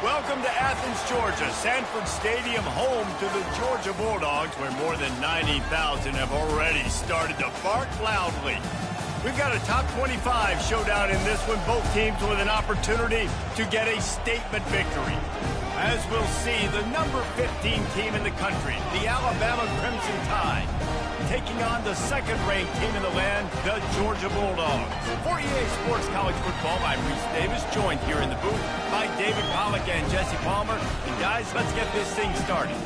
Welcome to Athens, Georgia, Sanford Stadium, home to the Georgia Bulldogs, where more than 90,000 have already started to bark loudly. We've got a top 25 showdown in this one, both teams with an opportunity to get a statement victory. As we'll see, the number 15 team in the country, the Alabama Crimson Tide, taking on the second-ranked team in the land, the Georgia Bulldogs. For EA Sports College Football, I'm Reese Davis, joined here in the booth by David Pollack and Jesse Palmer. And guys, let's get this thing started.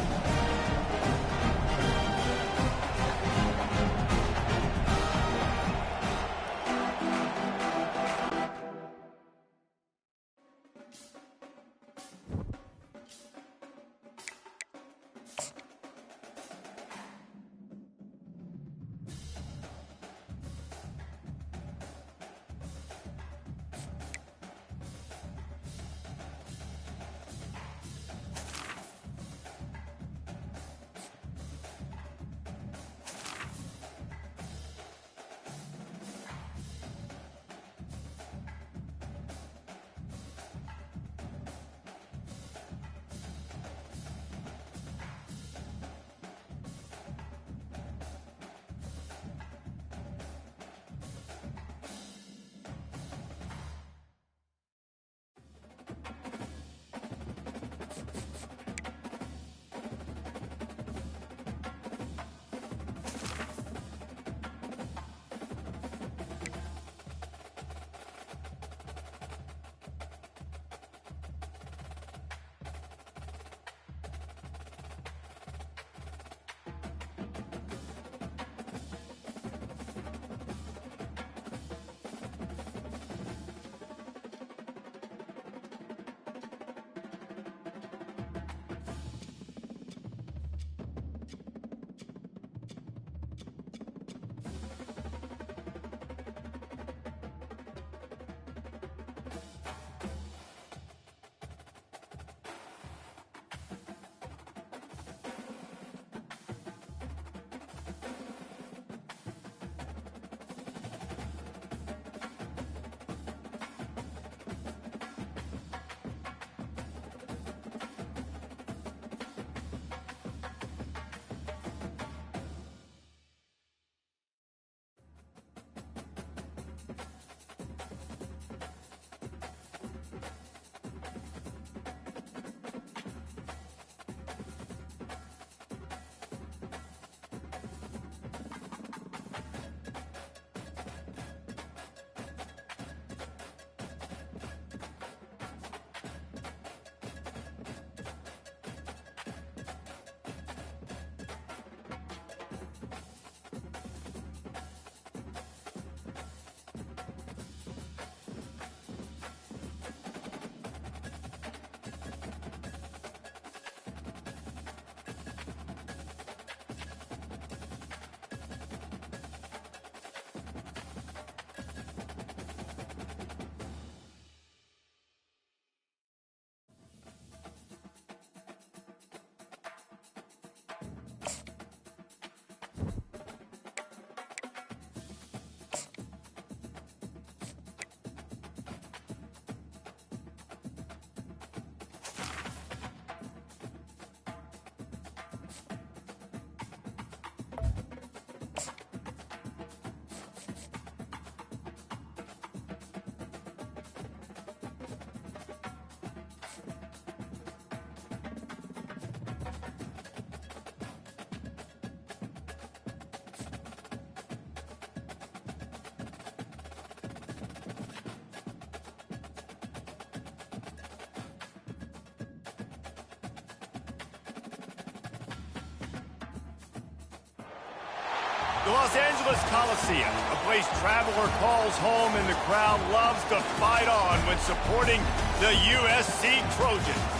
The Los Angeles Coliseum, a place traveler calls home and the crowd loves to fight on when supporting the USC Trojans.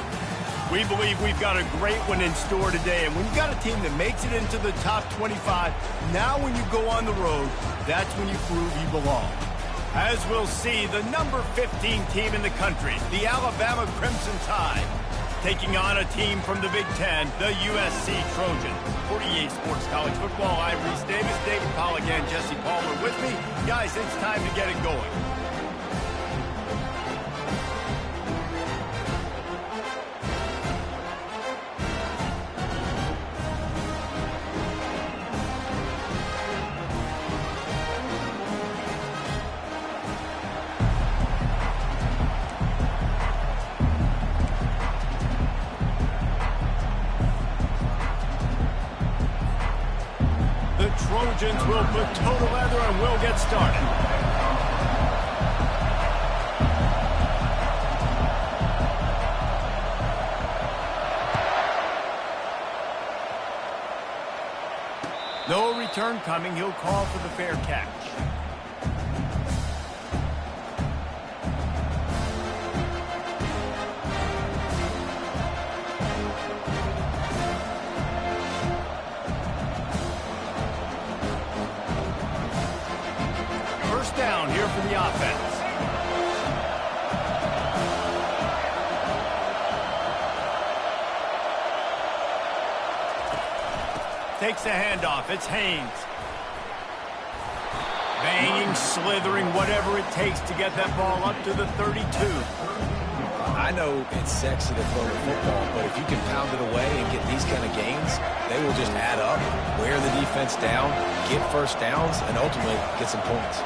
We believe we've got a great one in store today, and when you've got a team that makes it into the top 25, now when you go on the road, that's when you prove you belong. As we'll see, the number 15 team in the country, the Alabama Crimson Tide, taking on a team from the Big Ten, the USC Trojans. For EA Sports College Football, I'm Reese Davis, David Pollack, and Jesse Palmer with me. Guys, it's time to get it going. Trojans will put total leather and we'll get started. No return coming. He'll call for the fair catch. First down here for the offense. Takes the handoff. It's Haynes. Banging, slithering, whatever it takes to get that ball up to the 32. I know it's sexy to throw the football, but if you can pound it away and get these kind of gains, they will just add up, wear the defense down, get first downs, and ultimately get some points.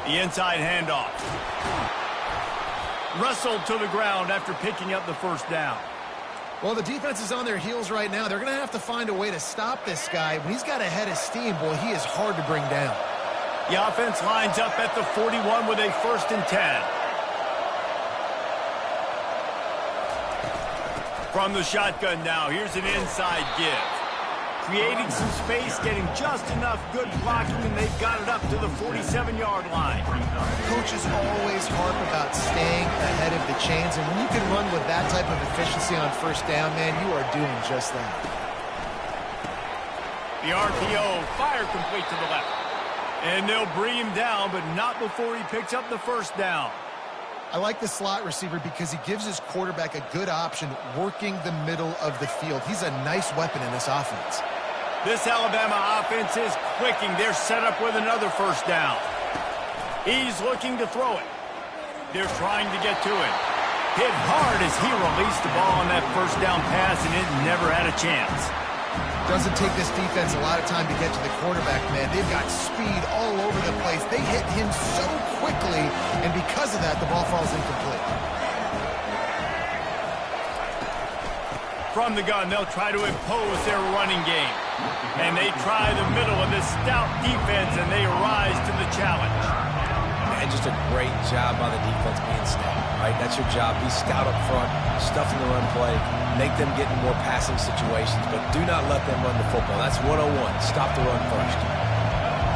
The inside handoff. Wrestled to the ground after picking up the first down. Well, the defense is on their heels right now. They're going to have to find a way to stop this guy. When he's got a head of steam, boy, he is hard to bring down. The offense lines up at the 41 with a 1st and 10. From the shotgun now, here's an inside give. Creating some space, getting just enough good blocking, and they've got it up to the 47-yard line. Coaches always harp about staying ahead of the chains, and when you can run with that type of efficiency on first down, man, you are doing just that. The RPO, fire complete to the left. And they'll bring him down, but not before he picks up the first down. I like the slot receiver because he gives his quarterback a good option working the middle of the field. He's a nice weapon in this offense. This Alabama offense is clicking. They're set up with another first down. He's looking to throw it. They're trying to get to it. Hit hard as he released the ball on that first down pass, and it never had a chance. Doesn't take this defense a lot of time to get to the quarterback, man. They've got speed all over the place. They hit him so quickly, and because of that, the ball falls incomplete. From the gun, they'll try to impose their running game. And they try the middle of this stout defense, and they rise to the challenge. And just a great job by the defense being stout, right? That's your job. Be stout up front, stuff in the run play, make them get in more passing situations, but do not let them run the football. That's 101. Stop the run first.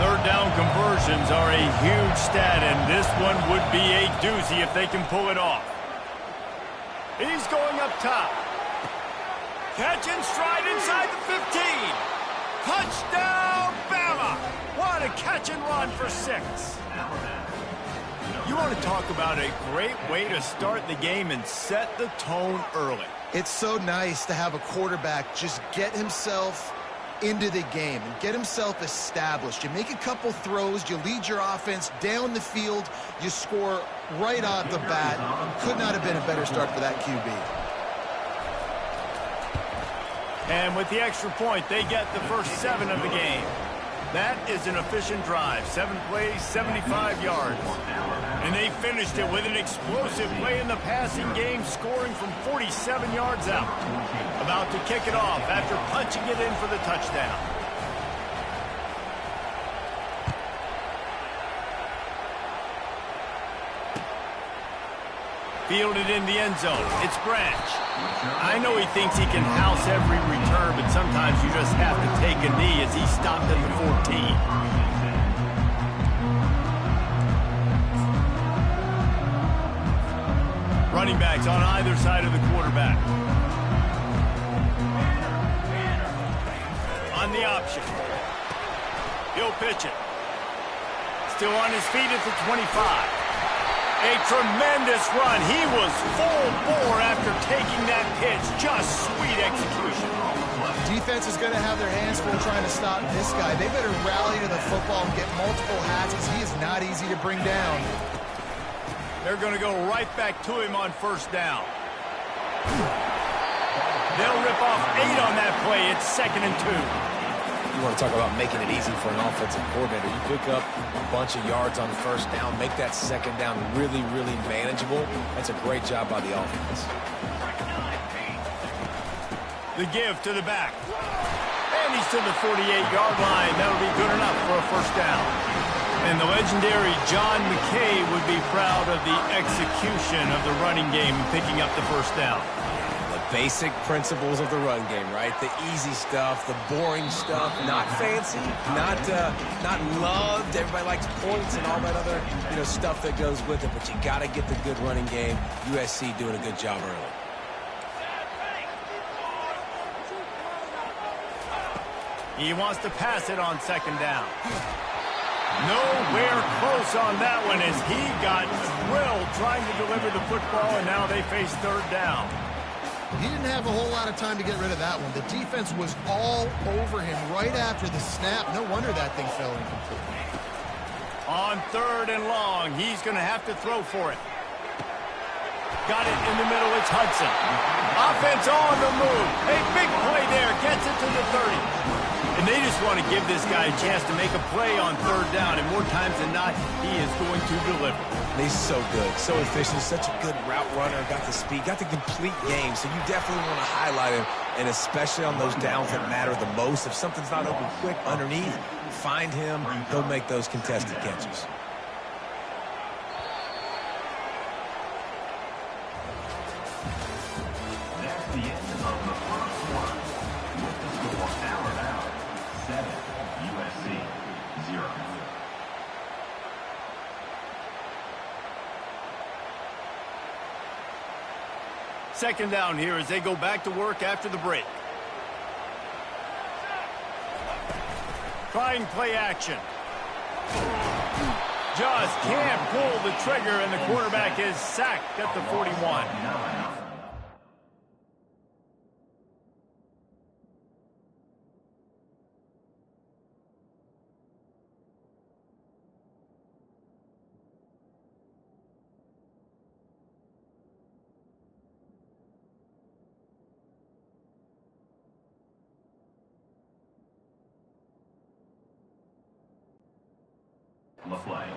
Third down conversions are a huge stat, and this one would be a doozy if they can pull it off. He's going up top. Catch and stride inside the 15. Touchdown, Bama! What a catch and run for 6. You want to talk about a great way to start the game and set the tone early. It's so nice to have a quarterback just get himself into the game and get himself established. You make a couple throws, you lead your offense down the field, you score right off the bat. Could not have been a better start for that QB. And with the extra point, they get the first 7 of the game. That is an efficient drive. 7 plays, 75 yards. And they finished it with an explosive play in the passing game, scoring from 47 yards out. About to kick it off after punching it in for the touchdown. Fielded in the end zone. It's Branch. I know he thinks he can house every return, but sometimes you just have to take a knee as he stopped at the 14. Running backs on either side of the quarterback. On the option. He'll pitch it. Still on his feet at the 25. A tremendous run. He was full bore after taking that pitch. Just sweet execution. Defense is going to have their hands full trying to stop this guy. They better rally to the football and get multiple hats because he is not easy to bring down. They're going to go right back to him on first down. They'll rip off 8 on that play. It's 2nd and 2. You want to talk about making it easy for an offensive coordinator. You pick up a bunch of yards on first down, make that second down really, really manageable. That's a great job by the offense. The give to the back. And And he's to the 48-yard line. That'll be good enough for a first down. And the legendary John McKay would be proud of the execution of the running game and picking up the first down. Basic principles of the run game, right? The easy stuff, the boring stuff, not fancy, not loved. Everybody likes points and all that other, stuff that goes with it. But you got to get the good running game. USC doing a good job early. He wants to pass it on second down. Nowhere close on that one as he got drilled trying to deliver the football, and now they face third down. He didn't have a whole lot of time to get rid of that one. The defense was all over him right after the snap. No wonder that thing fell incomplete. On third and long, he's going to have to throw for it. Got it in the middle. It's Hudson. Offense on the move. A big play there. Gets it to the 30. And they just want to give this guy a chance to make a play on third down. And more times than not, he is going to deliver. He's so good, so efficient, such a good route runner, got the speed, got the complete game. So you definitely want to highlight him, and especially on those downs that matter the most. If something's not open quick underneath, find him. He'll make those contested catches. That's the end of the first one. With the score now 7, USC 0. Second down here as they go back to work after the break. Trying play action. Just can't pull the trigger, and the quarterback is sacked at the 41.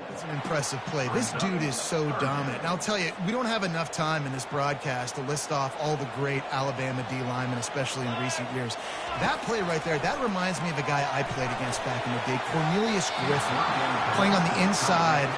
It's an impressive play. This dude is so dominant. And I'll tell you, we don't have enough time in this broadcast to list off all the great Alabama D linemen, especially in recent years. That play right there, that reminds me of a guy I played against back in the day, Cornelius Griffin, playing on the inside.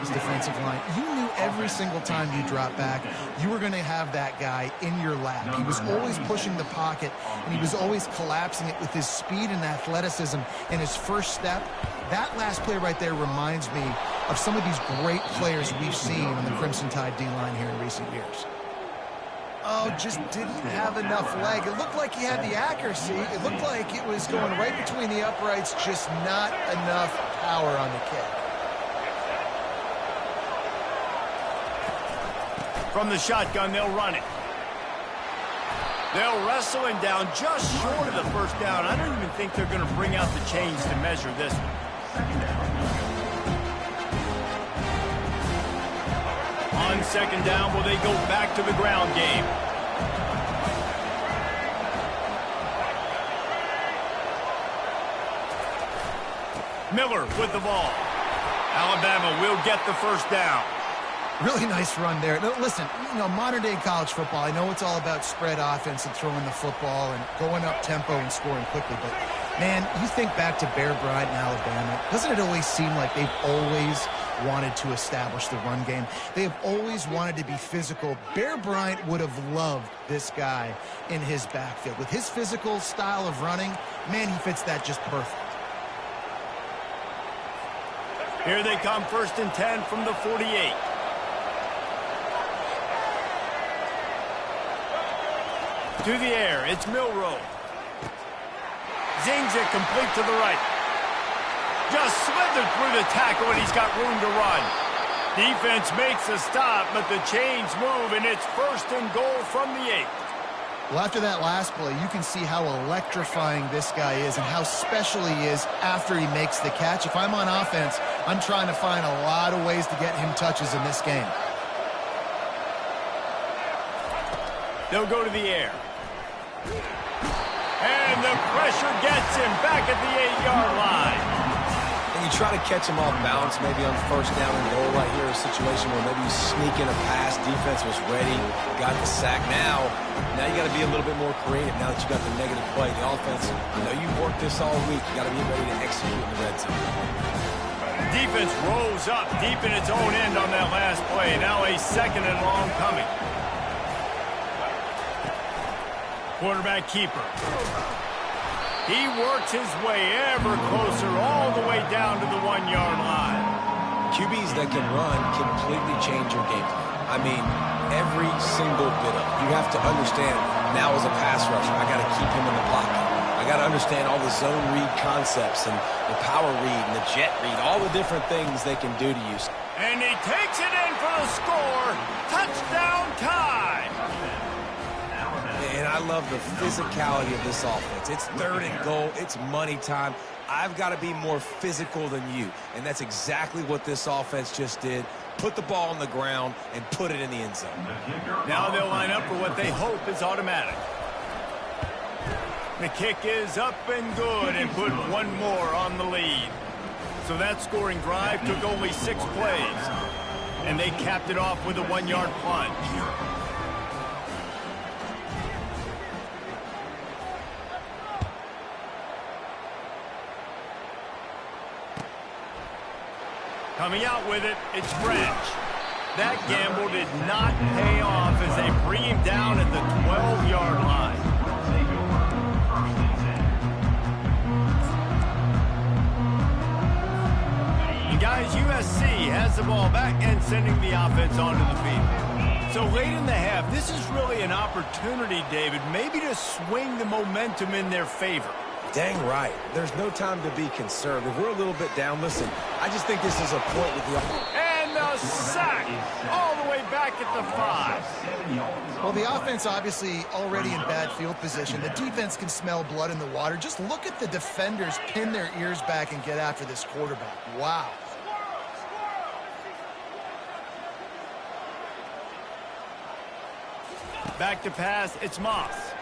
Defensive line. You knew every single time you dropped back, you were going to have that guy in your lap. He was always pushing the pocket, and he was always collapsing it with his speed and athleticism and his first step. That last play right there reminds me of some of these great players we've seen on the Crimson Tide D-line here in recent years. Oh, just didn't have enough leg. It looked like he had the accuracy. It looked like it was going right between the uprights, just not enough power on the kick. From the shotgun, they'll run it. They'll wrestle him down just short of the first down. I don't even think they're going to bring out the chains to measure this one. On second down, will they go back to the ground game? Miller with the ball. Alabama will get the first down. Really nice run there. No, listen, modern-day college football, I know it's all about spread offense and throwing the football and going up tempo and scoring quickly, but, man, you think back to Bear Bryant in Alabama, doesn't it always seem like they've always wanted to establish the run game? They have always wanted to be physical. Bear Bryant would have loved this guy in his backfield. With his physical style of running, man, he fits that just perfect. Here they come, 1st and 10 from the 48. To the air, it's Milroe. Zings it complete to the right. Just slithered through the tackle, and he's got room to run. Defense makes a stop, but the chains move, and it's 1st and goal from the 8. Well, after that last play, you can see how electrifying this guy is and how special he is after he makes the catch. If I'm on offense, I'm trying to find a lot of ways to get him touches in this game. They'll go to the air. And the pressure gets him back at the 8-yard line. And you try to catch him off balance, maybe on first down and goal right here, a situation where maybe you sneak in a pass, defense was ready, got the sack. Now you got to be a little bit more creative now that you got the negative play. The offense, I know you've worked this all week. You got to be ready to execute in the red zone. Defense rose up deep in its own end on that last play. Now a 2nd and long coming. Quarterback keeper. He works his way ever closer all the way down to the 1-yard line. QBs that can run completely change your game plan. I mean, every single bit of it. You have to understand, now as a pass rusher, I got to keep him in the pocket. I got to understand all the zone read concepts and the power read and the jet read, all the different things they can do to you. And he takes it in for the score. Touchdown time. And I love the physicality of this offense. It's 3rd and goal. It's money time. I've got to be more physical than you. And that's exactly what this offense just did. Put the ball on the ground and put it in the end zone. Now they'll line up for what they hope is automatic. The kick is up and good and put one more on the lead. So that scoring drive took only 6 plays. And they capped it off with a 1-yard plunge. Coming out with it, it's French. That gamble did not pay off as they bring him down at the 12-yard line. And guys, USC has the ball back and sending the offense onto the field. So late in the half, this is really an opportunity, David, maybe to swing the momentum in their favor. Dang right. There's no time to be conservative. We're a little bit down. Listen, I just think this is a point with the offense. And the sack all the way back at the 5. Well, the offense obviously already in bad field position. The defense can smell blood in the water. Just look at the defenders pin their ears back and get after this quarterback. Wow. Back to pass, it's Moss.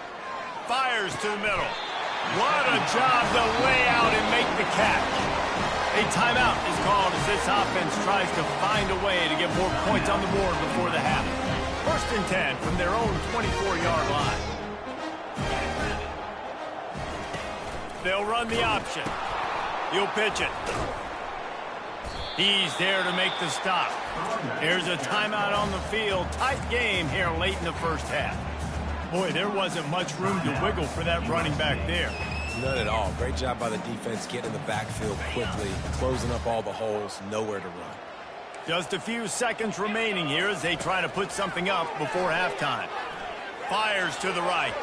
Fires to the middle. What a job to lay out and make the catch. A timeout is called as this offense tries to find a way to get more points on the board before the half. 1st and 10 from their own 24-yard line. They'll run the option. He'll pitch it. He's there to make the stop. Here's a timeout on the field. Tight game here late in the first half. Boy, there wasn't much room to wiggle for that running back there. None at all. Great job by the defense getting in the backfield quickly, closing up all the holes, nowhere to run. Just a few seconds remaining here as they try to put something up before halftime. Fires to the right.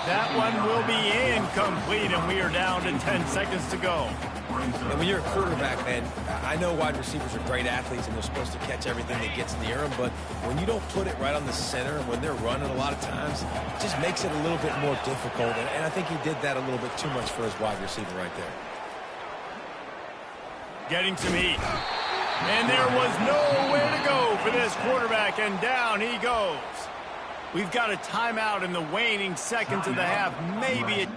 That one will be incomplete, and we are down to 10 seconds to go. And when you're a quarterback, man, I know wide receivers are great athletes and they're supposed to catch everything that gets near them, but when you don't put it right on the center, when they're running a lot of times, it just makes it a little bit more difficult. And I think he did that a little bit too much for his wide receiver right there. Getting some heat. And there was nowhere to go for this quarterback, and down he goes. We've got a timeout in the waning seconds of the half. Maybe it...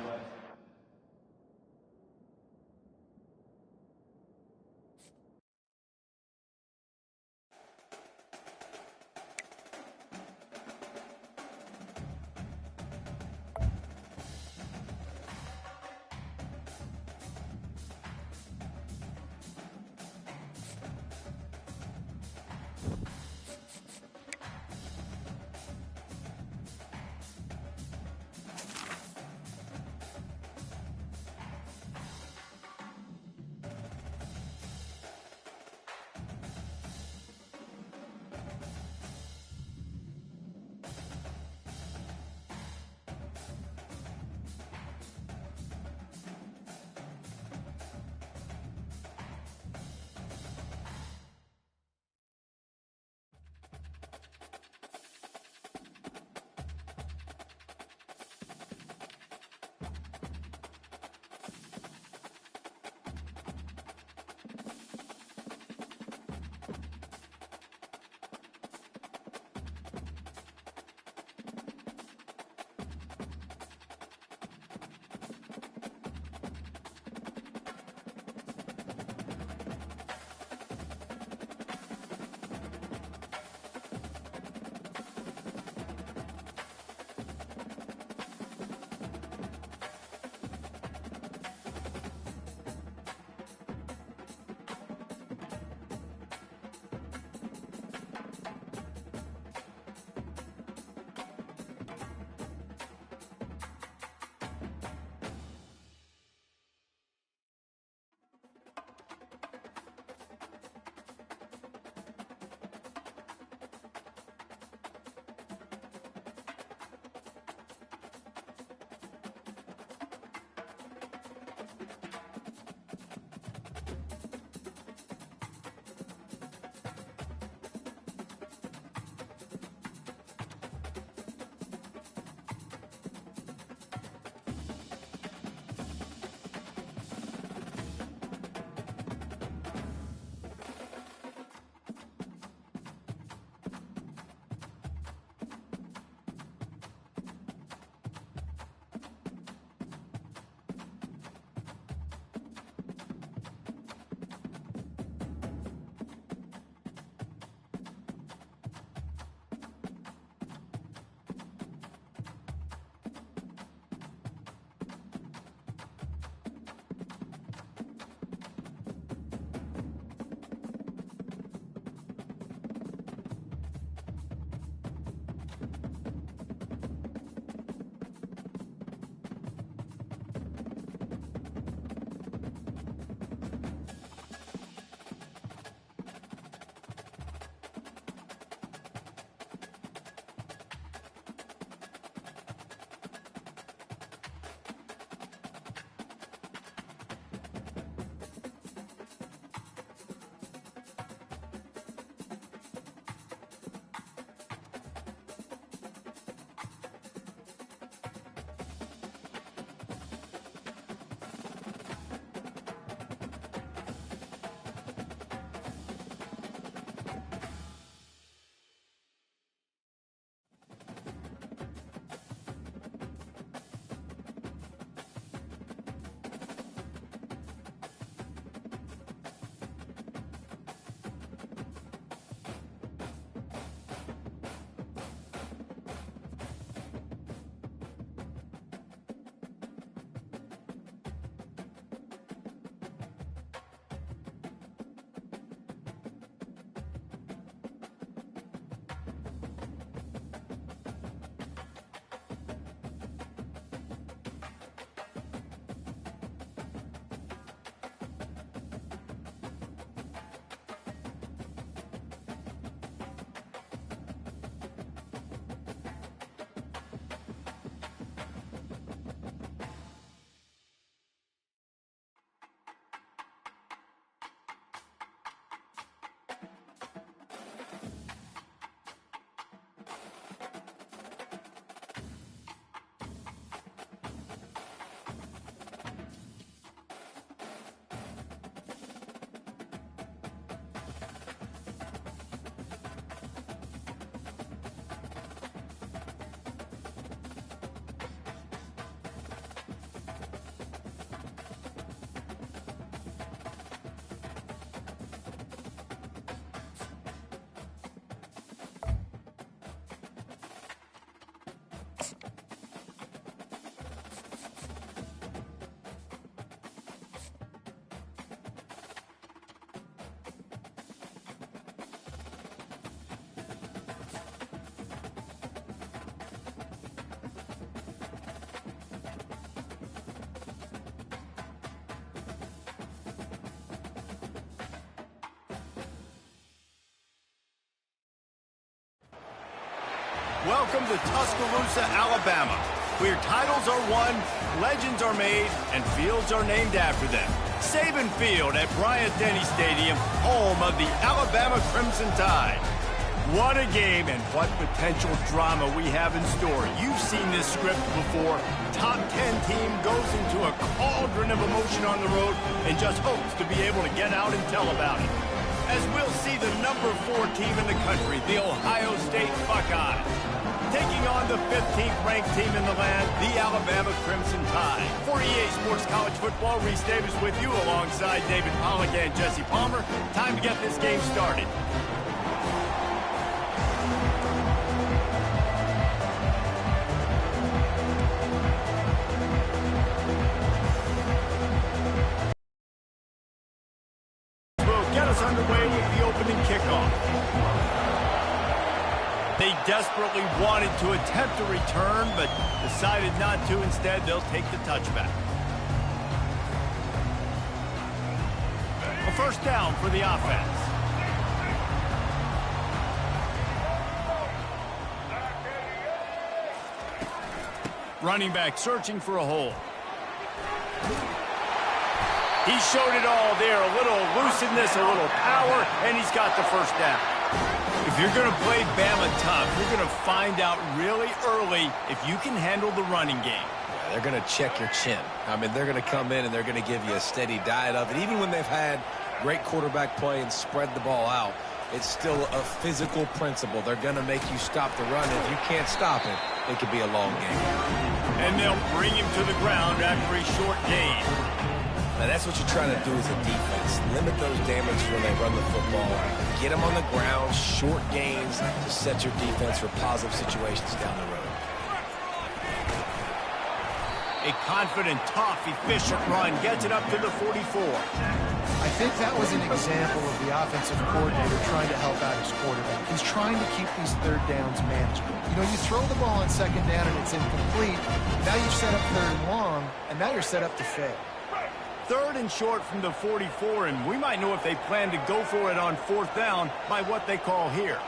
Welcome to Tuscaloosa, Alabama, where titles are won, legends are made, and fields are named after them. Saban Field at Bryant-Denny Stadium, home of the Alabama Crimson Tide. What a game and what potential drama we have in store. You've seen this script before. Top 10 team goes into a cauldron of emotion on the road and just hopes to be able to get out and tell about it. As we'll see the number 4 team in the country, the Ohio State Buckeyes, taking on the 15th ranked team in the land, the Alabama Crimson Tide. For EA Sports College Football, Reese Davis with you alongside David Pollack and Jesse Palmer. Time to get this game started. Underway with the opening kickoff. They desperately wanted to attempt a return, but decided not to. Instead, they'll take the touchback. A first down for the offense. Running back searching for a hole. He showed it all there, a little elusiveness, a little power, and he's got the first down. If you're going to play Bama tough, you're going to find out really early if you can handle the running game. Yeah, they're going to check your chin. I mean, they're going to come in and they're going to give you a steady diet of it. Even when they've had great quarterback play and spread the ball out, it's still a physical principle. They're going to make you stop the run. If you can't stop it, it could be a long game. And they'll bring him to the ground after a short gain. Now, that's what you're trying to do as a defense. Limit those damages when they run the football. Get them on the ground, short gains to set your defense for positive situations down the road. A confident, tough, efficient run gets it up to the 44. I think that was an example of the offensive coordinator trying to help out his quarterback. He's trying to keep these third downs manageable. You know, you throw the ball on second down and it's incomplete. Now you've set up third and long, and now you're set up to fail. Third and short from the 44, and we might know if they plan to go for it on fourth down by what they call here.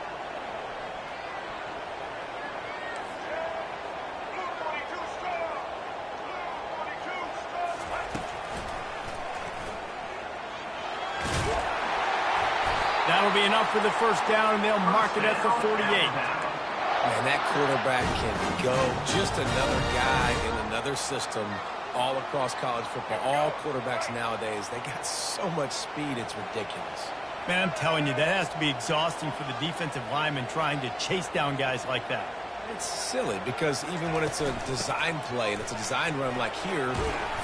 That'll be enough for the first down, and they'll mark it at the 48. Man, that quarterback can go. Just another guy in another system. All across college football, all quarterbacks nowadays, they got so much speed, it's ridiculous. Man, I'm telling you, that has to be exhausting for the defensive lineman trying to chase down guys like that. It's silly because even when it's a design play and it's a design run like here,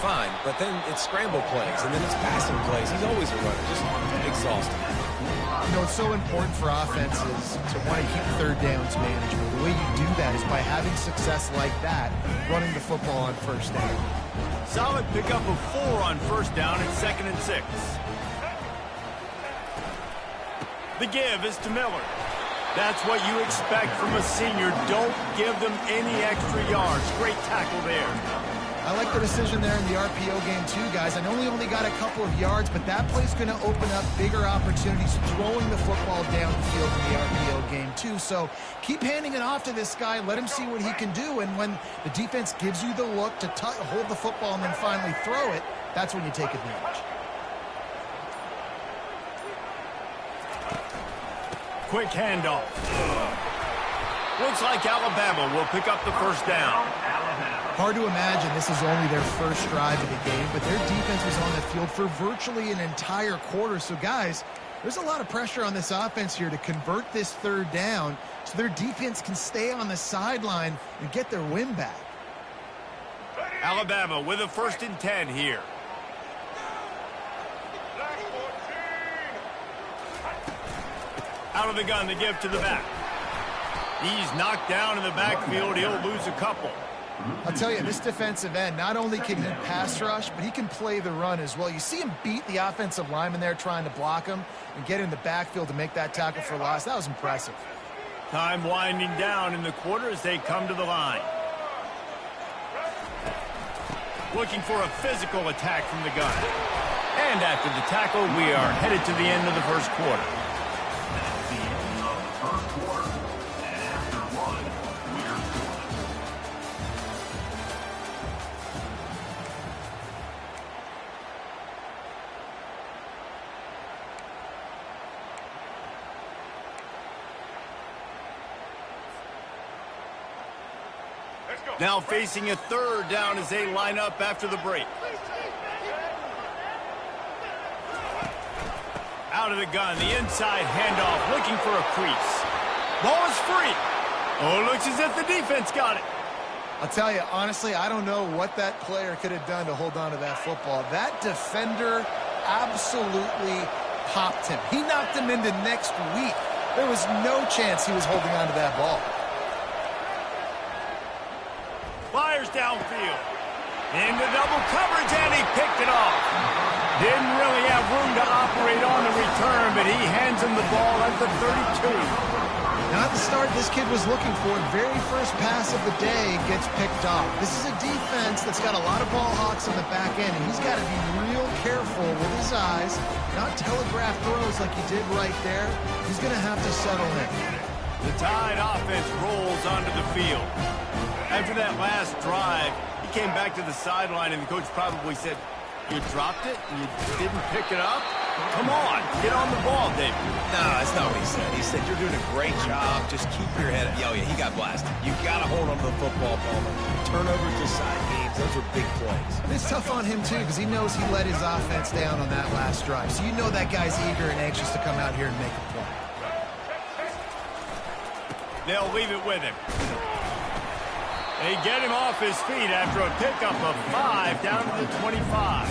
fine. But then it's scramble plays and then it's passing plays. He's always a runner, just exhausting. You know, it's so important for offenses to want to keep third downs manageable. The way you do that is by having success like that, running the football on first down. Solid pickup of 4 on first down and 2nd and 6. The give is to Miller. That's what you expect from a senior. Don't give them any extra yards. Great tackle there. I like the decision there in the RPO game too, guys. I know we only got a couple of yards, but that play's going to open up bigger opportunities throwing the football down the field in the RPO game too. So keep handing it off to this guy. Let him see what he can do. And when the defense gives you the look to hold the football and then finally throw it, that's when you take advantage. Quick handoff. Looks like Alabama will pick up the first down. Hard to imagine this is only their first drive of the game, but their defense was on the field for virtually an entire quarter. So, guys, there's a lot of pressure on this offense here to convert this third down so their defense can stay on the sideline and get their win back. Alabama with a 1st and 10 here. Out of the gun, the give to the back. He's knocked down in the backfield. He'll lose a couple. I'll tell you, this defensive end, not only can he pass rush, but he can play the run as well. You see him beat the offensive lineman there trying to block him and get in the backfield to make that tackle for loss. That was impressive. Time winding down in the quarter as they come to the line. Looking for a physical attack from the gun. And after the tackle, we are headed to the end of the first quarter. That's the end of the first quarter. And after one, Now facing a third down as they line up after the break. Out of the gun, the inside handoff, looking for a crease. Ball is free. Oh, it looks as if the defense got it. I'll tell you, honestly, I don't know what that player could have done to hold on to that football. That defender absolutely popped him. He knocked him into next week. There was no chance he was holding on to that ball. Fires downfield. Into double coverage, and he picked it off. Didn't really have room to operate on the return, but he hands him the ball at the 32. Not the start this kid was looking for. Very first pass of the day gets picked off. This is a defense that's got a lot of ball hawks on the back end, and he's got to be real careful with his eyes, not telegraph throws like he did right there. He's going to have to settle in. The Tide offense rolls onto the field. After that last drive, he came back to the sideline, and the coach probably said, "You dropped it? You didn't pick it up? Come on, get on the ball, David." No, that's not what he said. He said, "You're doing a great job. Just keep your head up." Oh, yeah, he got blasted. You got to hold on to the football, Palmer. Turnovers decide games. Those are big plays. And it's tough on him, too, because he knows he let his offense down on that last drive. So you know that guy's eager and anxious to come out here and make a play. They'll leave it with him. They get him off his feet after a pickup of 5 down to the 25.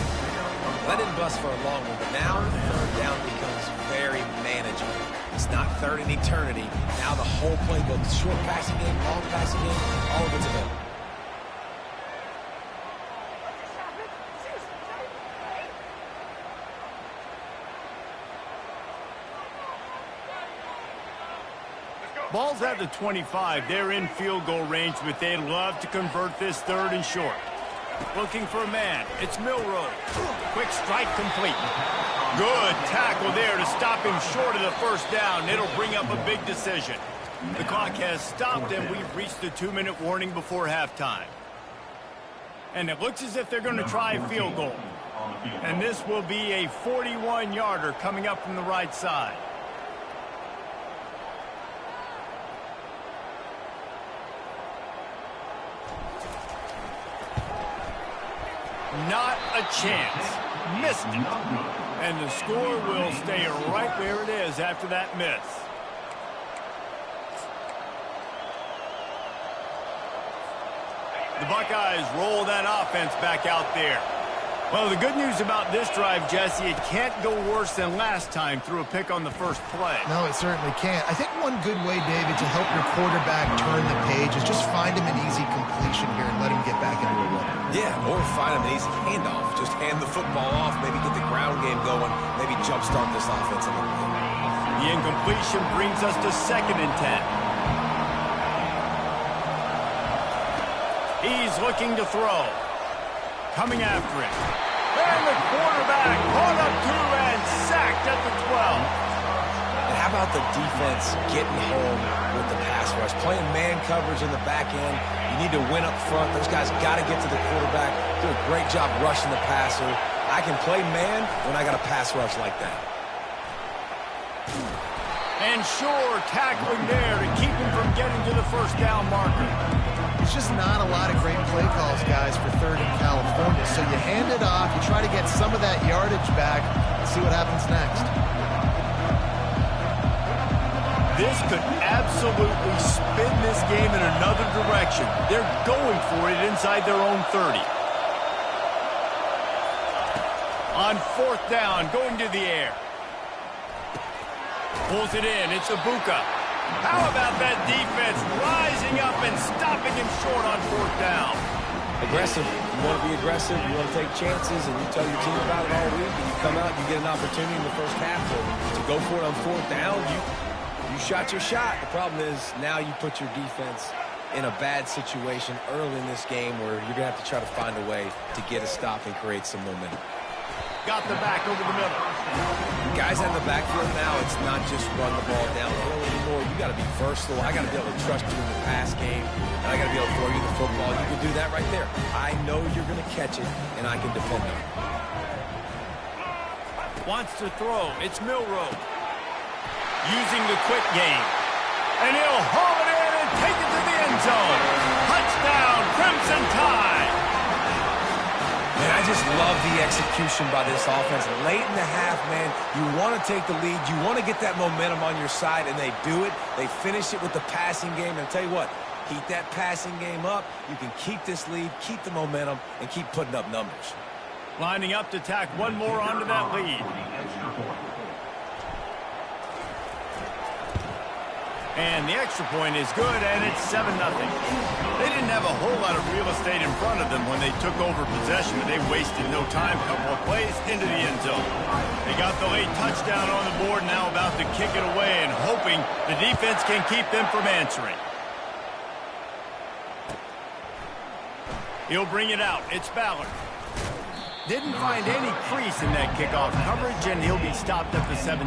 That didn't bust for a long one, but now third down becomes very manageable. It's not third in eternity. Now the whole playbook, short passing game, long passing game, all of it's available. Ball's at the 25. They're in field goal range, but they'd love to convert this third and short. Looking for a man. It's Milroe. Quick strike complete. Good tackle there to stop him short of the first down. It'll bring up a big decision. The clock has stopped, and we've reached the 2-minute warning before halftime. And it looks as if they're going to try a field goal. And this will be a 41-yarder coming up from the right side. Not a chance. Missed it. And the score will stay right where it is after that miss. The Buckeyes roll that offense back out there. Well, the good news about this drive, Jesse, it can't go worse than last time through a pick on the first play. No, it certainly can't. I think one good way, David, to help your quarterback turn the page is just find him an easy completion here and let him get back into a rhythm. Yeah, or find him an easy handoff. Just hand the football off, maybe get the ground game going, maybe jumpstart this offense a little bit. The incompletion brings us to 2nd and 10. He's looking to throw. Coming after it. And the quarterback caught up to and sacked at the 12. And how about the defense getting home with the pass rush? Playing man coverage in the back end. You need to win up front. Those guys got to get to the quarterback. Do a great job rushing the passer. I can play man when I got a pass rush like that. And sure, tackling there to keep him from getting to the first down marker. There's just not a lot of great play calls, guys, for third in California. So you hand it off, you try to get some of that yardage back, and see what happens next. This could absolutely spin this game in another direction. They're going for it inside their own 30. On 4th down, going to the air. Pulls it in. It's Ibuka. How about that defense rising up and stopping him short on 4th down? Aggressive. You want to be aggressive. You want to take chances, and you tell your team about it all week, and you come out and you get an opportunity in the first half to go for it on 4th down. You shot your shot. The problem is now you put your defense in a bad situation early in this game where you're going to have to try to find a way to get a stop and create some momentum. Got the back over the middle. Guys in the backfield now, it's not just run the ball downhill anymore. You got to be versatile. I got to be able to trust you in the pass game, and I got to be able to throw you the football. You can do that right there. I know you're going to catch it, and I can depend on it. Wants to throw. It's Milroe. Using the quick game. And he'll haul it in and take it to the end zone. Touchdown, Crimson Tide. Man, I just love the execution by this offense. Late in the half, man, you want to take the lead. You want to get that momentum on your side, and they do it. They finish it with the passing game. And I'll tell you what, keep that passing game up. You can keep this lead, keep the momentum, and keep putting up numbers. Lining up to tack one more onto that lead. And the extra point is good, and it's 7-0. They didn't have a whole lot of real estate in front of them when they took over possession, and they wasted no time. A couple of plays into the end zone. They got the late touchdown on the board, now about to kick it away and hoping the defense can keep them from answering. He'll bring it out. It's Ballard. Didn't find any crease in that kickoff coverage, and he'll be stopped at the 17.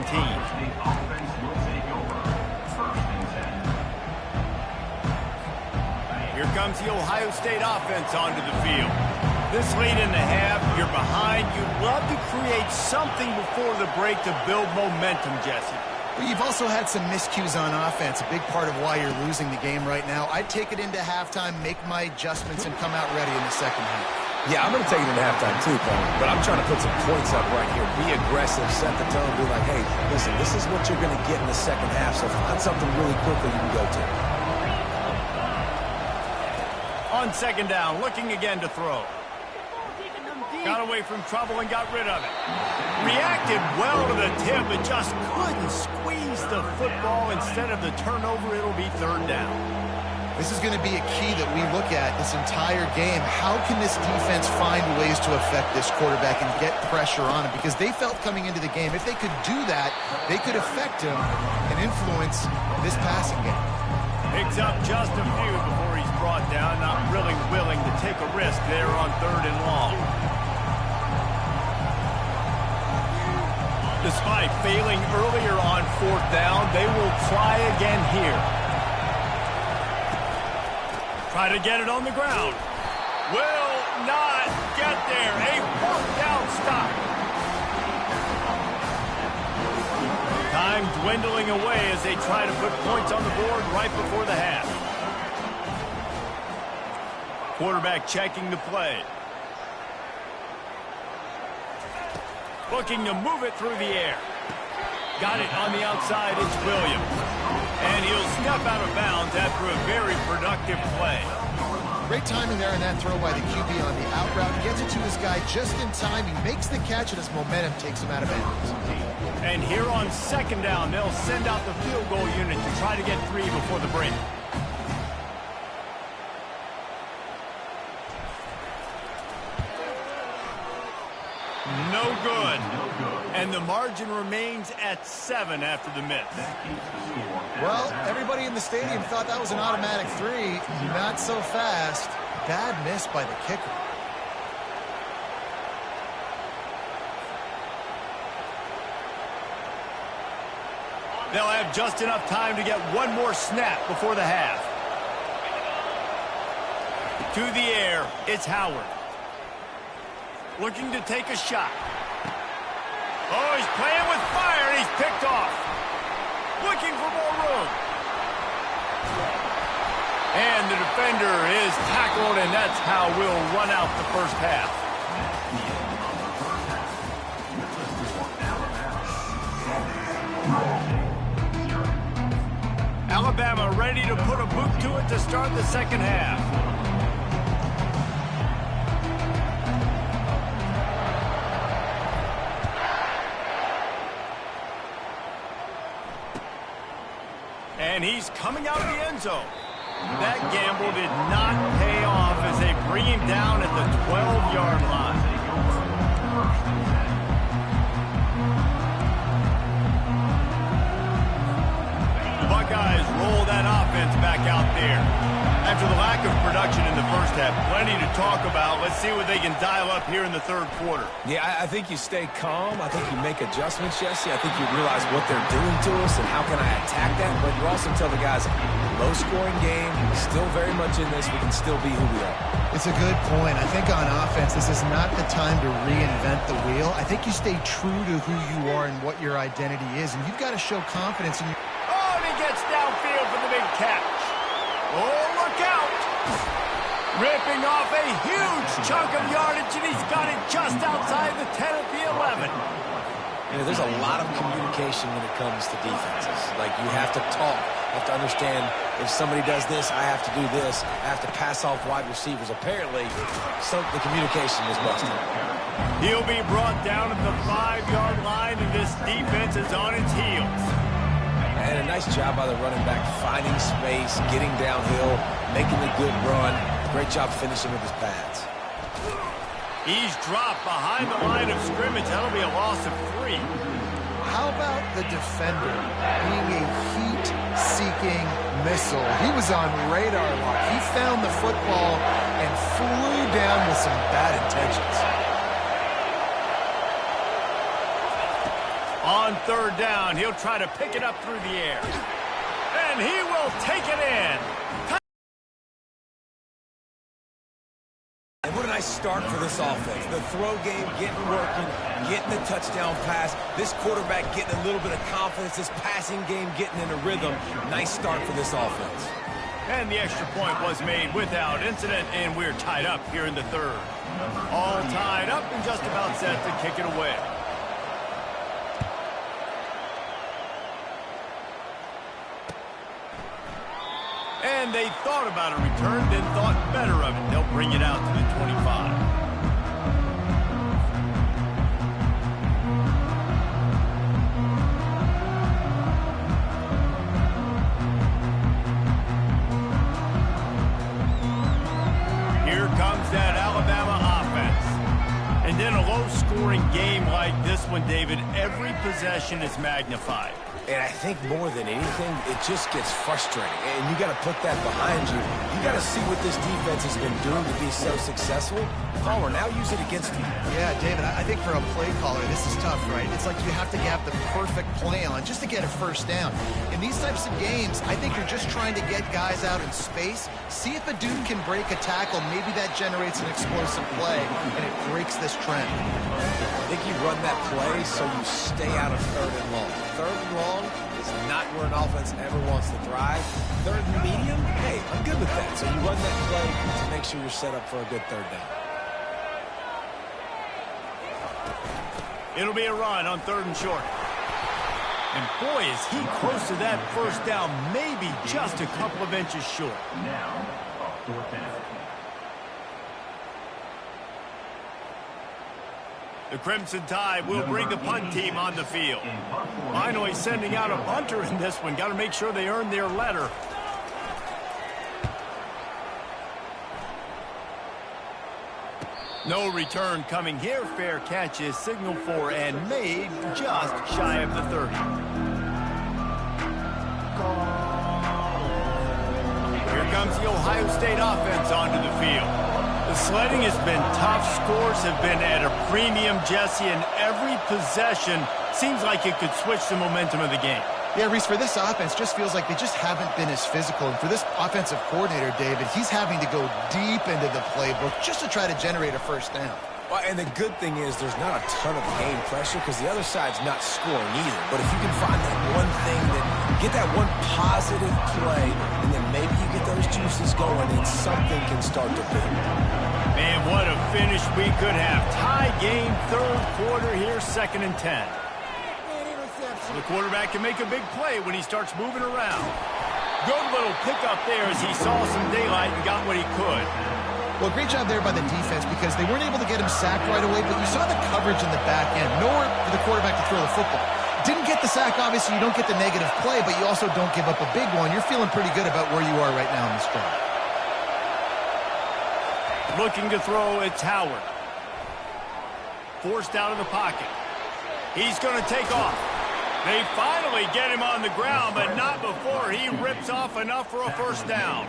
Here comes the Ohio State offense onto the field. This late in the half, you're behind. You'd love to create something before the break to build momentum, Jesse. But you've also had some miscues on offense, a big part of why you're losing the game right now. I'd take it into halftime, make my adjustments, and come out ready in the second half. Yeah, I'm going to take it into halftime too, Paul. But I'm trying to put some points up right here. Be aggressive, set the tone, be like, hey, listen, this is what you're going to get in the second half, so find something really quickly you can go to. On second down, looking again to throw. Got away from trouble and got rid of it. Reacted well to the tip, but just couldn't squeeze the football. Instead of the turnover, it'll be third down. This is going to be a key that we look at this entire game. How can this defense find ways to affect this quarterback and get pressure on him? Because they felt coming into the game, if they could do that, they could affect him and influence this passing game. Picks up just a few before he's brought down, not really willing to take a risk there on third and long. Despite failing earlier on fourth down, they will try again here. Try to get it on the ground. Will not get there. A fourth down stop. Time dwindling away as they try to put points on the board right before the half. Quarterback checking the play. Looking to move it through the air. Got it on the outside. It's Williams. And he'll step out of bounds after a very productive play. Great timing there on that throw by the QB on the out route. Gets it to his guy just in time. He makes the catch, and his momentum takes him out of bounds. And here on second down, they'll send out the field goal unit to try to get 3 before the break. No good. And the margin remains at 7 after the miss. Well, everybody in the stadium thought that was an automatic 3. Not so fast. Bad miss by the kicker. They'll have just enough time to get one more snap before the half. To the air, it's Howard. Looking to take a shot. Oh, he's playing with fire, and he's picked off. Looking for more room. And the defender is tackled, and that's how we'll run out the first half. Alabama ready to put a boot to it to start the second half. And he's coming out of the end zone. That gamble did not pay off as they bring him down at the 12-yard line. The Buckeyes roll that offense back out there. After the lack of production in the first half, plenty to talk about. Let's see what they can dial up here in the third quarter. Yeah, I think you stay calm. I think you make adjustments, Jesse. I think you realize what they're doing to us and how can I attack that. But you also tell the guys, low-scoring game, still very much in this. We can still be who we are. It's a good point. I think on offense, this is not the time to reinvent the wheel. I think you stay true to who you are and what your identity is. And you've got to show confidence in your... Oh, and he gets downfield for the big catch. Oh, look out! Ripping off a huge chunk of yardage, and he's got it just outside the 10 at the 11. You know, there's a lot of communication when it comes to defenses. Like, you have to talk. You have to understand if somebody does this, I have to do this. I have to pass off wide receivers. Apparently, the communication is busted. He'll be brought down at the 5-yard line, and this defense is on its heels. And a nice job by the running back, finding space, getting downhill, making a good run. Great job finishing with his pads. He's dropped behind the line of scrimmage. That'll be a loss of 3. How about the defender being a heat-seeking missile? He was on radar lock. He found the football and flew down with some bad intentions. On 3rd down, he'll try to pick it up through the air. And he will take it in. And what a nice start for this offense. The throw game getting working, getting the touchdown pass. This quarterback getting a little bit of confidence. This passing game getting in a rhythm. Nice start for this offense. And the extra point was made without incident, and we're tied up here in the 3rd. All tied up and just about set to kick it away. And they thought about a return, then thought better of it. They'll bring it out to the 25. Here comes that Alabama offense. And in a low-scoring game like this one, David, every possession is magnified. And I think more than anything, it just gets frustrating. And you got to put that behind you. You got to see what this defense has been doing to be so successful. Caller, now use it against you. Yeah, David, I think for a play caller, this is tough, right? It's like you have to have the perfect play on just to get a first down. In these types of games, I think you're just trying to get guys out in space, see if a dude can break a tackle. Maybe that generates an explosive play, and it breaks this trend. I think you run that play so you stay out of 3rd and long. 3rd and long is not where an offense ever wants to thrive. 3rd and medium, hey, I'm good with that. So you run that play to make sure you're set up for a good 3rd down. It'll be a run on 3rd and short. And boy, is he close to that first down, maybe just a couple of inches short. Now, a 4th down. The Crimson Tide will bring the punt team on the field. Finally sending out a punter in this one. Got to make sure they earn their letter. No return coming here. Fair catch is signaled for and made just shy of the 30. Here comes the Ohio State offense onto the field. The sledding has been tough. Scores have been at a premium, Jesse, and every possession seems like it could switch the momentum of the game. Yeah, Reese, for this offense, just feels like they just haven't been as physical. And for this offensive coordinator, David, he's having to go deep into the playbook just to try to generate a first down. Well, and the good thing is there's not a ton of game pressure because the other side's not scoring either. But if you can find that one thing, get that one positive play, and then maybe you get those juices going and something can start to build. Man, what a finish we could have. Tie game, 3rd quarter here, 2nd and 10. The quarterback can make a big play when he starts moving around. Good little pickup there as he saw some daylight and got what he could. Well, great job there by the defense because they weren't able to get him sacked right away, but you saw the coverage in the back end. Nowhere for the quarterback to throw the football. Didn't get the sack, obviously. You don't get the negative play, but you also don't give up a big one. You're feeling pretty good about where you are right now in this drive. Looking to throw, it's Howard. Forced out of the pocket. He's going to take off. They finally get him on the ground, but not before he rips off enough for a first down.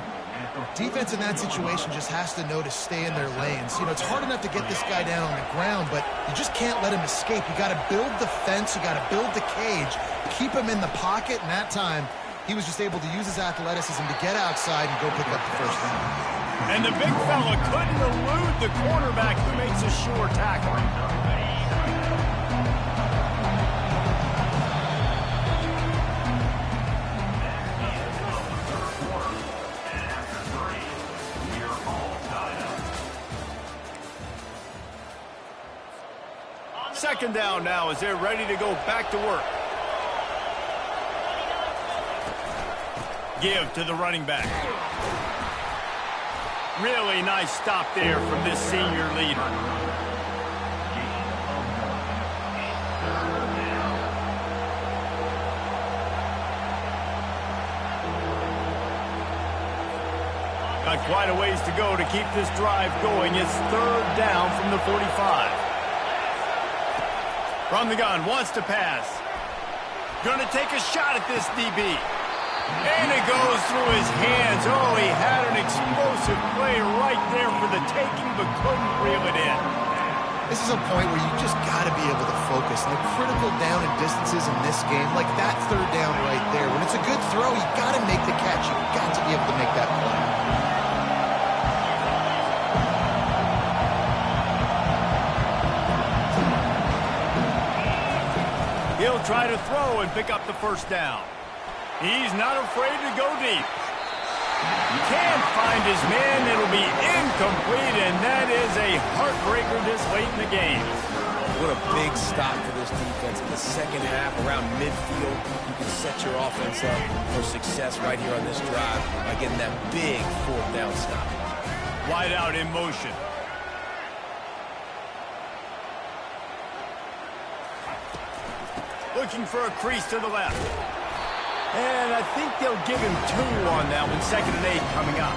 Defense in that situation just has to know to stay in their lanes. You know, it's hard enough to get this guy down on the ground, but you just can't let him escape. You got to build the fence. You got to build the cage. Keep him in the pocket, and that time he was just able to use his athleticism to get outside and go pick up the first down. And the big fella couldn't elude the quarterback who makes a sure tackle. Second down now as they're ready to go back to work. Give to the running back. Really nice stop there from this senior leader. Got quite a ways to go to keep this drive going. It's third down from the 45. From the gun, wants to pass. Gonna take a shot at this DB. And it goes through his hands. Oh, he had an explosive play right there for the taking, but couldn't reel it in. This is a point where you just got to be able to focus. And the critical down and distances in this game, like that third down right there, when it's a good throw, you got to make the catch. You got to be able to make that play. He'll try to throw and pick up the first down. He's not afraid to go deep. Can't find his man. It'll be incomplete, and that is a heartbreaker this late in the game. What a big stop for this defense. In the second half, around midfield, you can set your offense up for success right here on this drive by getting that big fourth down stop. Wide out in motion. Looking for a crease to the left. And I think they'll give him 2 on that one. 2nd and 8 coming up.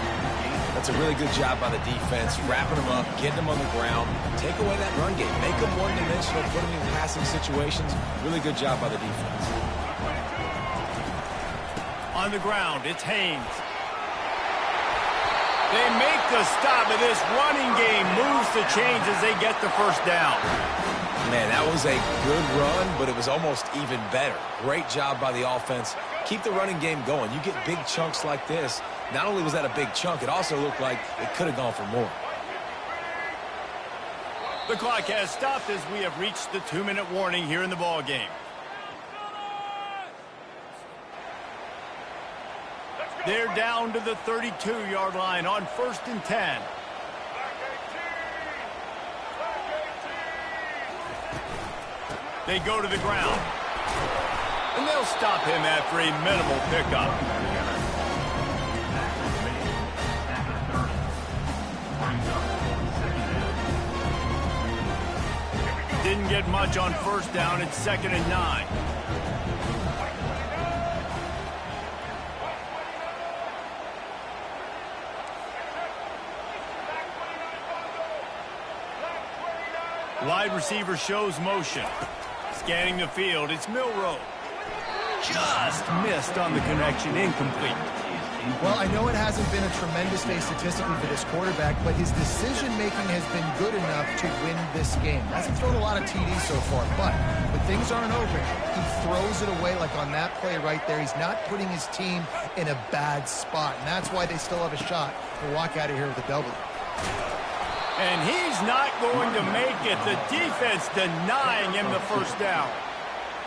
That's a really good job by the defense, wrapping them up, getting them on the ground, take away that run game, make them one-dimensional, put them in passing situations. Really good job by the defense. On the ground, it's Haynes. They make the stop, but this running game moves the chains as they get the first down. Man, that was a good run, but it was almost even better. Great job by the offense. Keep the running game going. You get big chunks like this. Not only was that a big chunk, it also looked like it could have gone for more. The clock has stopped as we have reached the 2-minute warning here in the ball game. They're down to the 32-yard line on 1st and 10. They go to the ground. And they'll stop him after a minimal pickup. Didn't get much on first down. It's 2nd and 9. Wide receiver shows motion. Scanning the field, it's Milroe. Just missed on the connection, incomplete. Well, I know it hasn't been a tremendous day statistically for this quarterback, but his decision-making has been good enough to win this game. Hasn't thrown a lot of TDs so far, but when things aren't open, he throws it away like on that play right there. He's not putting his team in a bad spot, and that's why they still have a shot to walk out of here with a W. And he's not going to make it. The defense denying him the first down.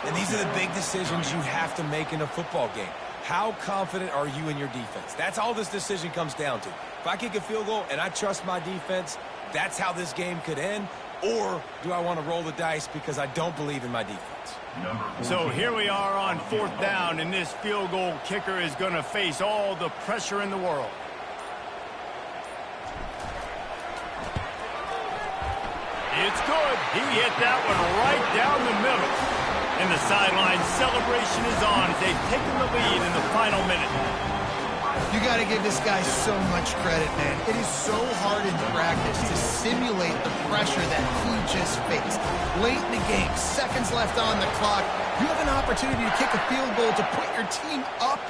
And these are the big decisions you have to make in a football game. How confident are you in your defense? That's all this decision comes down to. If I kick a field goal and I trust my defense, that's how this game could end. Or do I want to roll the dice because I don't believe in my defense? So here we are on 4th down, and this field goal kicker is going to face all the pressure in the world. It's good. He hit that one right down the middle. And the sideline celebration is on as they've taken the lead in the final minute. You got to give this guy so much credit, man. It is so hard in practice to simulate the pressure that he just faced. Late in the game, seconds left on the clock, you have an opportunity to kick a field goal to put your team up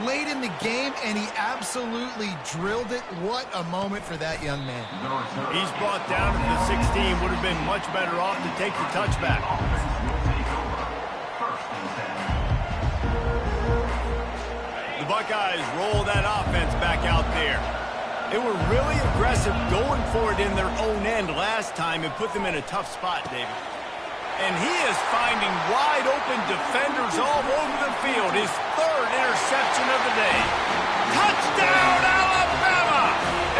late in the game, and he absolutely drilled it. What a moment for that young man. He's brought down to the 16. Would have been much better off to take the touchback. The Buckeyes roll that offense back out there. They were really aggressive going for it in their own end last time and put them in a tough spot, David. And he is finding wide-open defenders all over the field. His 3rd interception of the day. Touchdown, Alabama!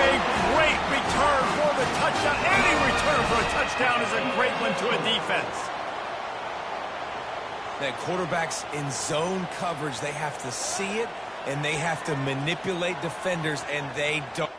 A great return for the touchdown, and he return for a touchdown is a great one to a defense. That quarterbacks in zone coverage, they have to see it, and they have to manipulate defenders, and they don't.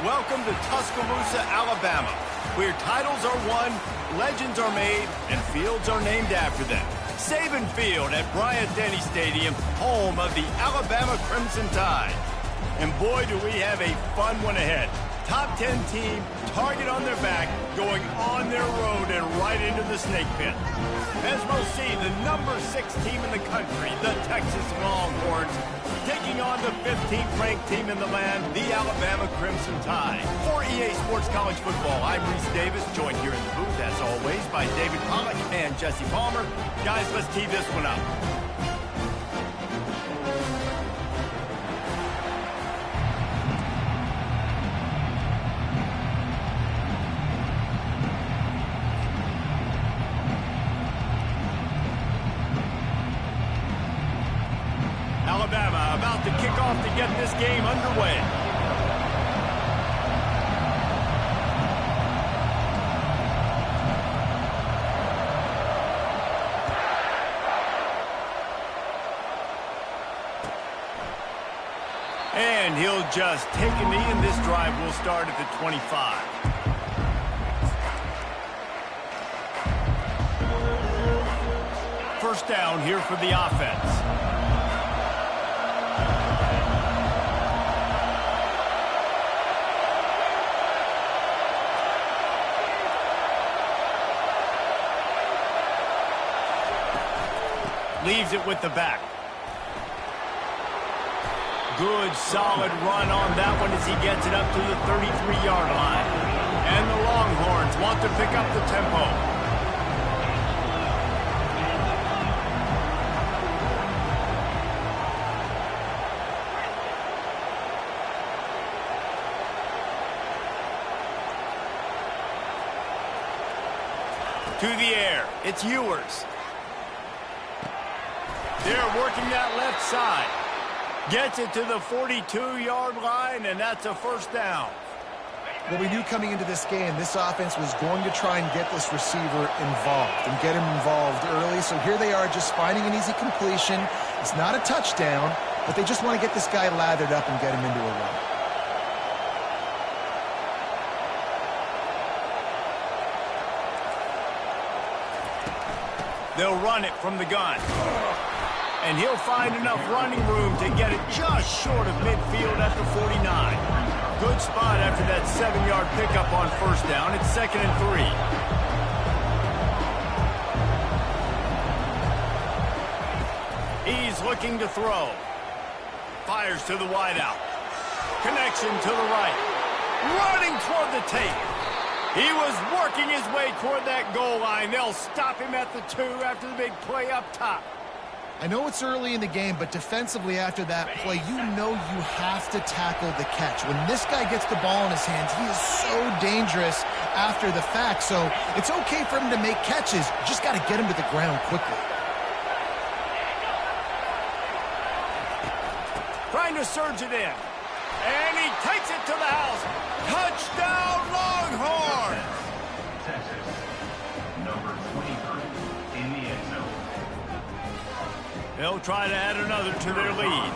Welcome to Tuscaloosa, Alabama, where titles are won, legends are made, and fields are named after them. Saban Field at Bryant-Denny Stadium, home of the Alabama Crimson Tide. And boy, do we have a fun one ahead. Top 10 team, target on their back, going on their road and right into the snake pit. As we'll see, the number 6 team in the country, the Texas Longhorns, taking on the 15th ranked team in the land, the Alabama Crimson Tide. For EA Sports College Football, I'm Reese Davis, joined here in the booth, as always, by David Pollack and Jesse Palmer. Guys, let's tee this one up. Alabama about to kick off to get this game underway. And he'll just take a knee, and this drive will start at the 25. First down here for the offense. Leaves it with the back. Good, solid run on that one as he gets it up to the 33-yard line. And the Longhorns want to pick up the tempo. To the air, it's Ewers. They're working that left side. Gets it to the 42-yard line, and that's a first down. Well, we knew coming into this game, this offense was going to try and get this receiver involved and get him involved early. So here they are just finding an easy completion. It's not a touchdown, but they just want to get this guy lathered up and get him into a run. They'll run it from the gun. And he'll find enough running room to get it just short of midfield at the 49. Good spot after that 7-yard pickup on first down. It's 2nd and 3. He's looking to throw. Fires to the wideout. Connection to the right. Running toward the tape. He was working his way toward that goal line. They'll stop him at the 2 after the big play up top. I know it's early in the game, but defensively after that play, you know you have to tackle the catch. When this guy gets the ball in his hands, he is so dangerous after the fact. So it's okay for him to make catches. Just got to get him to the ground quickly. Trying to surge it in. And he takes it to the house. Touchdown, Longhorns! Texas, number 23 in the end zone. They'll try to add another to their lead.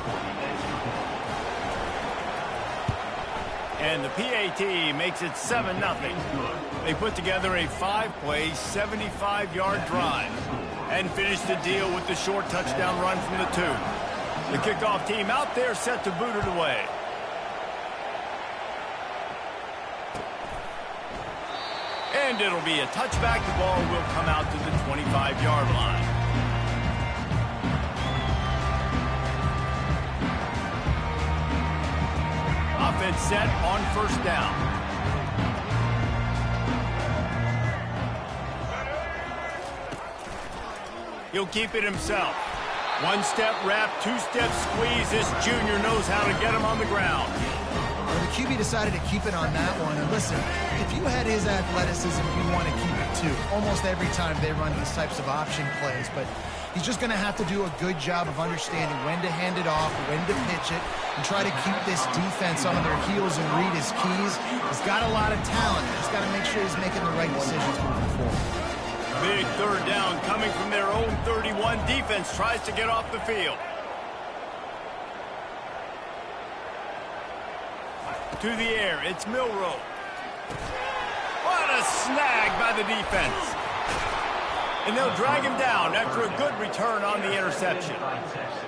And the PAT makes it 7-0. They put together a 5-play, 75-yard drive and finished the deal with the short touchdown run from the 2. The kickoff team out there set to boot it away. And it'll be a touchback. The ball will come out to the 25-yard line. Offense set on first down. He'll keep it himself. One-step wrap, two-step squeeze. This junior knows how to get him on the ground. Well, the QB decided to keep it on that one. And listen, if you had his athleticism, you'd want to keep it too. Almost every time they run these types of option plays. But he's just going to have to do a good job of understanding when to hand it off, when to pitch it, and try to keep this defense on their heels and read his keys. He's got a lot of talent. He's got to make sure he's making the right decisions moving forward. Big third down coming from their own 31. Defense tries to get off the field. To the air, it's Milroe. What a snag by the defense. And they'll drag him down after a good return on the interception.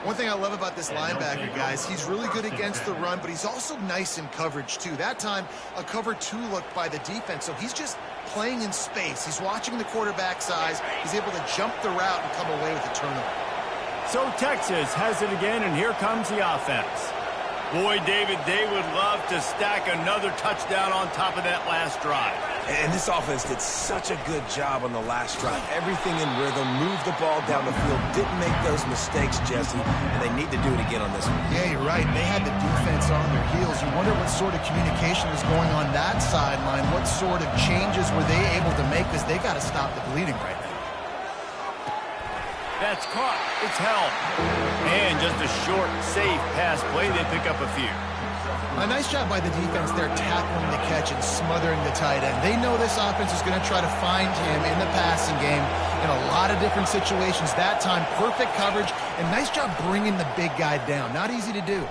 One thing I love about this linebacker, guys, he's really good against the run, but he's also nice in coverage, too. That time, a cover 2 look by the defense, so he's just playing in space. He's watching the quarterback's eyes. He's able to jump the route and come away with a turnover. So Texas has it again, and here comes the offense. Boy, David, they would love to stack another touchdown on top of that last drive. And this offense did such a good job on the last drive. Everything in rhythm, moved the ball down the field, didn't make those mistakes, Jesse, and they need to do it again on this one. Yeah, you're right. They had the defense on their heels. You wonder what sort of communication was going on that sideline. What sort of changes were they able to make, because they got to stop the bleeding right now. That's caught. It's held. And just a short, safe pass play. They pick up a few. A nice job by the defense there tackling the catch and smothering the tight end. They know this offense is going to try to find him in the passing game in a lot of different situations. That time, perfect coverage, and nice job bringing the big guy down. Not easy to do.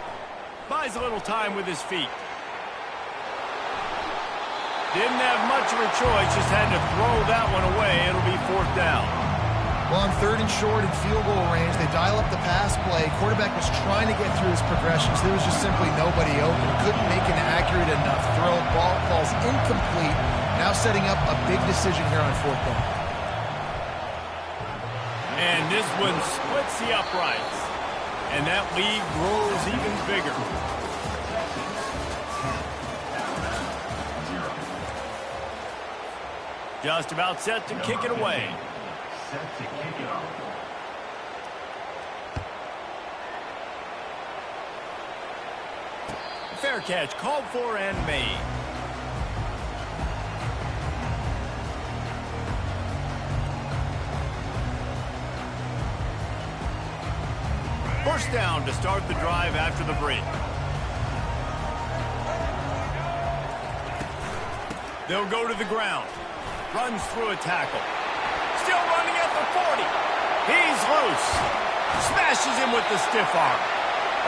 Buys a little time with his feet. Didn't have much of a choice, just had to throw that one away. It'll be 4th down. Well, on 3rd and short and field goal range, they dial up the pass play. Quarterback was trying to get through his progressions. There was just simply nobody open. Couldn't make an accurate enough throw. Ball falls incomplete. Now setting up a big decision here on 4th down. And this one splits the uprights. And that lead grows even bigger. Just about set to kick it away. Set to kick it off. Fair catch called for and made. First down to start the drive after the break. They'll go to the ground. Runs through a tackle. Still running at the 40. He's loose. Smashes him with the stiff arm.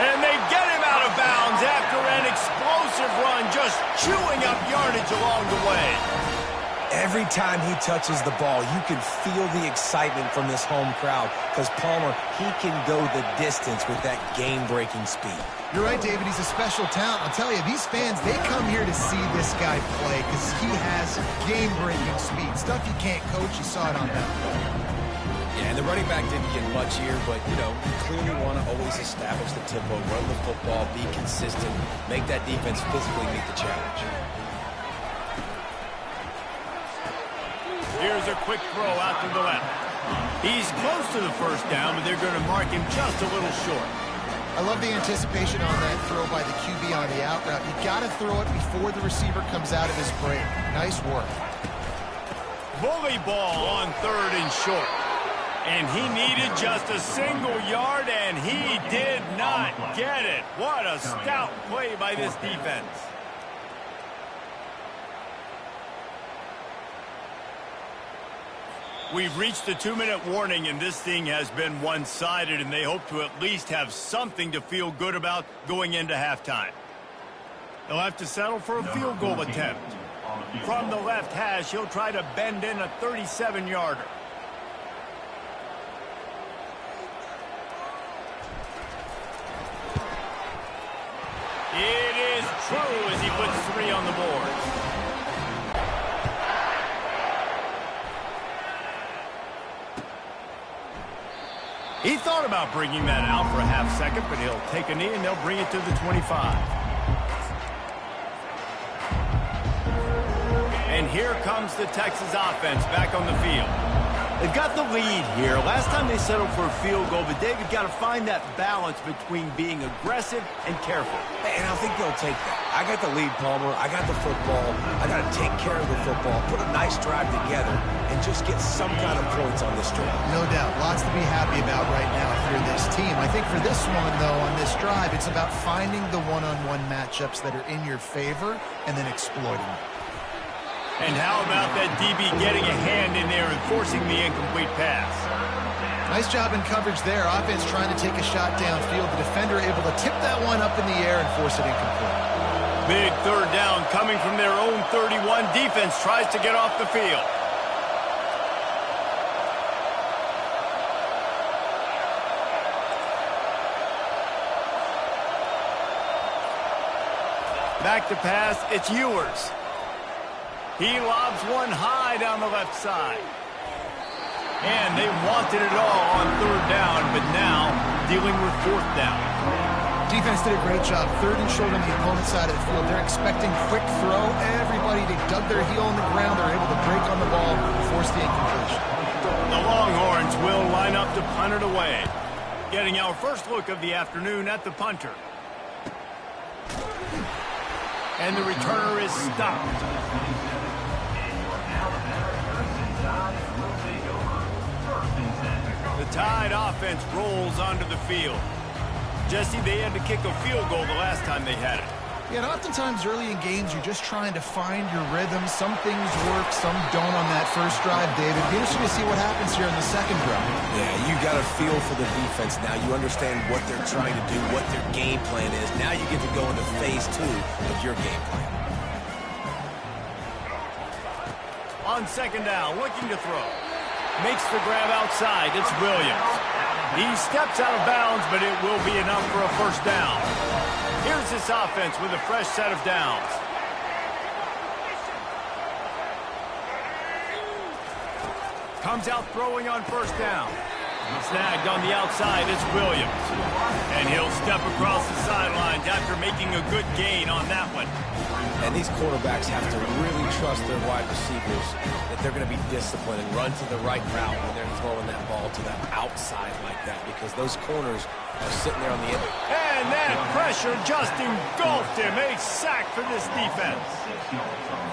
And they get him out of bounds after an explosive run, just chewing up yardage along the way. Every time he touches the ball, you can feel the excitement from this home crowd because Palmer, he can go the distance with that game-breaking speed. You're right, David. He's a special talent. I'll tell you, these fans, they come here to see this guy play because he has game-breaking speed. Stuff you can't coach. You saw it on that play. Yeah, and the running back didn't get much here, but, you know, you clearly want to always establish the tempo, run the football, be consistent, make that defense physically meet the challenge. Here's a quick throw out to the left. He's close to the first down, but they're going to mark him just a little short. I love the anticipation on that throw by the QB on the out route. You got to throw it before the receiver comes out of his break. Nice work. Bully ball on 3rd and short. And he needed just a single yard, and he did not get it. What a stout play by this defense. We've reached the 2-minute warning, and this thing has been one-sided, and they hope to at least have something to feel good about going into halftime. They'll have to settle for a field goal attempt. From the left hash, he'll try to bend in a 37-yarder. It is true as he puts 3 on the board. He thought about bringing that out for a half second, but he'll take a knee and they'll bring it to the 25. And here comes the Texas offense back on the field. They've got the lead here. Last time they settled for a field goal, but David got to find that balance between being aggressive and careful. And I think they'll take that. I got the lead, Palmer. I got the football. I got to take care of the football, put a nice drive together, and just get some kind of points on this drive. No doubt. Lots to be happy about right now if you're this team. I think for this one, though, on this drive, it's about finding the one-on-one matchups that are in your favor and then exploiting them. And how about that DB getting a hand in there and forcing the incomplete pass? Nice job in coverage there. Offense trying to take a shot downfield. The defender able to tip that one up in the air and force it incomplete. Big 3rd down coming from their own 31. Defense tries to get off the field. Back to pass, it's Ewers. He lobs one high down the left side. And they wanted it all on 3rd down, but now dealing with 4th down. Defense did a great job. 3rd and short on the opponent's side of the field. They're expecting quick throw. Everybody, they dug their heel on the ground. They're able to break on the ball and force the incompletion. The Longhorns will line up to punt it away. Getting our first look of the afternoon at the punter. And the returner is stopped. The Tide offense rolls onto the field. Jesse, they had to kick a field goal the last time they had it. Yeah, and oftentimes early in games, you're just trying to find your rhythm. Some things work, some don't on that first drive, David. Be interesting to see what happens here in the second drive. Yeah, you got a feel for the defense now. You understand what they're trying to do, what their game plan is. Now you get to go into phase 2 of your game plan. On 2nd down, looking to throw. Makes the grab outside. It's Williams. He steps out of bounds, but it will be enough for a 1st down. Here's this offense with a fresh set of downs. Comes out throwing on 1st down. Snagged on the outside, it's Williams. And he'll step across the sidelines after making a good gain on that one. And these quarterbacks have to really trust their wide receivers that they're going to be disciplined and run to the right route when they're throwing that ball to the outside like that, because those corners are sitting there on the end. And that pressure just engulfed him. A sack for this defense.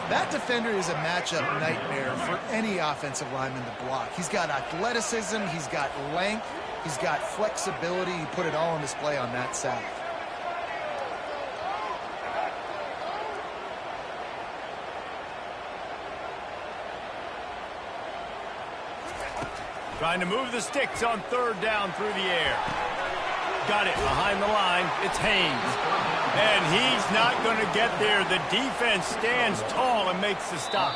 That defender is a matchup nightmare for any offensive lineman to block. He's got athleticism, he's got length, he's got flexibility. He put it all on display on that sack. Trying to move the sticks on 3rd down through the air. got it behind the line. It's Haynes. And he's not going to get there. The defense stands tall and makes the stop.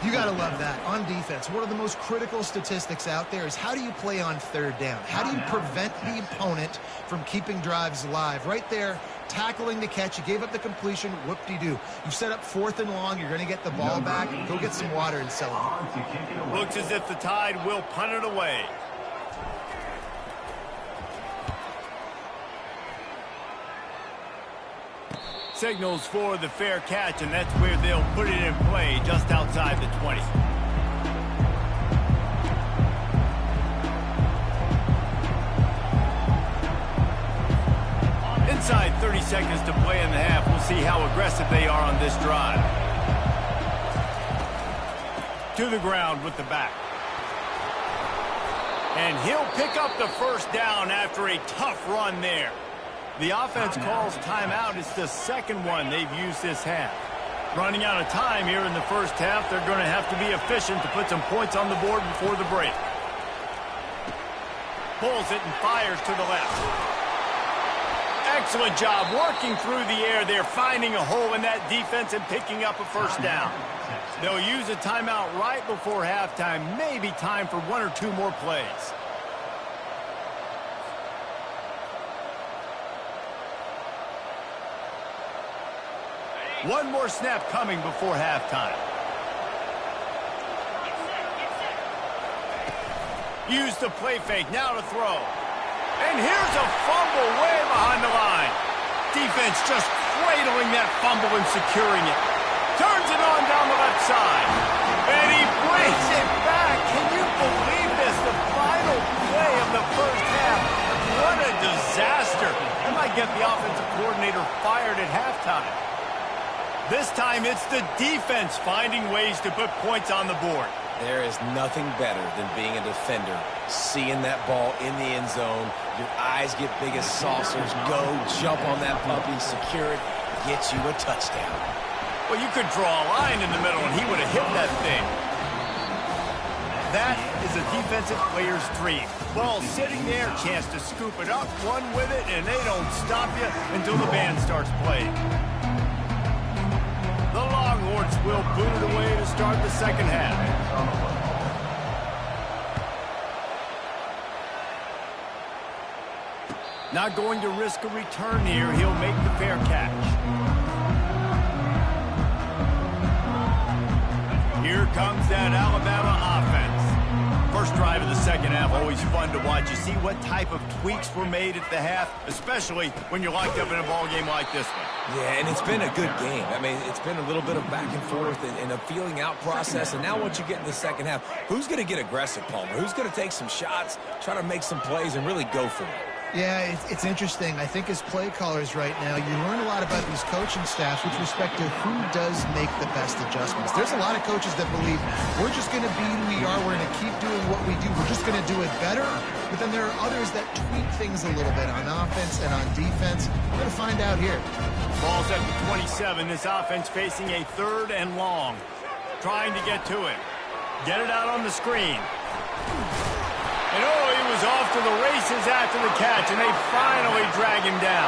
You got to love that. On defense, one of the most critical statistics out there is how do you play on third down? How do you prevent the opponent from keeping drives alive? Right there, tackling the catch. You gave up the completion. Whoop-de-doo. You set up 4th and long. You're going to get the ball back. Go get some water and sell it. Looks as if the Tide will punt it away. Signals for the fair catch, and that's where they'll put it in play, just outside the 20. Inside 30 seconds to play in the half. We'll see how aggressive they are on this drive. To the ground with the back. And he'll pick up the first down after a tough run there. The offense calls timeout. It's the second one they've used this half. Running out of time here in the first half. They're going to have to be efficient to put some points on the board before the break. Pulls it and fires to the left. Excellent job working through the air there, finding a hole in that defense and picking up a first down. They'll use a timeout right before halftime. Maybe time for 1 or 2 more plays. One more snap coming before halftime. Use the play fake, now to throw. And here's a fumble way behind the line. Defense just cradling that fumble and securing it. Turns it on down the left side. And he brings it back. Can you believe this? The final play of the first half. What a disaster. That might get the offensive coordinator fired at halftime. This time, it's the defense finding ways to put points on the board. There is nothing better than being a defender, seeing that ball in the end zone. Your eyes get big as saucers. Go, jump on that puppy, secure it, get you a touchdown. Well, you could draw a line in the middle, and he would have hit that thing. That is a defensive player's dream. Ball sitting there, chance to scoop it up, run with it, and they don't stop you until the band starts playing. The Longhorns will boot it away to start the second half. Not going to risk a return here. He'll make the fair catch. Here comes that Alabama offense. First drive of the second half, always fun to watch. You see what type of tweaks were made at the half, especially when you're locked up in a ball game like this one. Yeah, and it's been a good game. I mean, it's been a little bit of back and forth and a feeling out process. And now once you get in the second half, who's going to get aggressive, Palmer? Who's going to take some shots, try to make some plays, and really go for it? Yeah, it's interesting. I think as play callers right now, you learn a lot about these coaching staffs with respect to who does make the best adjustments. There's a lot of coaches that believe we're just going to be who we are. We're going to keep doing what we do. We're just going to do it better. But then there are others that tweak things a little bit on offense and on defense. We're going to find out here. Ball's at the 27. This offense facing a 3rd and long. Trying to get to it. Get it out on the screen. And oh, he was off to the races after the catch, and they finally drag him down.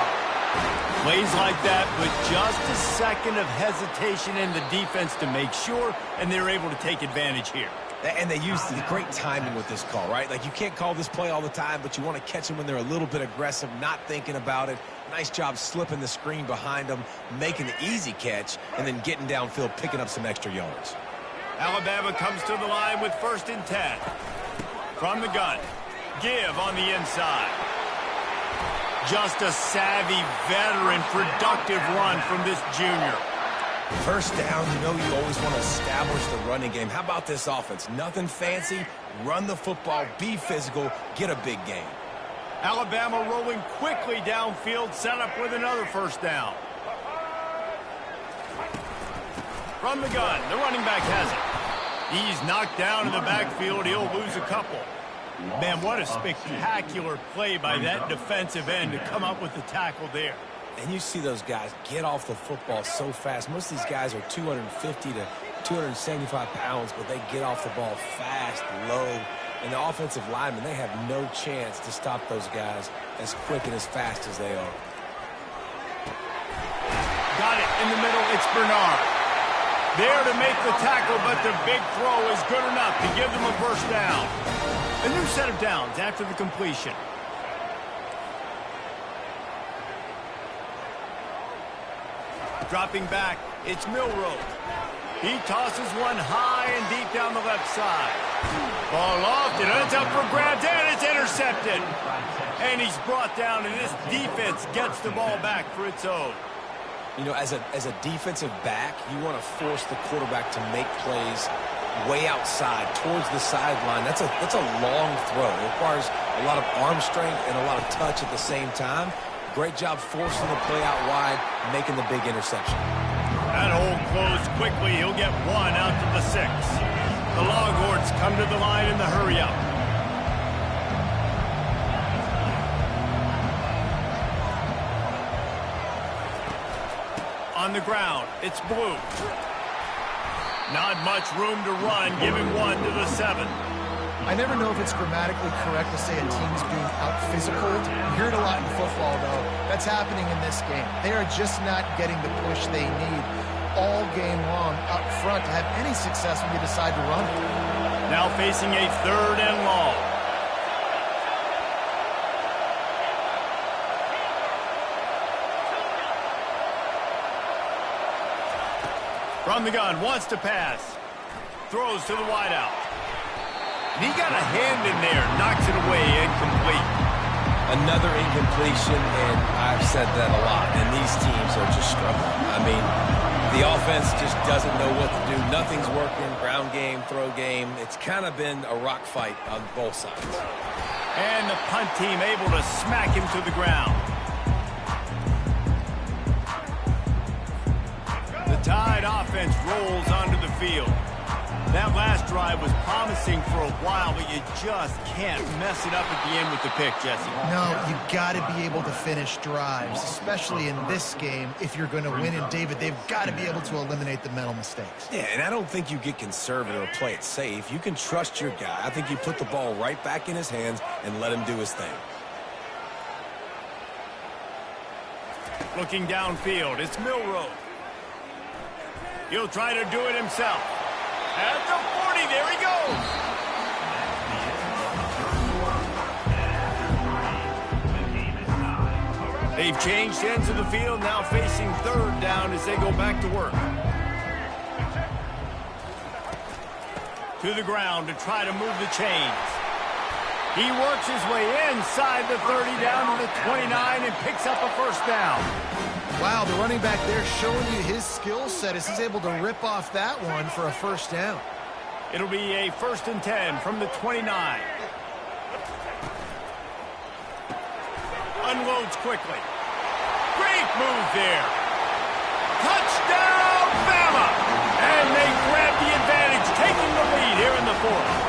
Plays like that with just a second of hesitation in the defense to make sure, and they're able to take advantage here. And they use the great timing with this call, right? Like, you can't call this play all the time, but you want to catch them when they're a little bit aggressive, not thinking about it. Nice job slipping the screen behind them, making the easy catch, and then getting downfield, picking up some extra yards. Alabama comes to the line with 1st and 10. From the gun. Give on the inside. Just a savvy, veteran, productive run from this junior. First down, you know you always want to establish the running game. How about this offense? Nothing fancy. Run the football, be physical, get a big gain. Alabama rolling quickly downfield, set up with another first down. From the gun, the running back has it. He's knocked down in the backfield. He'll lose a couple. Man, what a spectacular play by that defensive end to come up with the tackle there. And you see those guys get off the football so fast. Most of these guys are 250 to 275 pounds, but they get off the ball fast, low, And the offensive linemen, they have no chance to stop those guys as quick and as fast as they are. Got it in the middle. It's Bernard. There to make the tackle, but the big throw is good enough to give them a first down. A new set of downs after the completion. Dropping back, it's Milroe. He tosses one high and deep down the left side. Ball off, it ends up for grabs, and it's intercepted. And he's brought down, and this defense gets the ball back for its own. You know, as a defensive back, you want to force the quarterback to make plays way outside, towards the sideline. That's a long throw. It requires a lot of arm strength and a lot of touch at the same time. Great job forcing the play out wide, making the big interception. That hole closed quickly. He'll get one out to the 6. The Longhorns come to the line in the hurry-up. On the ground, it's Blue. Not much room to run, giving one to the 7. I never know if it's grammatically correct to say a team's being out-physicaled. You hear it a lot in football, though. That's happening in this game. They are just not getting the push they need all game long up front to have any success when you decide to run it. Now facing a 3rd and long. From the gun, wants to pass. Throws to the wideout. And he got a hand in there, knocks it away, incomplete. Another incompletion, and I've said that a lot, and these teams are just struggling. I mean, the offense just doesn't know what to do. Nothing's working, ground game, throw game. It's kind of been a rock fight on both sides. And the punt team able to smack him to the ground. The Tide offense rolls onto the field. That last drive was promising for a while, but you just can't mess it up at the end with the pick, Jesse. No, you got to be able to finish drives, especially in this game. If you're going to win, and David, they've got to be able to eliminate the mental mistakes. Yeah, and I don't think you get conservative or play it safe. You can trust your guy. I think you put the ball right back in his hands and let him do his thing. Looking downfield, it's Milroe. He'll try to do it himself. At the 40, there he goes. They've changed ends of the field, now facing 3rd down as they go back to work. To the ground to try to move the chains. He works his way inside the 30 down to the 29 and picks up a first down. Wow, the running back there showing you his skill set as he's able to rip off that one for a first down. It'll be a 1st and 10 from the 29. Unloads quickly. Great move there. Touchdown, Bama! And they grab the advantage, taking the lead here in the 4th.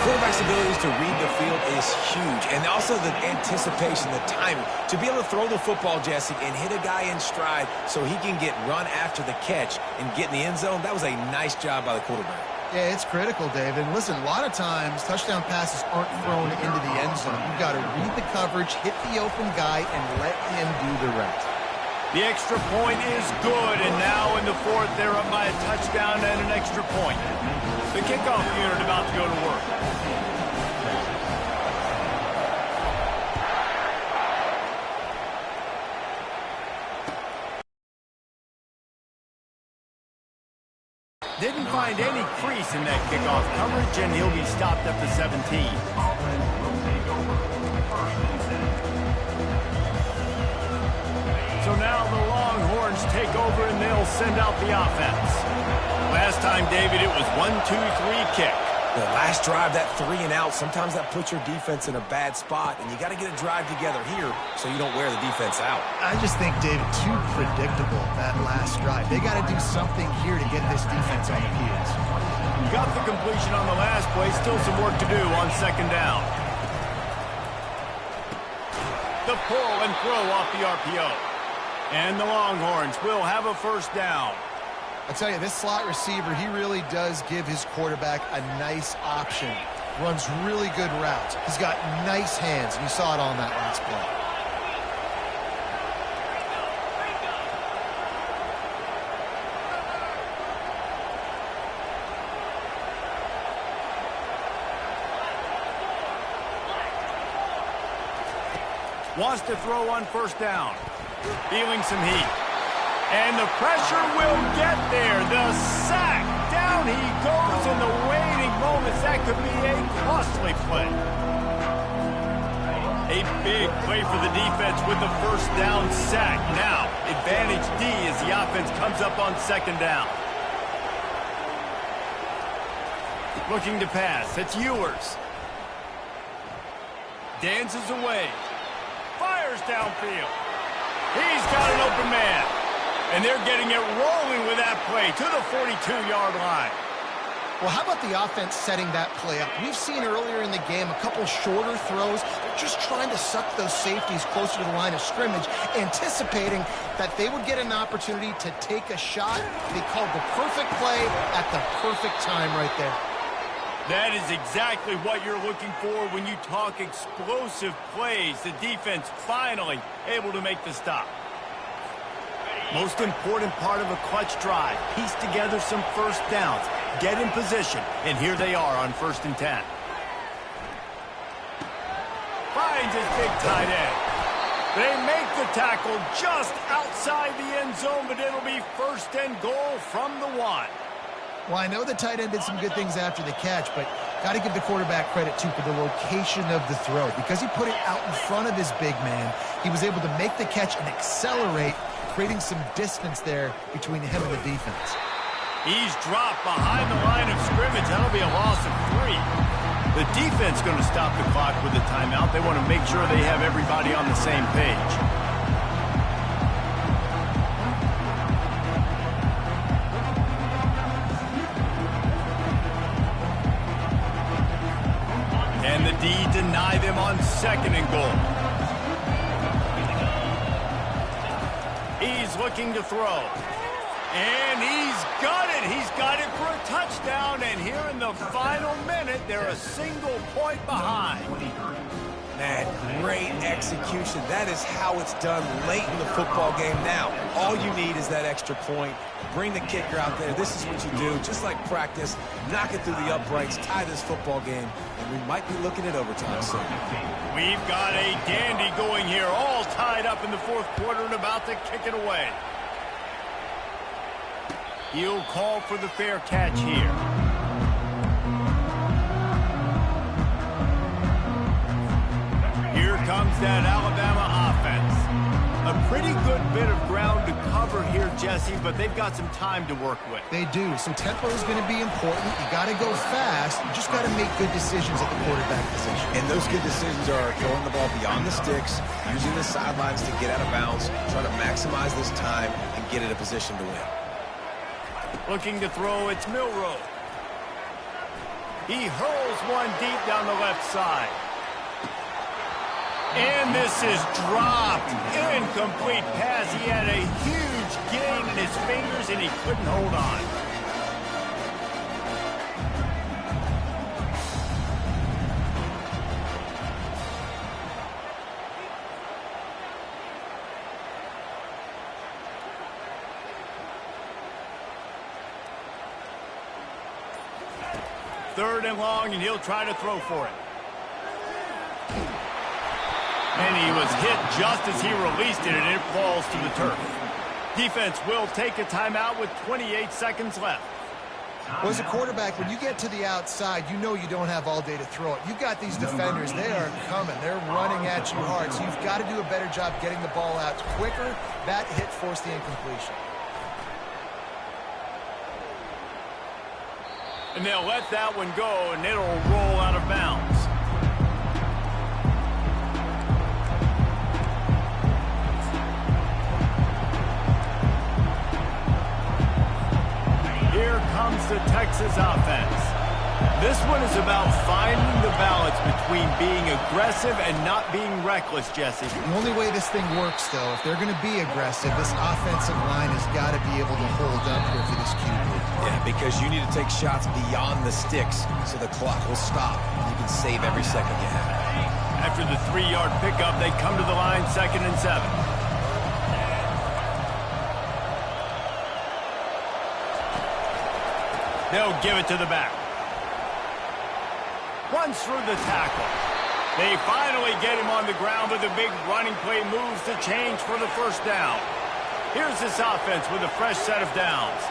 Quarterback's abilities to read the field is huge, and also the anticipation, the timing. To be able to throw the football, Jesse, and hit a guy in stride so he can get run after the catch and get in the end zone, that was a nice job by the quarterback. Yeah, it's critical, David. Listen, a lot of times touchdown passes aren't thrown into the end zone. You've got to read the coverage, hit the open guy, and let him do the rest. The extra point is good, and now in the 4th, they're up by a touchdown and an extra point. The kickoff unit about to go to work. Didn't find any crease in that kickoff coverage, and he'll be stopped at the 17. So now the Longhorns take over, and they'll send out the offense. Last time, David, it was 1-2-3 kick. The last drive, that 3 and out, sometimes that puts your defense in a bad spot, and you got to get a drive together here so you don't wear the defense out. I just think, David, too predictable, that last drive. They got to do something here to get this defense on the heels. Got the completion on the last play, still some work to do on 2nd down. The pull and throw off the RPO. And the Longhorns will have a first down. I tell you, this slot receiver, he really does give his quarterback a nice option. Runs really good routes. He's got nice hands, and you saw it on that last play. Wants to throw on first down. Feeling some heat. And the pressure will get there. The sack. Down he goes in the waiting moments. That could be a costly play. A big play for the defense with the first down sack. Now, advantage D as the offense comes up on second down. Looking to pass. It's Ewers. Dances away. Fires downfield. He's got an open man. And they're getting it rolling with that play to the 42-yard line. Well, how about the offense setting that play up? We've seen earlier in the game a couple shorter throws. They're just trying to suck those safeties closer to the line of scrimmage, anticipating that they would get an opportunity to take a shot. They called the perfect play at the perfect time right there. That is exactly what you're looking for when you talk explosive plays. The defense finally able to make the stop. Most important part of a clutch drive. Piece together some first downs. Get in position. And here they are on 1st and 10. Finds his big tight end. They make the tackle just outside the end zone, but it'll be 1st and goal from the 1. Well, I know the tight end did some good things after the catch, but got to give the quarterback credit, too, for the location of the throw. Because he put it out in front of his big man, he was able to make the catch and accelerate, creating some distance there between him and the defense. He's dropped behind the line of scrimmage. That'll be a loss of 3. The defense going to stop the clock with a timeout. They want to make sure they have everybody on the same page. And the D deny them on 2nd and goal. He's looking to throw. And he's got it. He's got it for a touchdown. And here in the final minute, they're a single point behind. Man, great execution. That is how it's done late in the football game now. All you need is that extra point. Bring the kicker out there. This is what you do. Just like practice, knock it through the uprights, tie this football game, and we might be looking at overtime soon. We've got a dandy going here, all tied up in the 4th quarter and about to kick it away. He'll call for the fair catch here. Here comes that Alabama offense. A pretty good bit of ground to cover here, Jesse, but they've got some time to work with. They do. So tempo is going to be important. You got to go fast. You just got to make good decisions at the quarterback position. And those good decisions are throwing the ball beyond the sticks, using the sidelines to get out of bounds, trying to maximize this time and get in a position to win. Looking to throw, it's Milroe. He hurls one deep down the left side. And this is dropped. Incomplete pass. He had a huge gain in his fingers, and he couldn't hold on. Third and long, and he'll try to throw for it. And he was hit just as he released it, and it falls to the turf. Defense will take a timeout with 28 seconds left. Well, as a quarterback, when you get to the outside, you know you don't have all day to throw it. You've got these defenders. They are coming. They're running at you hard. So you've got to do a better job getting the ball out quicker. That hit forced the incompletion. And they'll let that one go, and it'll roll out of bounds. Here comes the Texas offense. This one is about finding the balance between being aggressive and not being reckless, Jesse. The only way this thing works, though, if they're going to be aggressive, this offensive line has got to be able to hold up here for this QB. Yeah, because you need to take shots beyond the sticks so the clock will stop. You can save every second you have. After the 3-yard pickup, they come to the line 2nd and 7. They'll give it to the back. Runs through the tackle. They finally get him on the ground, but the big running play moves the change for the first down. Here's this offense with a fresh set of downs.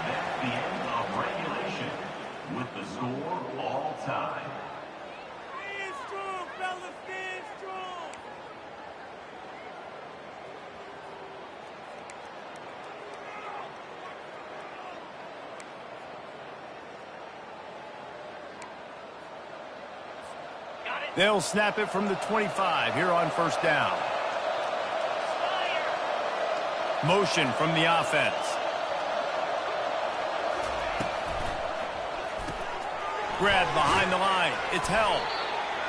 That's the end of regulation with the score all time. Stand strong, fellas, stand strong. They'll snap it from the 25 here on first down. Motion from the offense. Grab behind the line. It's held.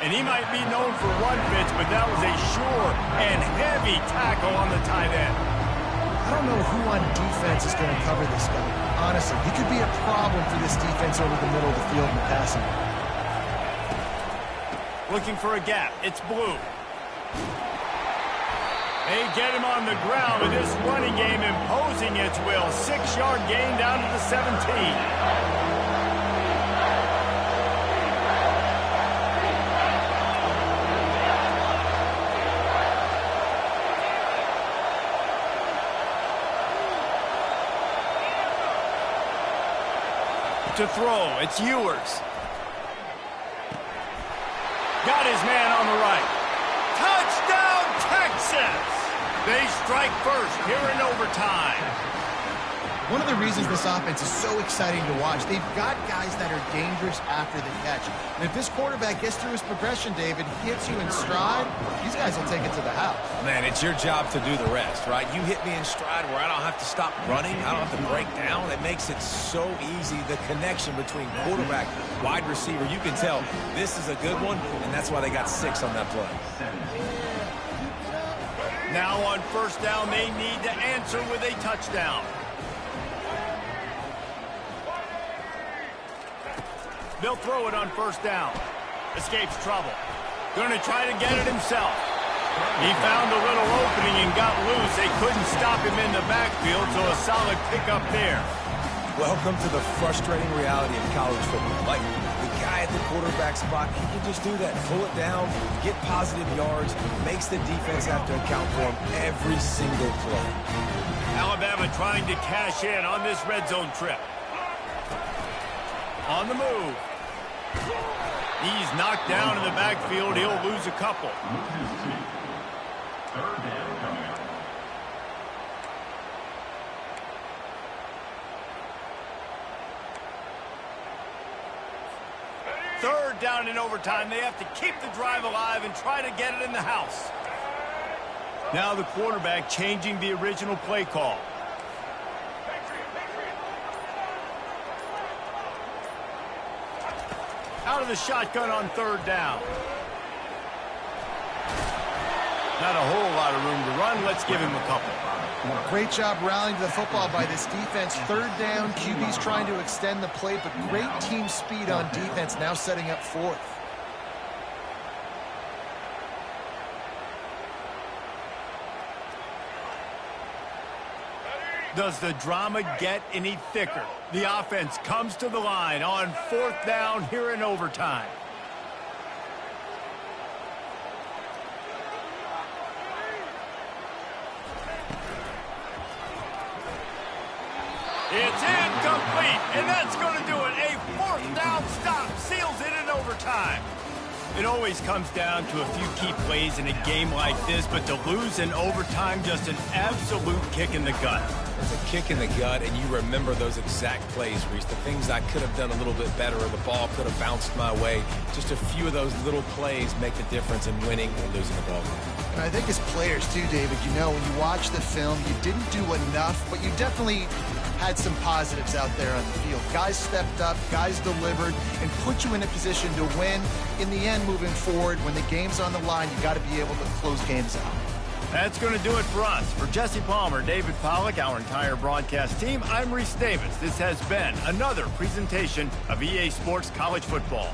And he might be known for run fits, but that was a sure and heavy tackle on the tight end. I don't know who on defense is going to cover this guy. Honestly, he could be a problem for this defense over the middle of the field in the passing game. Looking for a gap. It's Blue. They get him on the ground with this running game imposing its will. 6-yard gain down to the 17. To throw, it's Ewers. Got his man on the right. Touchdown, Texas! They strike first here in overtime. One of the reasons this offense is so exciting to watch, they've got guys that are dangerous after the catch. And if this quarterback gets through his progression, David, he hits you in stride, these guys will take it to the house. Man, it's your job to do the rest, right? You hit me in stride where I don't have to stop running. I don't have to break down. It makes it so easy. The connection between quarterback, wide receiver, you can tell this is a good one, and that's why they got 6 on that play. Now on first down, they need to answer with a touchdown. They'll throw it on first down. Escapes trouble. Going to try to get it himself. He found a little opening and got loose. They couldn't stop him in the backfield, so a solid pickup there. Welcome to the frustrating reality of college football. Like, the guy at the quarterback spot, he can just do that. Pull it down, get positive yards, makes the defense have to account for him every single play. Alabama trying to cash in on this red zone trip. On the move. He's knocked down in the backfield. He'll lose a couple. Loses 2. Third down coming up. Third down in overtime. They have to keep the drive alive and try to get it in the house. Now the quarterback changing the original play call. Out of the shotgun on third down. Not a whole lot of room to run. Let's give him a couple. Great job rallying to the football by this defense. Third down, QB's trying to extend the play, but great team speed on defense, now setting up fourth. Does the drama get any thicker? The offense comes to the line on fourth down here in overtime. It's incomplete, and that's going to do it. A fourth down stop seals it in overtime. It always comes down to a few key plays in a game like this, but to lose in overtime, just an absolute kick in the gut. It's a kick in the gut, and you remember those exact plays, Reese. The things I could have done a little bit better, or the ball could have bounced my way. Just a few of those little plays make the difference in winning or losing a ball game. And I think as players too, David, you know, when you watch the film, you didn't do enough, but you definitely had some positives out there on the field. Guys stepped up, guys delivered, and put you in a position to win. In the end, moving forward, when the game's on the line, you got to be able to close games out. That's going to do it for us. For Jesse Palmer, David Pollack, our entire broadcast team, I'm Reese Davis. This has been another presentation of EA Sports College Football.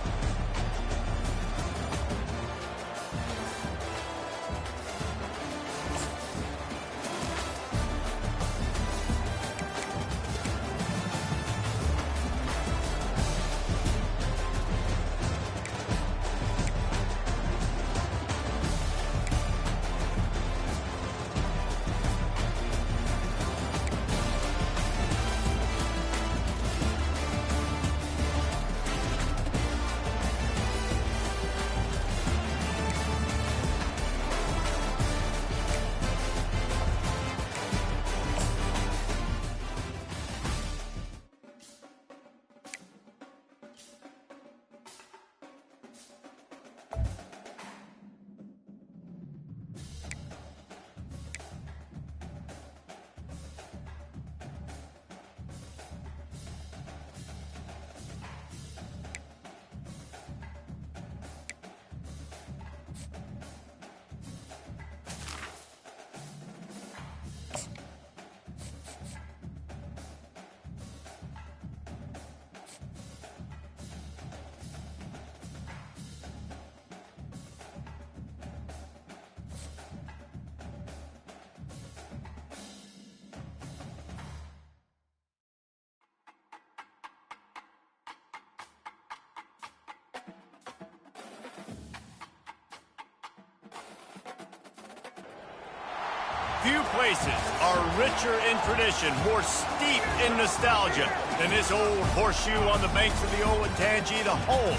Few places are richer in tradition, more steep in nostalgia than this old horseshoe on the banks of the Olentangy, the home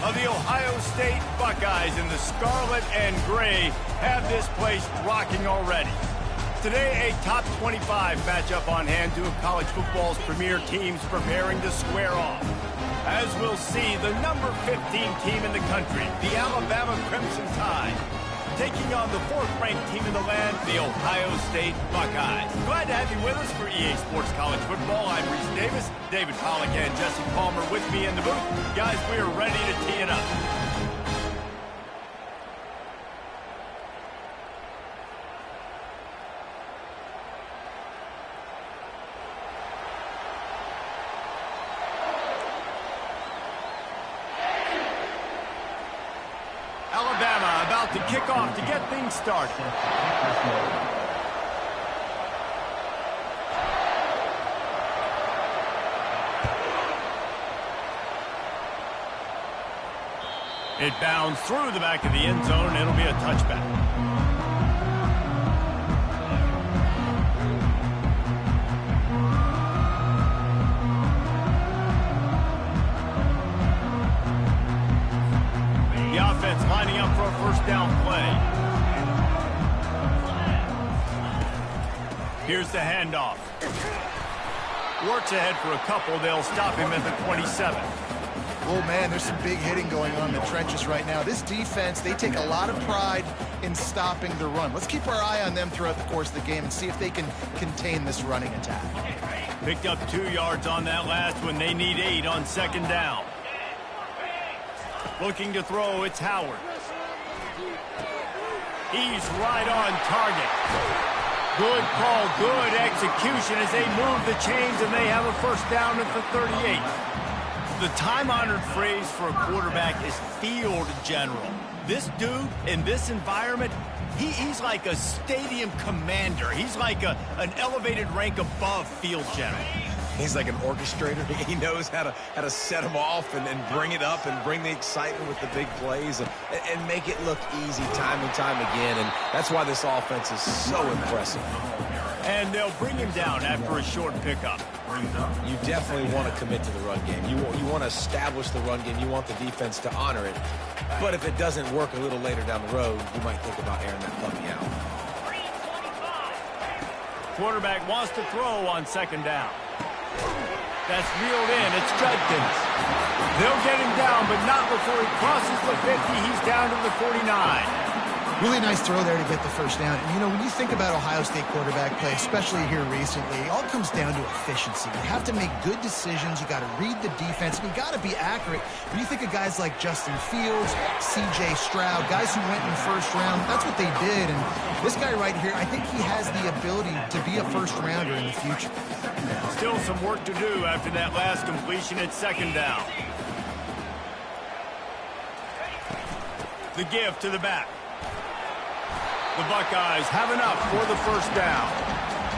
of the Ohio State Buckeyes. And the scarlet and gray have this place rocking already. Today, a top 25 matchup on hand, two of college football's premier teams preparing to square off. As we'll see, the number 15 team in the country, the Alabama Crimson Tide, taking on the fourth-ranked team in the land, the Ohio State Buckeyes. Glad to have you with us for EA Sports College Football. I'm Reese Davis, David Pollack and Jesse Palmer with me in the booth. Guys, we are ready to tee it up. Alabama about to kick off to get things started. It bounds through the back of the end zone, and it'll be a touchback. Lining up for a first down play. Here's the handoff. Works ahead for a couple. They'll stop him at the 27. Oh, man, there's some big hitting going on in the trenches right now. This defense, they take a lot of pride in stopping the run. Let's keep our eye on them throughout the course of the game and see if they can contain this running attack. Picked up 2 yards on that last one. They need 8 on second down. Looking to throw, it's Howard. He's right on target. Good call, good execution as they move the chains, and they have a first down at the 38. The time-honored phrase for a quarterback is field general. This dude, in this environment, he's like a stadium commander. He's like an elevated rank above field general. He's like an orchestrator. He knows how to set them off and bring it up and bring the excitement with the big plays and make it look easy time and time again. And that's why this offense is so impressive. And they'll bring him down after a short pickup. You definitely want to commit to the run game. You want to establish the run game. You want the defense to honor it. But if it doesn't work a little later down the road, you might think about airing that puppy out. Quarterback wants to throw on second down. That's reeled in. It's Judkins. They'll get him down, but not before he crosses the 50. He's down to the 49. Really nice throw there to get the first down. And, you know, when you think about Ohio State quarterback play, especially here recently, it all comes down to efficiency. You have to make good decisions. You got to read the defense, and you got to be accurate. When you think of guys like Justin Fields, C.J. Stroud, guys who went in the first round, that's what they did. And this guy right here, I think he has the ability to be a first-rounder in the future. Still some work to do after that last completion at second down. The give to the back. The Buckeyes have enough for the first down.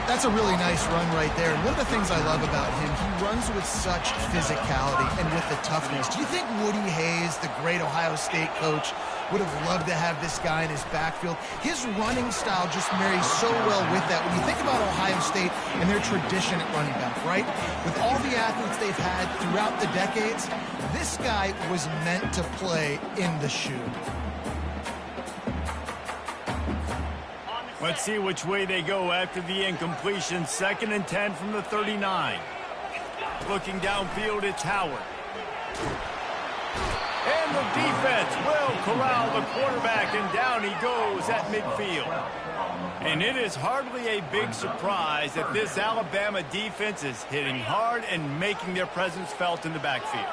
That's a really nice run right there. And one of the things I love about him, he runs with such physicality and with the toughness. Do you think Woody Hayes, the great Ohio State coach, would have loved to have this guy in his backfield? His running style just marries so well with that. When you think about Ohio State and their tradition at running back, right? With all the athletes they've had throughout the decades, this guy was meant to play in the shoe. Let's see which way they go after the incompletion. 2nd and 10 from the 39. Looking downfield, it's Howard. And the defense will corral the quarterback, and down he goes at midfield. And it is hardly a big surprise that this Alabama defense is hitting hard and making their presence felt in the backfield.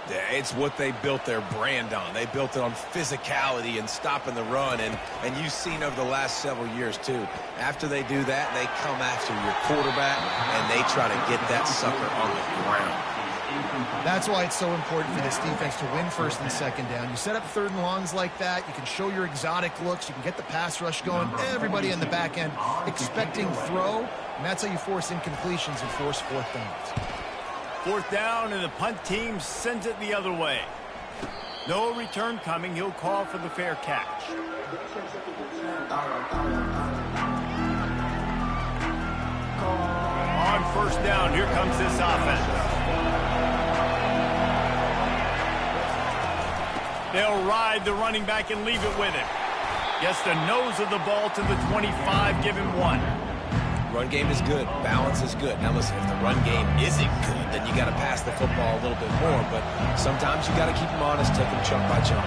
Yeah, it's what they built their brand on. They built it on physicality and stopping the run, and you've seen over the last several years, too. After they do that, they come after your quarterback, and they try to get that sucker on the ground. That's why it's so important for this defense to win 1st and 2nd down. You set up 3rd and longs like that, you can show your exotic looks, you can get the pass rush going, everybody on the back end expecting throw, and that's how you force incompletions and force 4th downs. 4th down, and the punt team sends it the other way. No return coming. He'll call for the fair catch. On 1st down, here comes this offense. They'll ride the running back and leave it with him. Gets the nose of the ball to the 25, give him 1. Run game is good. Balance is good. Now, listen, if the run game isn't good, then you got to pass the football a little bit more. But sometimes you got to keep them honest, take them chunk by chunk.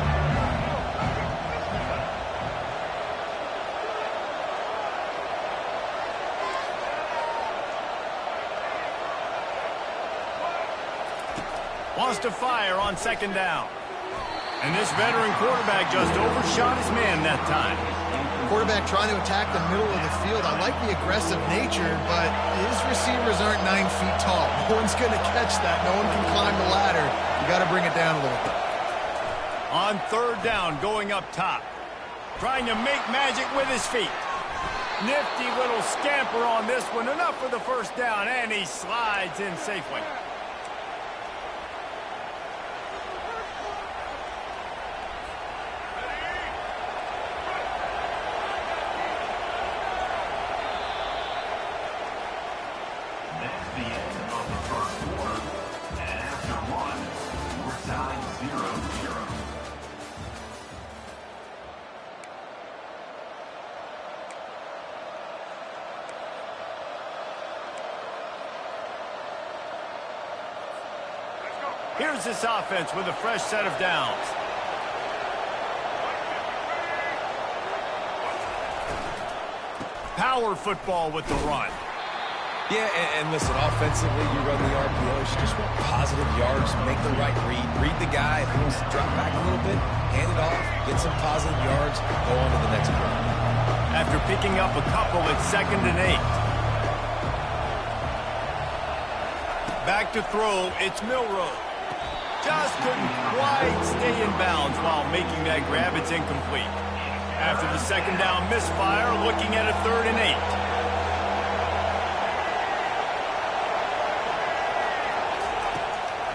Wants to fire on 2nd down. And this veteran quarterback just overshot his man that time. Quarterback trying to attack the middle of the field. I like the aggressive nature, but his receivers aren't 9 feet tall. No one's going to catch that. No one can climb the ladder. You got to bring it down a little bit. On 3rd down, going up top. Trying to make magic with his feet. Nifty little scamper on this one. Enough for the 1st down, and he slides in safely. Here's this offense with a fresh set of downs. Power football with the run. Yeah, and listen, offensively, you run the RPOs. You just want positive yards, make the right read the guy. If he wants to drop back a little bit, hand it off, get some positive yards, go on to the next play. After picking up a couple, it's 2nd and 8. Back to throw, it's Milroe. Just couldn't quite stay in bounds while making that grab. It's incomplete. After the 2nd down misfire, looking at a 3rd and 8.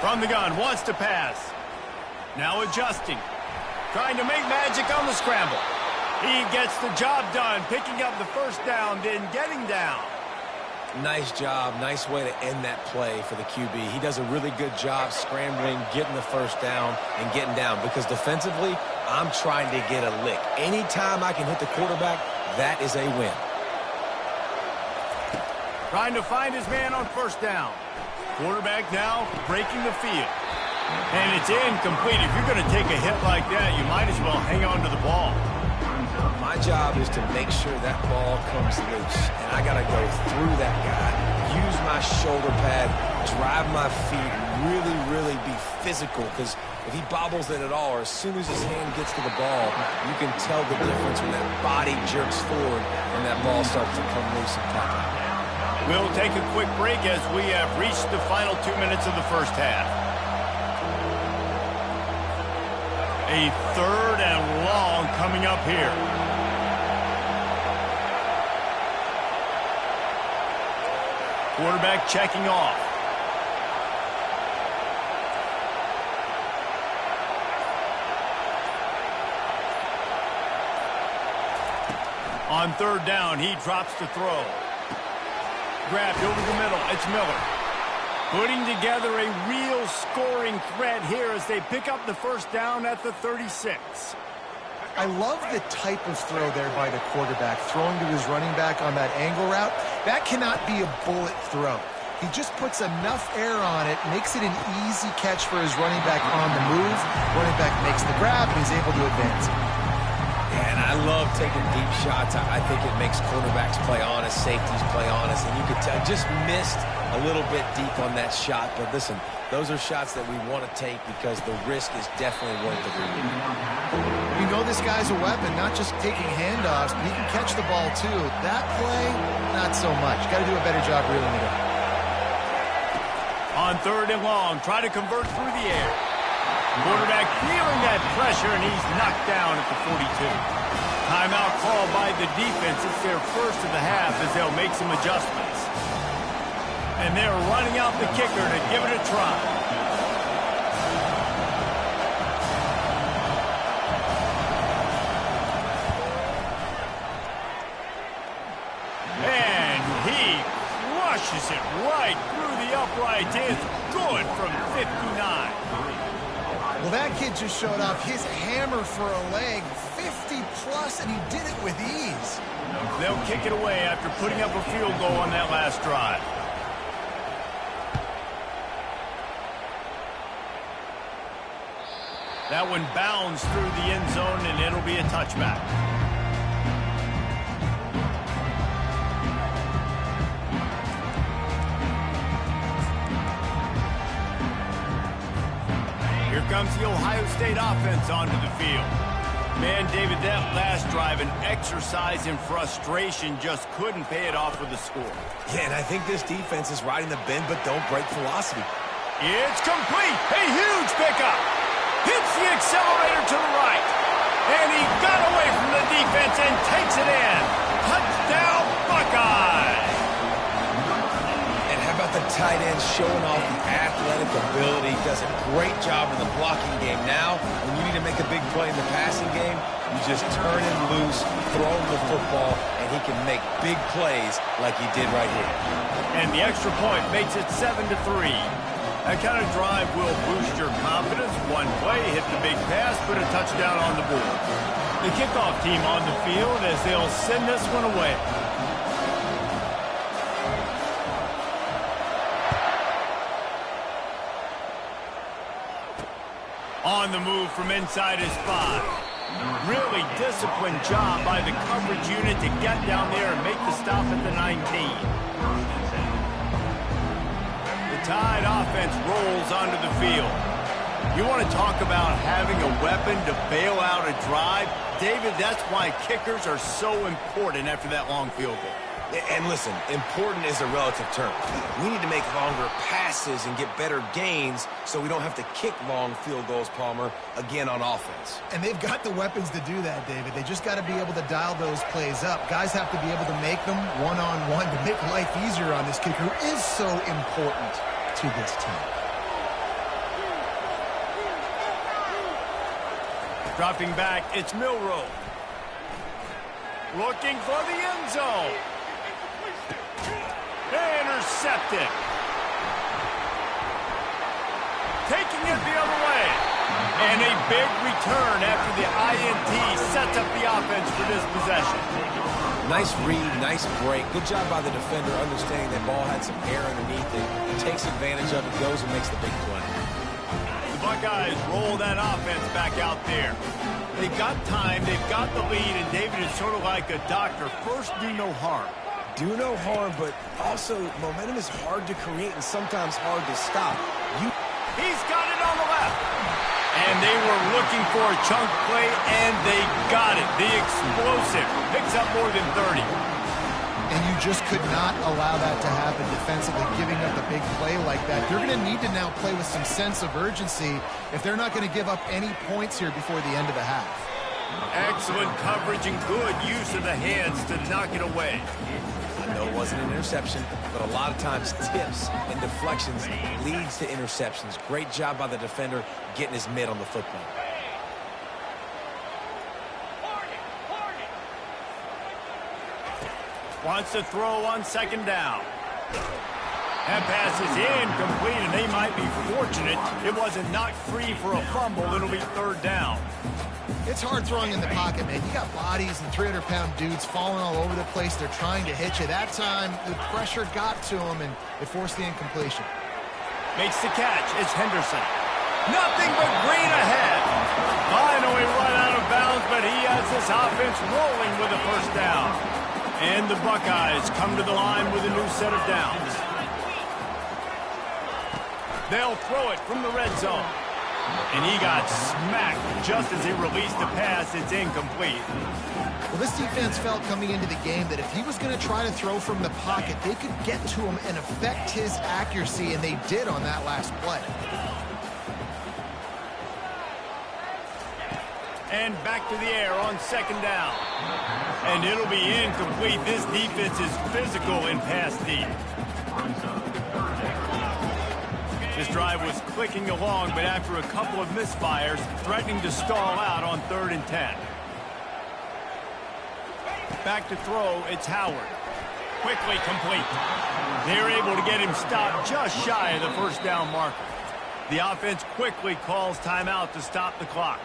From the gun, wants to pass. Now adjusting. Trying to make magic on the scramble. He gets the job done, picking up the 1st down, then getting down. Nice job. Nice way to end that play for the QB. He does a really good job scrambling, getting the 1st down, and getting down. Because defensively, I'm trying to get a lick. Anytime I can hit the quarterback, that is a win. Trying to find his man on 1st down. Quarterback now breaking the field. And it's incomplete. If you're going to take a hit like that, you might as well hang on to the ball. My job is to make sure that ball comes loose, and I got to go through that guy, use my shoulder pad, drive my feet, really be physical, because if he bobbles it at all, or as soon as his hand gets to the ball, you can tell the difference when that body jerks forward and that ball starts to come loose and pop out. We'll take a quick break as we have reached the final 2 minutes of the first half. A 3rd and long coming up here. Quarterback checking off. On 3rd down, he drops to throw. Grabbed over the middle. It's Miller. Putting together a real scoring threat here as they pick up the first down at the 36. I love the type of throw there by the quarterback, throwing to his running back on that angle route. That cannot be a bullet throw. He just puts enough air on it, makes it an easy catch for his running back on the move. Running back makes the grab, and he's able to advance it. And I love taking deep shots. I think it makes quarterbacks play honest, safeties play honest, and you could tell just missed a little bit deep on that shot. But listen, those are shots that we want to take because the risk is definitely worth the reward. We know this guy's a weapon, not just taking handoffs, but he can catch the ball too. That play, not so much. Got to do a better job reeling it up. On 3rd and long, try to convert through the air. Quarterback feeling that pressure, and he's knocked down at the 42. Timeout called by the defense. It's their first of the half as they'll make some adjustments. And they're running out the kicker to give it a try. And he crushes it right through the uprights. It's good from 59. Well, that kid just showed off his hammer for a leg, 50-plus, and he did it with ease. They'll kick it away after putting up a field goal on that last drive. That one bounds through the end zone, and it'll be a touchback. Here comes the Ohio State offense onto the field. Man, David, that last drive, an exercise in frustration, just couldn't pay it off with a score. Yeah, and I think this defense is riding the bend but don't break philosophy. It's complete. A huge pickup. Hits the accelerator to the right. And he got away from the defense and takes it in. Touchdown, Buckeyes. And how about the tight end showing off the athletic ability? Does a great job in the blocking game. Now, when you need to make a big play in the passing game, you just turn him loose, throw him the football, and he can make big plays like he did right here. And the extra point makes it 7-3. That kind of drive will boost your confidence. One play, hit the big pass, put a touchdown on the board. The kickoff team on the field as they'll send this one away. On the move from inside his 5. Really disciplined job by the coverage unit to get down there and make the stop at the 19. Tide offense rolls onto the field. You want to talk about having a weapon to bail out a drive? David, that's why kickers are so important after that long field goal. And listen, important is a relative term. We need to make longer passes and get better gains so we don't have to kick long field goals, Palmer, again on offense. And they've got the weapons to do that, David. They just got to be able to dial those plays up. Guys have to be able to make them one-on-one to make life easier on this kicker who is so important to this team. Dropping back, it's Milroe. Looking for the end zone. Intercepted. Taking it the other way. And a big return after the INT sets up the offense for this possession. Nice read, nice break. Good job by the defender understanding that ball had some air underneath it. He takes advantage of it, goes and makes the big play. The Buckeyes roll that offense back out there. They've got time, they've got the lead, and David is sort of like a doctor. First, do no harm. Do no harm, but also momentum is hard to create and sometimes hard to stop. He's got it on the left. And they were looking for a chunk play, and they got it. The explosive picks up more than 30. And you just could not allow that to happen defensively, giving up a big play like that. They're going to need to now play with some sense of urgency if they're not going to give up any points here before the end of the half. Excellent coverage and good use of the hands to knock it away. I know it wasn't an interception, but a lot of times tips and deflections leads to interceptions. Great job by the defender getting his mitt on the football. Wants to throw on second down. That pass is incomplete, and they might be fortunate it wasn't knocked free for a fumble. It'll be third down. It's hard throwing in the pocket, man. You got bodies and 300-pound dudes falling all over the place. They're trying to hit you. That time, the pressure got to him, and it forced the incompletion. Makes the catch. It's Henderson. Nothing but green ahead. Finally run out of bounds, but he has this offense rolling with a first down. And the Buckeyes come to the line with a new set of downs. They'll throw it from the red zone. And he got smacked just as he released the pass. It's incomplete. Well, this defense felt coming into the game that if he was going to try to throw from the pocket, they could get to him and affect his accuracy, and they did on that last play. And back to the air on second down. And it'll be incomplete. This defense is physical in pass deep. This drive was clicking along, but after a couple of misfires, threatening to stall out on 3rd and 10. Back to throw, it's Howard. Quickly complete. They're able to get him stopped just shy of the first down marker. The offense quickly calls timeout to stop the clock.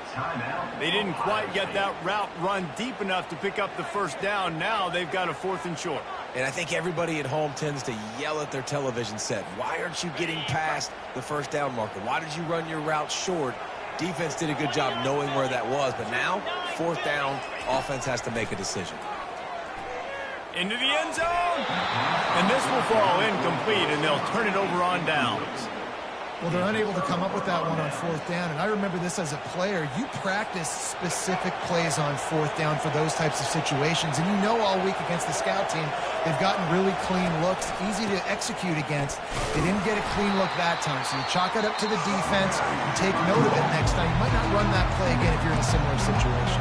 They didn't quite get that route run deep enough to pick up the first down. Now they've got a 4th and short. And I think everybody at home tends to yell at their television set. Why aren't you getting past the first down marker? Why did you run your route short? Defense did a good job knowing where that was, but now, 4th down, offense has to make a decision. Into the end zone! And this will fall incomplete, and they'll turn it over on downs. Well, they're unable to come up with that one on 4th down, and I remember this as a player. You practice specific plays on 4th down for those types of situations, and you know all week against the scout team, they've gotten really clean looks, easy to execute against. They didn't get a clean look that time, so you chalk it up to the defense and take note of it next time. You might not run that play again if you're in a similar situation.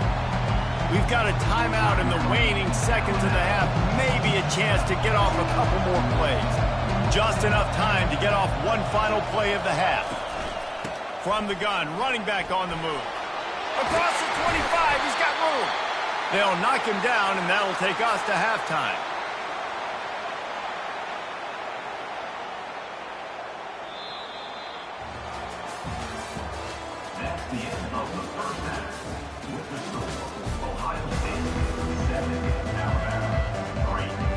We've got a timeout in the waning seconds of the half, maybe a chance to get off a couple more plays. Just enough time to get off one final play of the half. From the gun, running back on the move. Across the 25, he's got room. They'll knock him down, and that'll take us to halftime. That's the end of the first half. With the score, Ohio State 7, Alabama 3.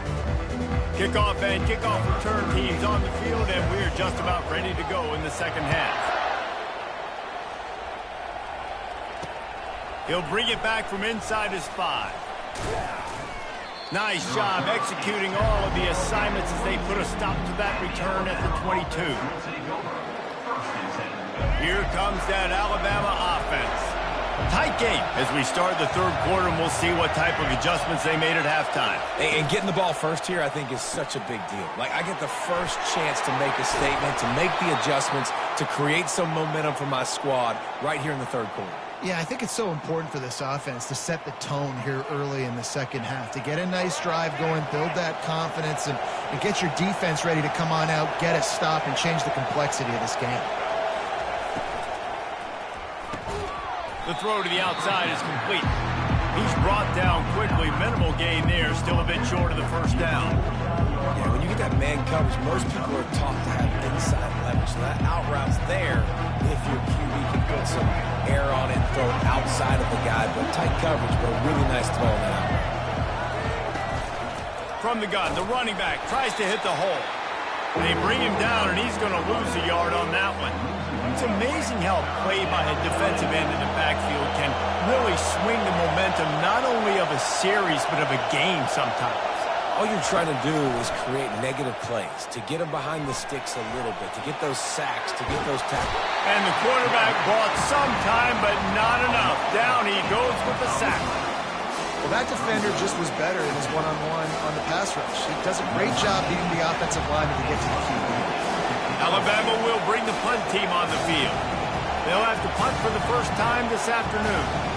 Kickoff and kickoff return teams on the field, and we're just about ready to go in the second half. He'll bring it back from inside his 5. Nice job executing all of the assignments as they put a stop to that return at the 22. Here comes that Alabama offense. Tight game as we start the 3rd quarter, and we'll see what type of adjustments they made at halftime. And getting the ball first here, I think, is such a big deal. Like, I get the first chance to make a statement, to make the adjustments, to create some momentum for my squad right here in the 3rd quarter. Yeah, I think it's so important for this offense to set the tone here early in the second half, to get a nice drive going, build that confidence, and get your defense ready to come on out, get a stop, and change the complexity of this game. The throw to the outside is complete. He's brought down quickly. Minimal gain there. Still a bit short of the first down. Yeah, when you get that man coverage, most people are taught to have inside leverage. So that out route's there if your QB can put some air on it and throw it outside of the guy. But tight coverage, but a really nice throw on that out route. From the gun, the running back tries to hit the hole. They bring him down, and he's going to lose a yard on that one. It's amazing how play by a defensive end in the backfield can really momentum not only of a series, but of a game sometimes. All you're trying to do is create negative plays, to get them behind the sticks a little bit, to get those sacks, to get those tackles. And the quarterback bought some time, but not enough. Down he goes with the sack. Well, that defender just was better in his one-on-one on the pass rush. He does a great job beating the offensive lineman to get to the QB. Alabama will bring the punt team on the field. They'll have to punt for the first time this afternoon.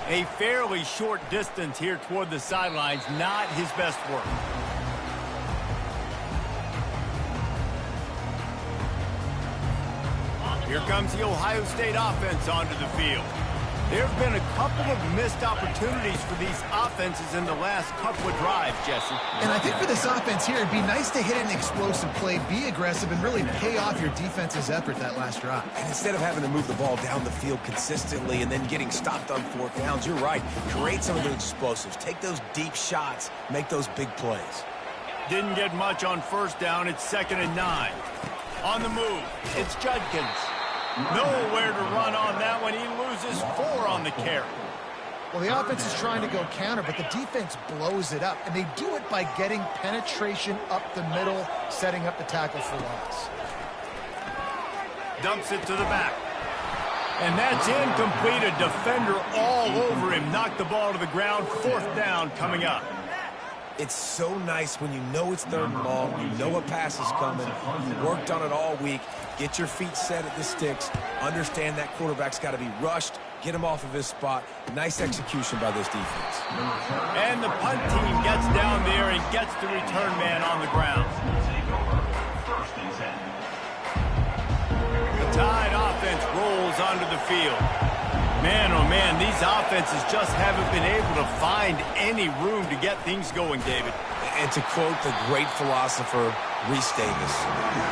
A fairly short distance here toward the sidelines, not his best work. Here comes the Ohio State offense onto the field. There have been a couple of missed opportunities for these offenses in the last couple of drives, Jesse. And I think for this offense here, it'd be nice to hit an explosive play, be aggressive, and really pay off your defense's effort that last drive. And instead of having to move the ball down the field consistently and then getting stopped on fourth downs, you're right. Create some of those explosives. Take those deep shots. Make those big plays. Didn't get much on first down. It's 2nd and 9. On the move, it's Judkins. Nowhere to run on that one. He loses 4 on the carry. Well, the offense is trying to go counter, but the defense blows it up, and they do it by getting penetration up the middle, setting up the tackle for loss. Dumps it to the back. And that's incomplete. A defender all over him. Knocked the ball to the ground. 4th down coming up. It's so nice when you know it's 3rd and long, you know a pass is coming, you worked on it all week, get your feet set at the sticks, understand that quarterback's got to be rushed, get him off of his spot. Nice execution by this defense. And the punt team gets down there and gets the return man on the ground. The Tide offense rolls onto the field. Man, oh man, these offenses just haven't been able to find any room to get things going, David. And to quote the great philosopher, Reese Davis,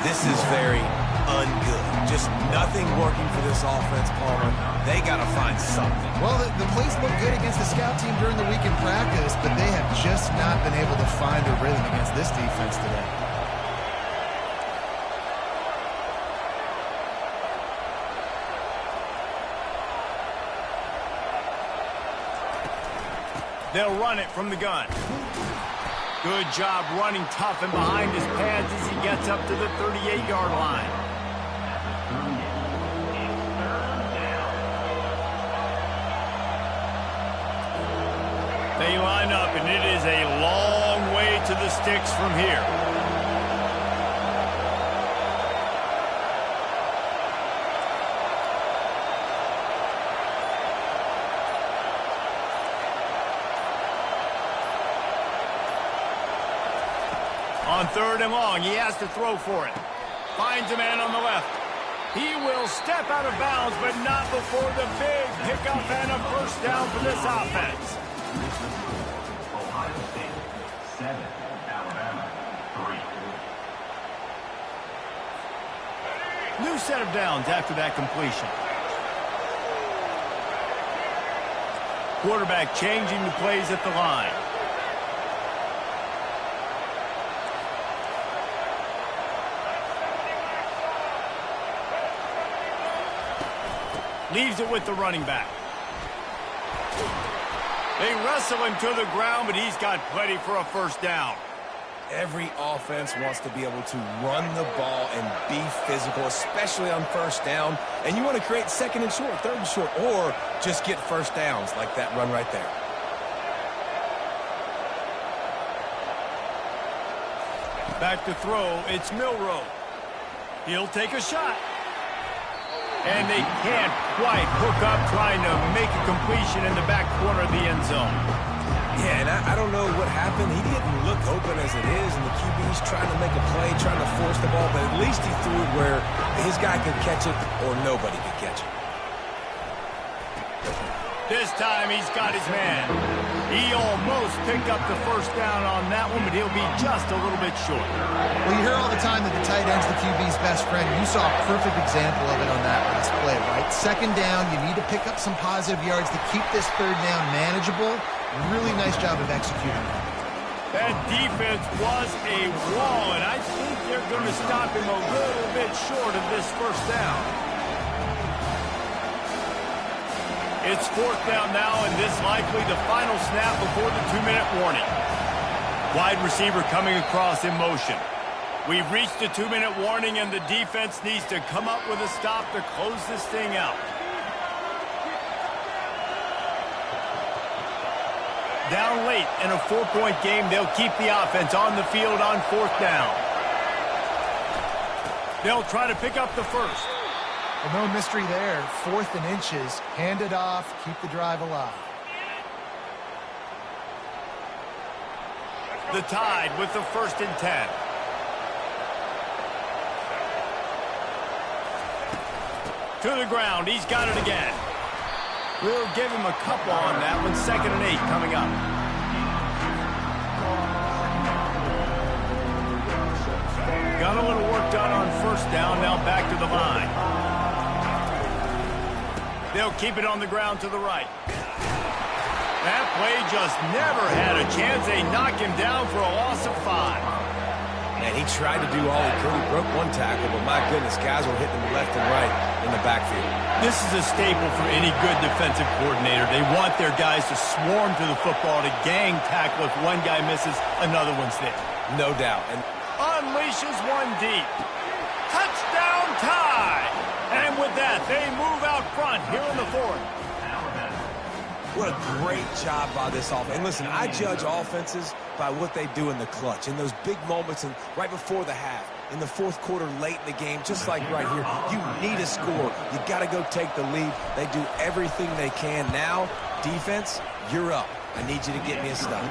this is very ungood. Just nothing working for this offense, Palmer. They got to find something. Well, the plays look good against the scout team during the week in practice, but they have just not been able to find a rhythm against this defense today. They'll run it from the gun. Good job running tough and behind his pads as he gets up to the 38-yard line. They line up, and it is a long way to the sticks from here. On 3rd and long, he has to throw for it. Finds a man on the left. He will step out of bounds, but not before the big pickup and a first down for this offense. Ohio State 7, Alabama 3. New set of downs after that completion. Quarterback changing the plays at the line. Leaves it with the running back. They wrestle him to the ground, but he's got plenty for a first down. Every offense wants to be able to run the ball and be physical, especially on first down. And you want to create 2nd and short, 3rd and short, or just get first downs like that run right there. Back to throw, it's Milroe. He'll take a shot. And they can't quite hook up trying to make a completion in the back corner of the end zone. Yeah, and I don't know what happened. He didn't look open as it is, and the QB's trying to make a play, trying to force the ball, but at least he threw it where his guy could catch it or nobody could catch it. This time he's got his man. He almost picked up the first down on that one, but he'll be just a little bit short. Well, you hear all the time that the tight end's the QB's best friend. You saw a perfect example of it on that last play, right? 2nd down, you need to pick up some positive yards to keep this 3rd down manageable. Really nice job of executing. That defense was a wall, and I think they're going to stop him a little bit short of this first down. It's fourth down now, and this likely the final snap before the 2-minute warning. Wide receiver coming across in motion. We've reached the 2-minute warning, and the defense needs to come up with a stop to close this thing out. Down late in a 4-point game, they'll keep the offense on the field on fourth down. They'll try to pick up the first. Well, no mystery there. 4th and inches. Hand it off. Keep the drive alive. The Tide with the 1st and 10. To the ground. He's got it again. We'll give him a couple on that one. 2nd and 8 coming up. Got a little work done on first down. Now back to the line. They'll keep it on the ground to the right. That play just never had a chance. They knock him down for a loss of 5. And he tried to do all he could. He broke one tackle, but my goodness, guys were hitting him left and right in the backfield. This is a staple for any good defensive coordinator. They want their guys to swarm to the football, to gang tackle. If one guy misses, another one's there. No doubt. And unleashes one deep. Touchdown Tide! And with that, they move out front here in the 4th. what a great job by this offense. And listen, I judge offenses by what they do in the clutch, in those big moments and right before the half, in the 4th quarter, late in the game, just like right here. You need a score. You got to go take the lead. They do everything they can. Now, defense, you're up. I need you to get me a stop.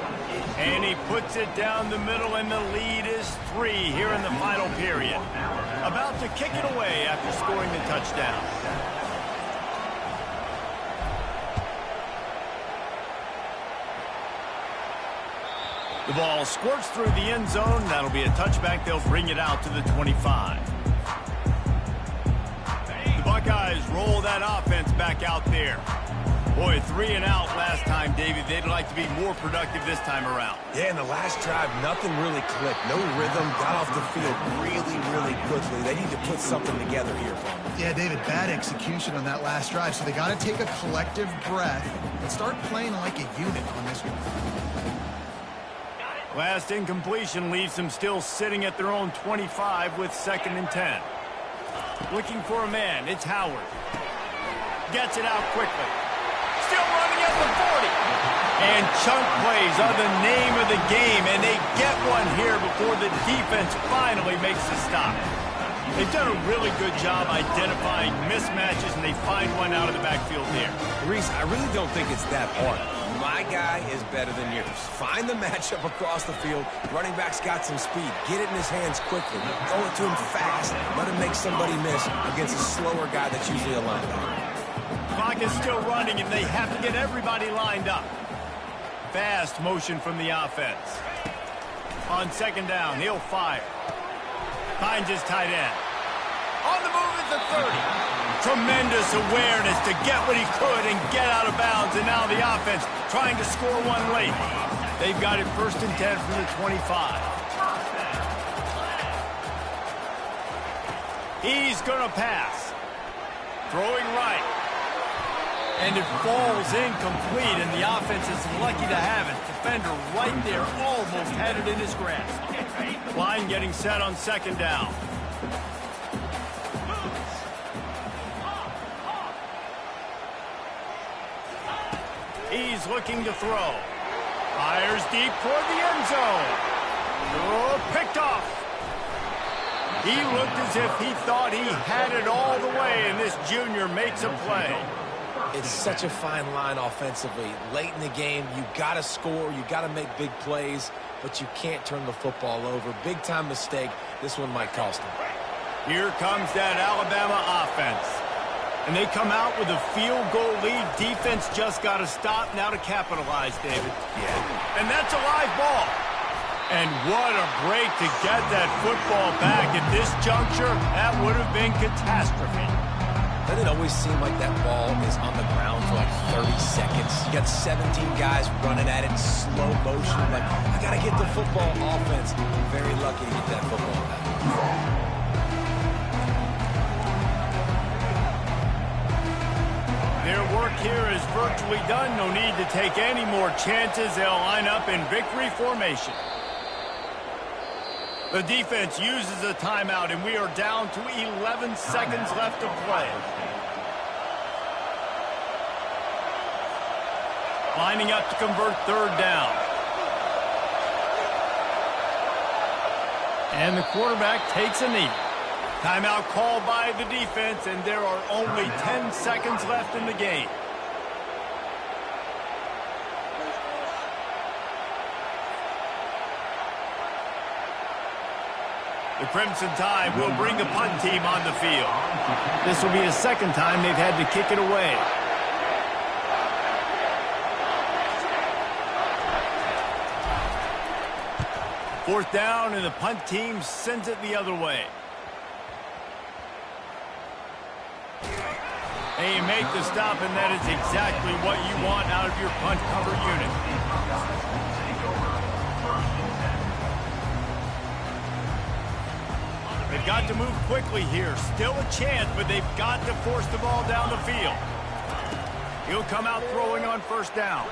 And he puts it down the middle, and the lead is 3 here in the final period. About to kick it away after scoring the touchdown. The ball squirts through the end zone. That'll be a touchback. They'll bring it out to the 25. The Buckeyes roll that offense back out there. Boy, 3 and out last time, David. They'd like to be more productive this time around. Yeah, in the last drive, nothing really clicked. No rhythm, got off the field really quickly. They need to put something together here. Yeah, David, bad execution on that last drive. So they got to take a collective breath and start playing like a unit on this one. Last incompletion leaves them still sitting at their own 25 with 2nd and 10. Looking for a man. It's Howard. Gets it out quickly. Still running at the 40. And chunk plays are the name of the game, and they get one here before the defense finally makes the stop. They've done a really good job identifying mismatches, and they find one out of the backfield there. Reese, I really don't think it's that hard. My guy is better than yours. Find the matchup across the field. Running back's got some speed. Get it in his hands quickly. Throw it to him fast. Let him make somebody miss against a slower guy that's usually a linebacker. Clock is still running, and they have to get everybody lined up. Fast motion from the offense. On 2nd down, he'll fire. Finds his tight end. On the move at the 30. Tremendous awareness to get what he could and get out of bounds, and now the offense trying to score one late. They've got it 1st and 10 from the 25. He's going to pass. Throwing right. And it falls incomplete, and the offense is lucky to have it. Defender right there almost had it in his grasp. Line getting set on 2nd down. He's looking to throw. Fires deep toward the end zone. Oh, picked off. He looked as if he thought he had it all the way, and this junior makes a play. It's such a fine line offensively. Late in the game, you got to score, you got to make big plays, but you can't turn the football over. Big-time mistake. This one might cost them. Here comes that Alabama offense. And they come out with a field goal lead. Defense just got to stop now to capitalize, David. Yeah. And that's a live ball. And what a break to get that football back. At this juncture, that would have been catastrophe. Doesn't it always seem like that ball is on the ground for like 30 seconds? You got 17 guys running at it in slow motion. Like, I got to get the football. Offense, very lucky to get that football back. Their work here is virtually done. No need to take any more chances. They'll line up in victory formation. The defense uses a timeout, and we are down to 11 seconds left to play. Lining up to convert third down. And the quarterback takes a knee. Timeout called by the defense, and there are only 10 seconds left in the game. The Crimson Tide will bring the punt team on the field. This will be the second time they've had to kick it away. Fourth down, and the punt team sends it the other way. And you make the stop, and that is exactly what you want out of your punt cover unit. They've got to move quickly here. Still a chance, but they've got to force the ball down the field. He'll come out throwing on first down.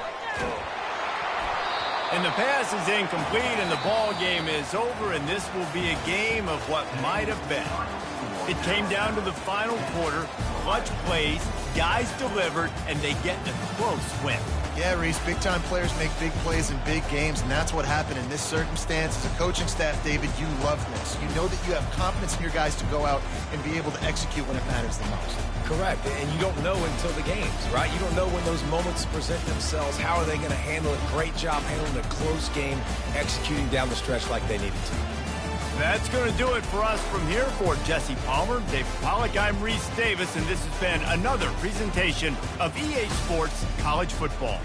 And the pass is incomplete, and the ball game is over, and this will be a game of what might have been. It came down to the final quarter. Clutch plays, guys delivered, and they get a close win. Yeah, Reese, big-time players make big plays in big games, and that's what happened in this circumstance. As a coaching staff, David, you love this. You know that you have confidence in your guys to go out and be able to execute when it matters the most. Correct, and you don't know until the games, right? You don't know when those moments present themselves. How are they going to handle it? Great job handling a close game, executing down the stretch like they needed to. That's going to do it for us from here. For Jesse Palmer, David Pollack, I'm Reese Davis, and this has been another presentation of EA Sports College Football.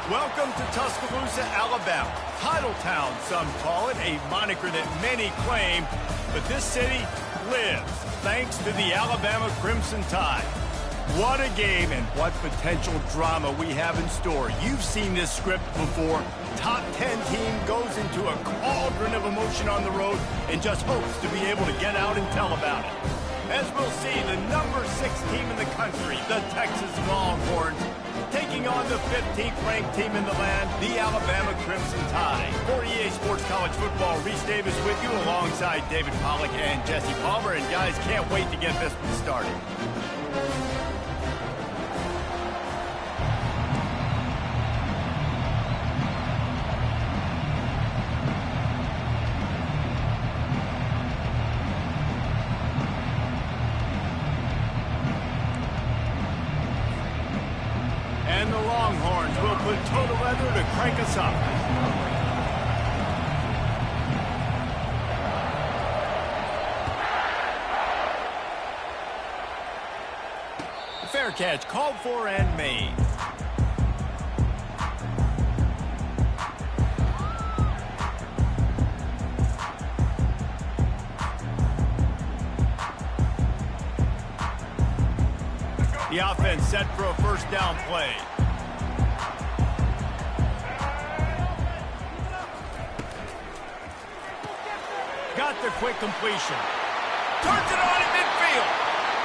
Welcome to Tuscaloosa, Alabama. Title Town, some call it, a moniker that many claim, but this city lives thanks to the Alabama Crimson Tide. What a game and what potential drama we have in store. You've seen this script before. Top 10 team goes into a cauldron of emotion on the road and just hopes to be able to get out and tell about it. As we'll see, the number 6 team in the country, the Texas Longhorns, taking on the 15th ranked team in the land, the Alabama Crimson Tide. For EA Sports College Football, Reese Davis with you alongside David Pollack and Jesse Palmer. And guys, can't wait to get this one started. And the Longhorns will put total leather to crank us up. Fair catch called for and made. The offense set for a first down play. Got the quick completion. Turns it on in midfield.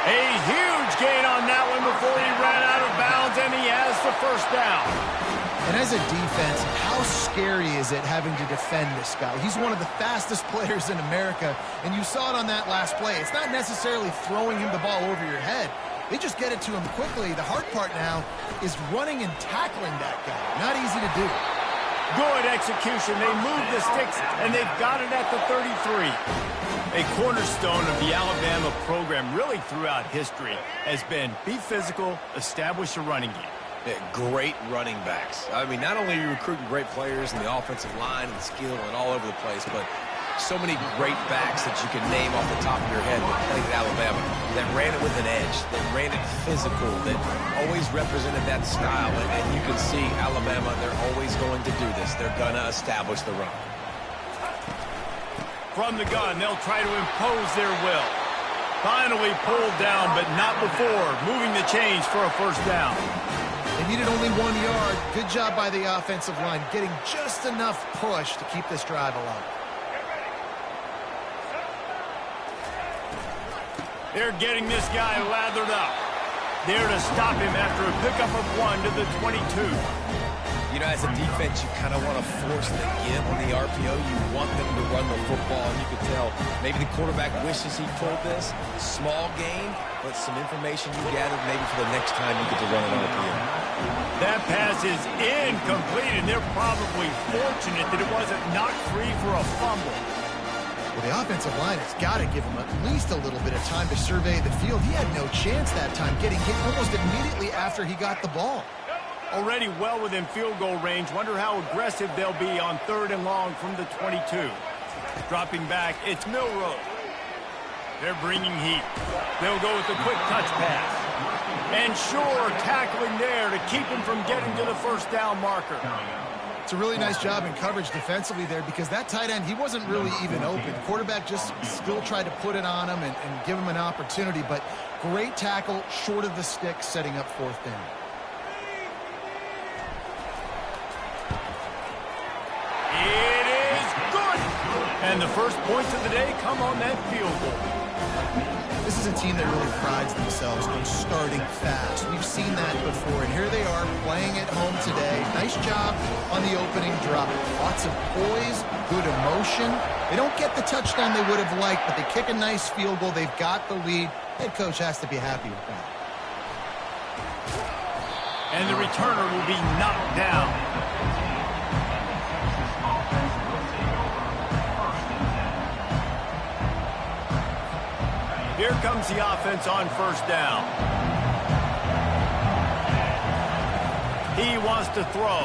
A huge gain on that one before he ran out of bounds, and he has the first down. And as a defense, how scary is it having to defend this guy? He's one of the fastest players in America, and you saw it on that last play. It's not necessarily throwing him the ball over your head. They just get it to him quickly. The hard part now is running and tackling that guy. Not easy to do. Good execution. They moved the sticks, and they've got it at the 33. A cornerstone of the Alabama program really throughout history has been be physical, establish a running game. Yeah, great running backs. I mean, not only are you recruiting great players in the offensive line and skill and all over the place, but so many great backs that you can name off the top of your head that played at Alabama, that ran it with an edge, that ran it physical, that always represented that style. And you can see Alabama, they're always going to do this. They're going to establish the run. From the gun, they'll try to impose their will. Finally pulled down, but not before moving the chains for a first down. They needed only 1 yard. Good job by the offensive line, getting just enough push to keep this drive alive. They're getting this guy lathered up. There to stop him after a pickup of 1 to the 22. You know, as a defense, you kind of want to force the give on the RPO. You want them to run the football, and you can tell maybe the quarterback wishes he pulled this. Small gain, but some information you gathered maybe for the next time you get to run an RPO. That pass is incomplete, and they're probably fortunate that it wasn't knocked free for a fumble. Well, the offensive line has got to give him at least a little bit of time to survey the field. He had no chance that time, getting hit almost immediately after he got the ball. Already well within field goal range. Wonder how aggressive they'll be on 3rd and long from the 22. Dropping back, it's Milroe. They're bringing heat. They'll go with the quick touch pass. And sure, tackling there to keep him from getting to the first down marker. It's a really nice job in coverage defensively there because that tight end, he wasn't really even open. Quarterback just still tried to put it on him and give him an opportunity, but great tackle short of the stick, setting up 4th down. It is good! And the first points of the day come on that field goal. This is a team that really prides themselves on starting fast. We've seen that before, and here they are playing at home today. Nice job on the opening drop. Lots of poise, good emotion. They don't get the touchdown they would have liked, but they kick a nice field goal. They've got the lead. Head coach has to be happy with that. And the returner will be knocked down. Here comes the offense on first down. He wants to throw.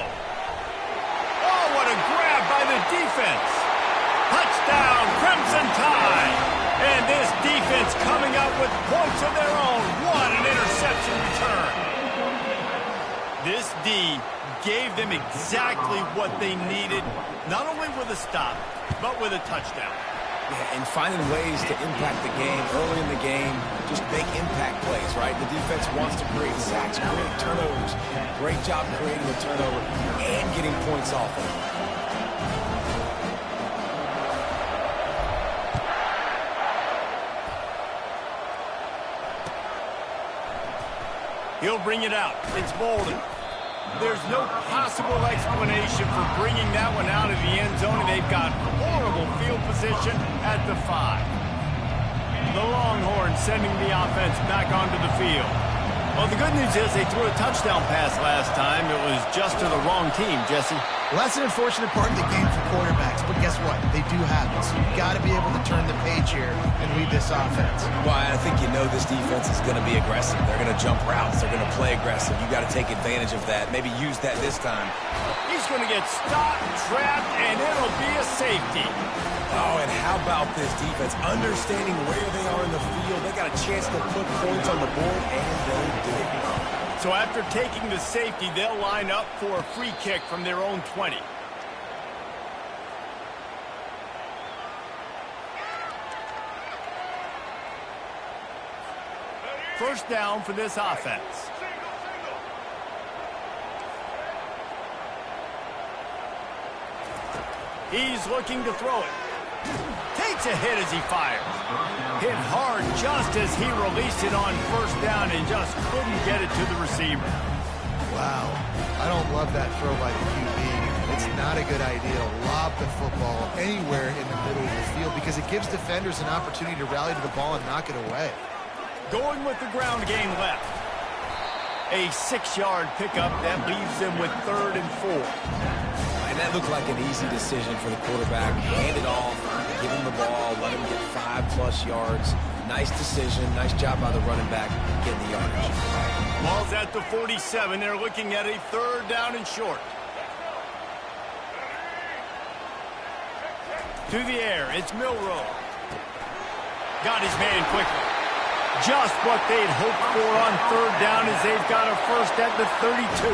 Oh, what a grab by the defense. Touchdown, Crimson Tide. And this defense coming up with points of their own. What an interception return. This D gave them exactly what they needed, not only with a stop, but with a touchdown. Yeah, and finding ways to impact the game early in the game, just make impact plays, right? The defense wants to create sacks, create turnovers. Great job creating a turnover and getting points off of it. He'll bring it out. It's Bolden. There's no possible explanation for bringing that one out of the end zone, and they've got horrible field position at the 5. The Longhorns sending the offense back onto the field. Well, the good news is they threw a touchdown pass last time. It was just to the wrong team, Jesse. Well, that's an unfortunate part of the game for quarterbacks, but guess what? They do have it, so you've got to be able to turn the page here and lead this offense. Well, I think you know this defense is going to be aggressive. They're going to jump routes. They're going to play aggressive. You got to take advantage of that. Maybe use that this time. He's going to get stopped, trapped, and it'll be a safety. Oh, and how about this defense? Understanding where they are in the field. They got a chance to put points on the board, and they did. So after taking the safety, they'll line up for a free kick from their own 20. first down for this offense. He's looking to throw it. Takes a hit as he fires. Hit hard just as he released it on first down and just couldn't get it to the receiver. Wow. I don't love that throw by the QB. It's not a good idea to lob the football anywhere in the middle of the field because it gives defenders an opportunity to rally to the ball and knock it away. Going with the ground game left. A 6-yard pickup that leaves them with 3rd and 4. And that looked like an easy decision for the quarterback. Hand it off, give him the ball, let him get 5+ yards. Nice decision. Nice job by the running back getting the yardage. Ball's at the 47. They're looking at a 3rd down and short. To the air, it's Milroe. Got his man quickly. Just what they'd hoped for on 3rd down as they've got a first at the 32.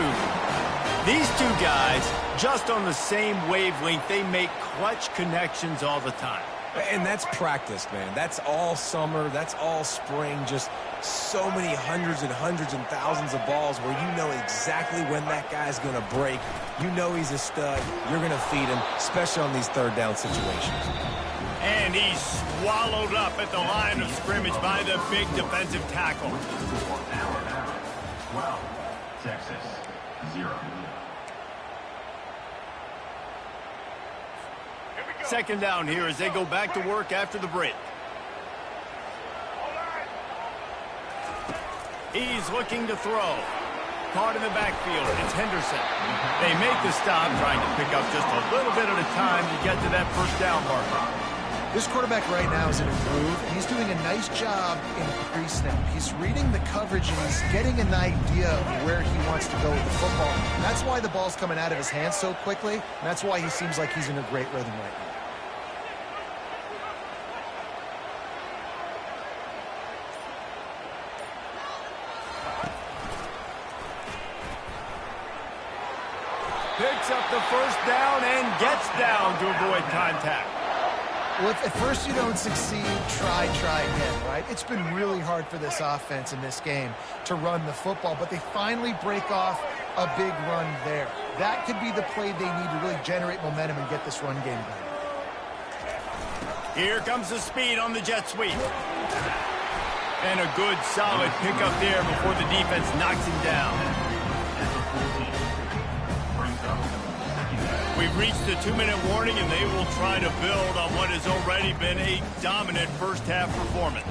These two guys, just on the same wavelength, they make clutch connections all the time. And that's practice, man. That's all summer. That's all spring. Just so many hundreds and thousands of balls where you know exactly when that guy's going to break. You know he's a stud. You're going to feed him, especially on these 3rd down situations. And he's swallowed up at the line of scrimmage by the big defensive tackle. 12, Texas, 0. Second down here as they go back to work after the break. He's looking to throw. Caught in the backfield. It's Henderson. They make the stop, trying to pick up just a little bit at a time to get to that first down marker. This quarterback right now is in a groove, and he's doing a nice job in pre-snap. He's reading the coverage, and he's getting an idea of where he wants to go with the football. And that's why the ball's coming out of his hands so quickly, and that's why he seems like he's in a great rhythm right now. Picks up the first down and gets down to avoid contact. Well, if at first you don't succeed, try again, right? It's been really hard for this offense in this game to run the football, but they finally break off a big run there. That could be the play they need to really generate momentum and get this run game going. Here comes the speed on the jet sweep. And a good, solid pickup there before the defense knocks him down. We've reached the 2-minute warning, and they will try to build on what has already been a dominant first-half performance.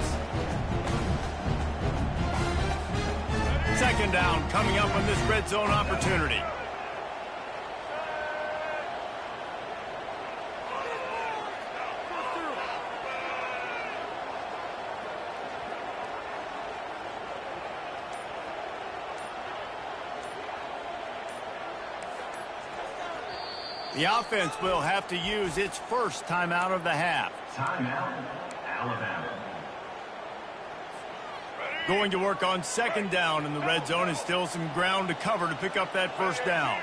Second down coming up on this red zone opportunity. The offense will have to use its first timeout of the half. Timeout, Alabama. Going to work on second down in the red zone, and still some ground to cover to pick up that first down.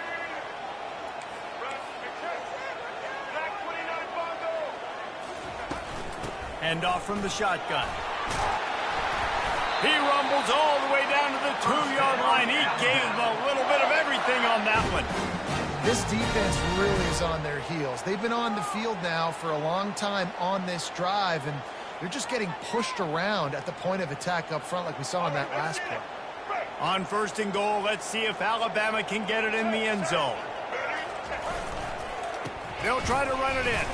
Hand off from the shotgun. He rumbles all the way down to the 2-yard line. He gave him a little bit of everything on that one. This defense really is on their heels. They've been on the field now for a long time on this drive, and they're just getting pushed around at the point of attack up front like we saw in that last play. On 1st and goal, let's see if Alabama can get it in the end zone. They'll try to run it in.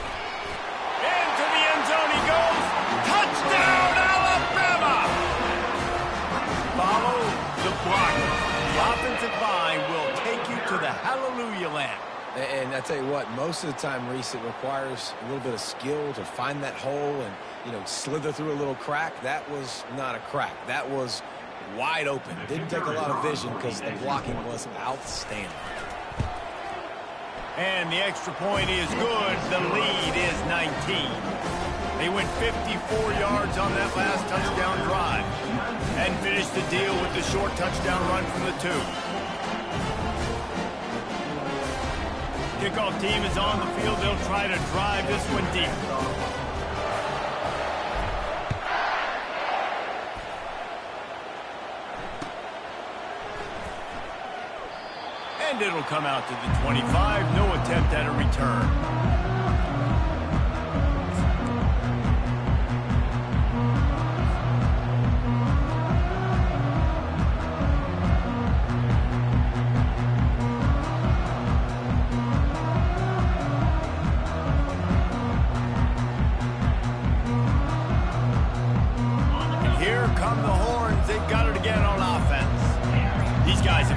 Into the end zone he goes. Touchdown, Alabama! Follow the block. The offensive line will take you to the hallelujah land. And I tell you what, most of the time, Reese, it requires a little bit of skill to find that hole and, slither through a little crack. That was not a crack. That was wide open. Didn't take a lot of vision because the blocking was outstanding. And the extra point is good. The lead is 19. They went 54 yards on that last touchdown drive and finished the deal with the short touchdown run from the 2. Kickoff team is on the field. They'll try to drive this one deep. And it'll come out to the 25. No attempt at a return.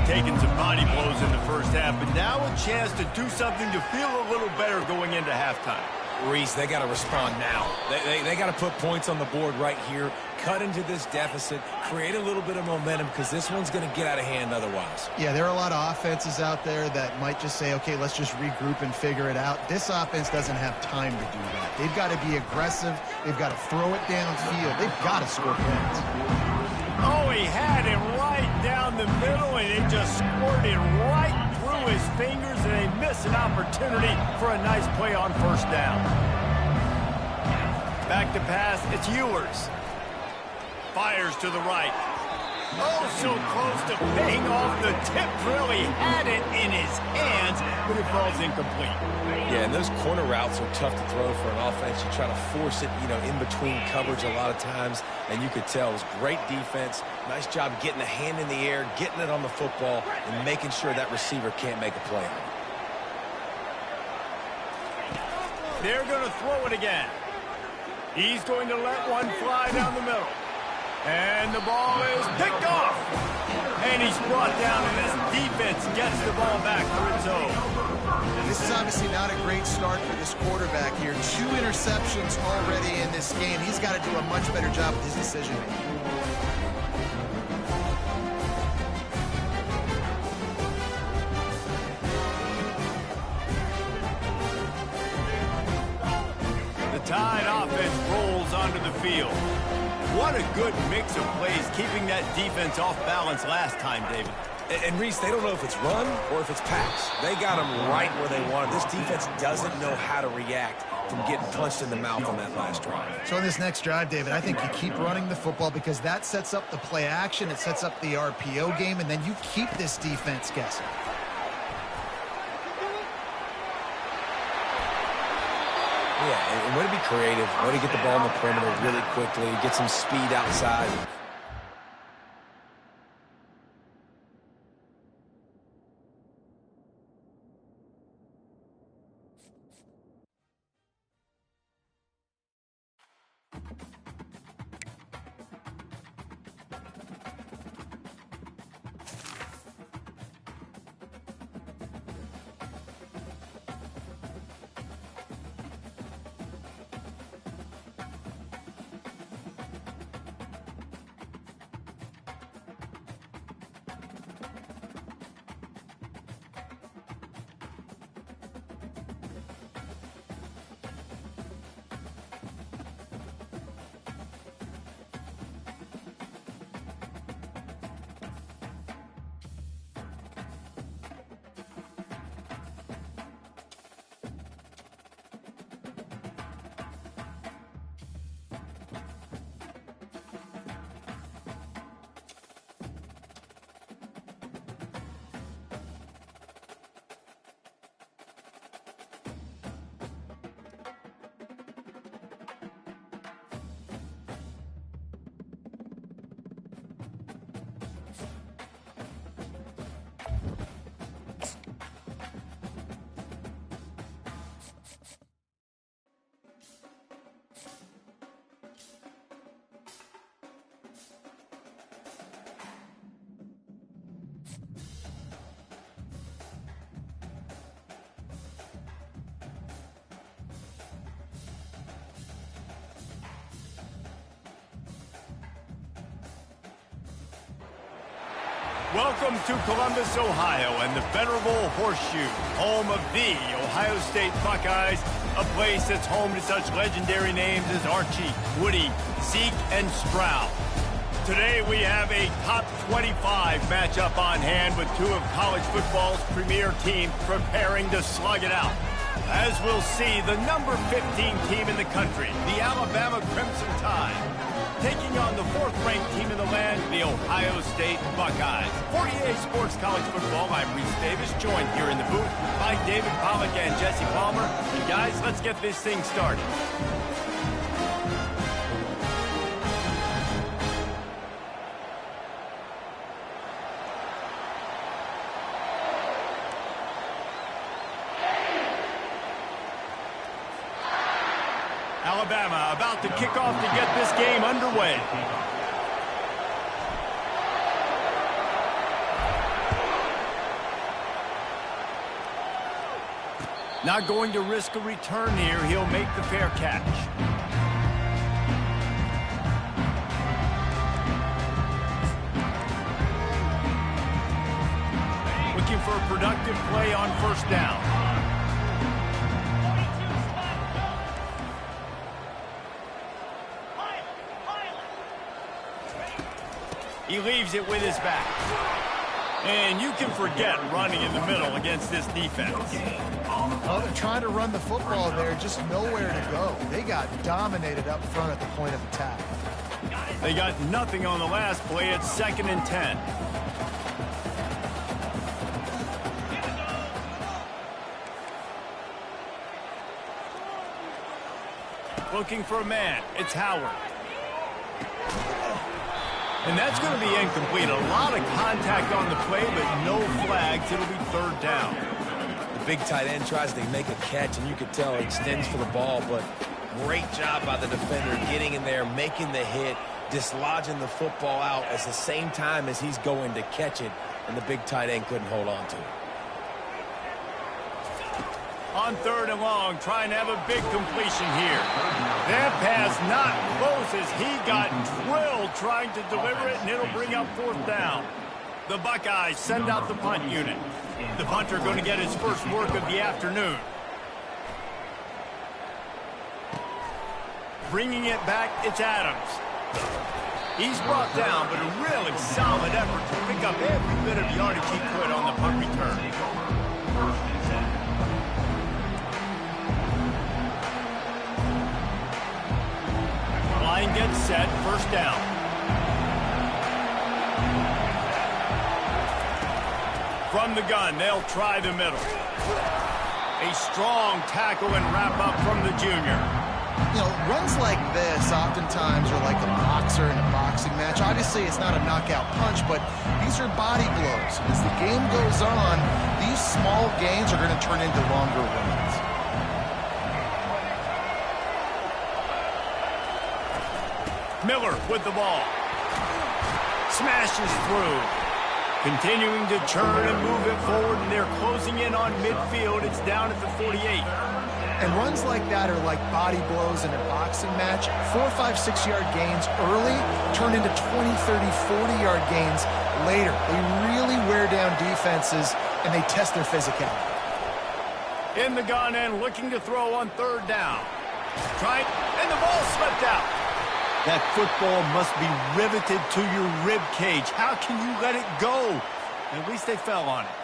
Taking some body blows in the first half, but now a chance to do something to feel a little better going into halftime. Reese, they got to respond now. They got to put points on the board right here, cut into this deficit, create a little bit of momentum, because this one's going to get out of hand otherwise. Yeah, there are a lot of offenses out there that might just say, okay, let's just regroup and figure it out. This offense doesn't have time to do that. They've got to be aggressive. They've got to throw it downfield. They've got to score points. Oh, he had it right down the middle, and it just squirted right through his fingers, and they missed an opportunity for a nice play on first down. Back to pass, it's Ewers. Fires to the right. Oh, so close to paying off the tip drill. He had it in his hands, but it falls incomplete. Yeah, and those corner routes are tough to throw for an offense. You try to force it, in between coverage a lot of times, and you could tell it was great defense. Nice job getting a hand in the air, getting it on the football, and making sure that receiver can't make a play on it. They're going to throw it again. He's going to let one fly down the middle. And the ball is picked off. And he's brought down, and this defense gets the ball back for its own. This is obviously not a great start for this quarterback here. 2 interceptions already in this game. He's got to do a much better job with his decision-making. The Tide offense rolls onto the field. What a good mix of plays, keeping that defense off balance last time, David. And Reese, they don't know if it's run or if it's pass. They got them right where they want it. This defense doesn't know how to react from getting punched in the mouth on that last drive. So in this next drive, David, I think you keep running the football because that sets up the play action, it sets up the RPO game, and then you keep this defense guessing. Yeah, and way to be creative, way to get the ball on the perimeter really quickly, get some speed outside. Welcome to Columbus, Ohio, and the venerable Horseshoe, home of the Ohio State Buckeyes, a place that's home to such legendary names as Archie, Woody, Zeke, and Stroud. Today we have a top 25 matchup on hand with 2 of college football's premier teams preparing to slug it out. As we'll see, the number 15 team in the country, the Alabama Crimson Tide, taking on the 4th-ranked team in the land, the Ohio State Buckeyes. 48 Sports College Football, I'm Reese Davis, joined here in the booth by David Pollack and Jesse Palmer. And guys, let's get this thing started. Alabama about to kick off to get this game underway. Not going to risk a return here. He'll make the fair catch. Looking for a productive play on first down. He leaves it with his back. And you can forget running in the middle against this defense. Oh, they're trying to run the football there, just nowhere to go. They got dominated up front at the point of attack. They got nothing on the last play. It's 2nd and 10. Looking for a man. It's Howard. And that's going to be incomplete. A lot of contact on the play, but no flags. It'll be 3rd down. The big tight end tries to make a catch, and you could tell he extends for the ball, but great job by the defender getting in there, making the hit, dislodging the football out at the same time as he's going to catch it, and the big tight end couldn't hold on to it. On 3rd and long, trying to have a big completion here. That pass not close as he got drilled trying to deliver it, and it'll bring up 4th down. The Buckeyes send out the punt unit. The punter going to get his first work of the afternoon. Bringing it back, it's Adams. He's brought down, but a really solid effort to pick up every bit of yardage he could on the punt return. Line gets set, 1st down. From the gun, they'll try the middle. A strong tackle and wrap up from the junior. You know, runs like this oftentimes are like a boxer in a boxing match. Obviously, it's not a knockout punch, but these are body blows. As the game goes on, these small gains are going to turn into longer wins. Miller with the ball. Smashes through. Continuing to churn and move it forward, and they're closing in on midfield. It's down at the 48. And runs like that are like body blows in a boxing match. 4, 5, 6-yard gains early turn into 20, 30, 40-yard gains later. They really wear down defenses, and they test their physicality. In the gun and looking to throw on 3rd down. Trying, and the ball slipped out. That football must be riveted to your rib cage. How can you let it go? At least they fell on it.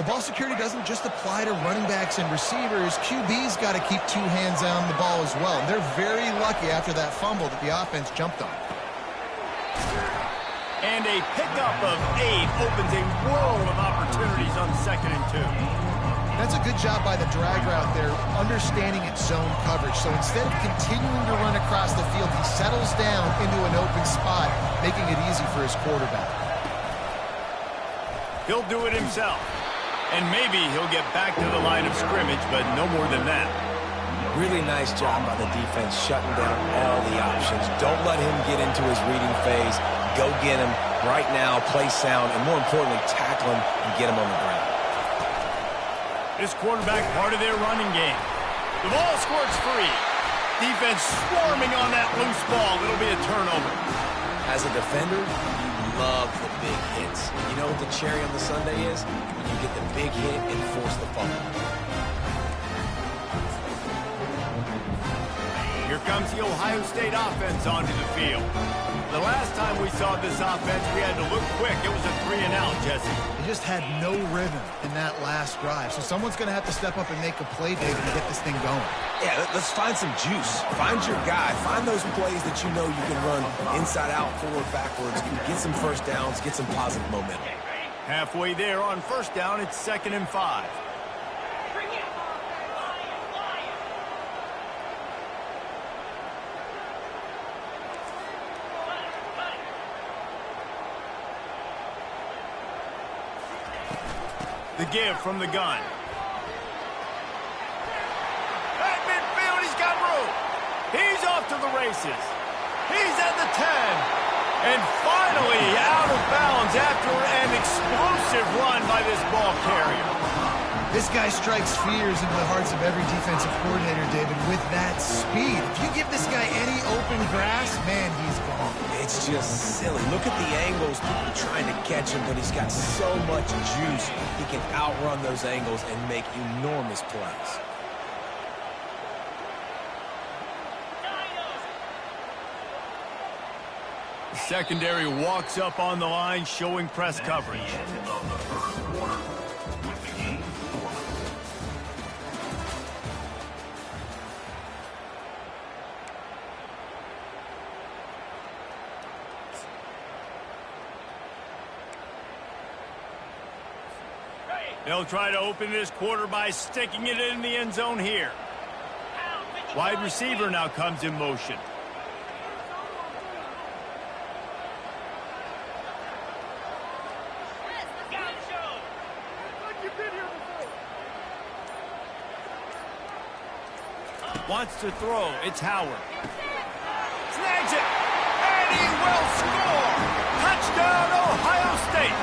Well, ball security doesn't just apply to running backs and receivers. QB's got to keep 2 hands on the ball as well. And they're very lucky after that fumble that the offense jumped on. And a pickup of 8 opens a world of opportunities on 2nd and 2. That's a good job by the drag route there, understanding its zone coverage. So instead of continuing to run across the field, he settles down into an open spot, making it easy for his quarterback. He'll do it himself. And maybe he'll get back to the line of scrimmage, but no more than that. Really nice job by the defense shutting down all the options. Don't let him get into his reading phase. Go get him right now, play sound, and more importantly, tackle him and get him on the ground. This quarterback part of their running game. The ball squirts free. Defense swarming on that loose ball. It'll be a turnover. As a defender, you love the big hits. You know what the cherry on the sundae is? When you get the big hit and force the fumble. Here comes the Ohio State offense onto the field. The last time we saw this offense, we had to look quick. It was a 3-and-out, Jesse. They just had no rhythm in that last drive. So someone's going to have to step up and make a play, David, to get this thing going. Yeah, let's find some juice. Find your guy. Find those plays that you know you can run inside out, forward, backwards. Get some first downs. Get some positive momentum. Halfway there on first down, it's 2nd and 5. The give from the gun. At midfield, he's got room. He's off to the races. He's at the 10. And finally out of bounds after an explosive run by this ball carrier. This guy strikes fears into the hearts of every defensive coordinator, David, with that speed. If you give this guy any open grass, man, he's gone. It's just silly. Look at the angles, people trying to catch him, but he's got so much juice. He can outrun those angles and make enormous plays. The secondary walks up on the line, showing press coverage. They'll try to open this quarter by sticking it in the end zone here. Wide receiver now comes in motion. Wants to throw. It's Howard. Snags it. And he will score. Touchdown, Ohio State.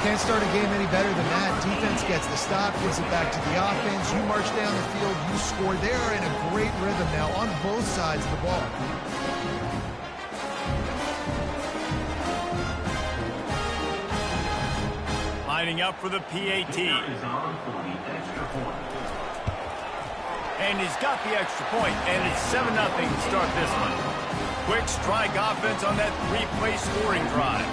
Can't start a game any better than that. Defense gets the stop, gives it back to the offense. You march down the field, you score. They are in a great rhythm now on both sides of the ball. Lining up for the PAT. And he's got the extra point, and it's 7-0 to start this one. Quick strike offense on that 3-play scoring drive.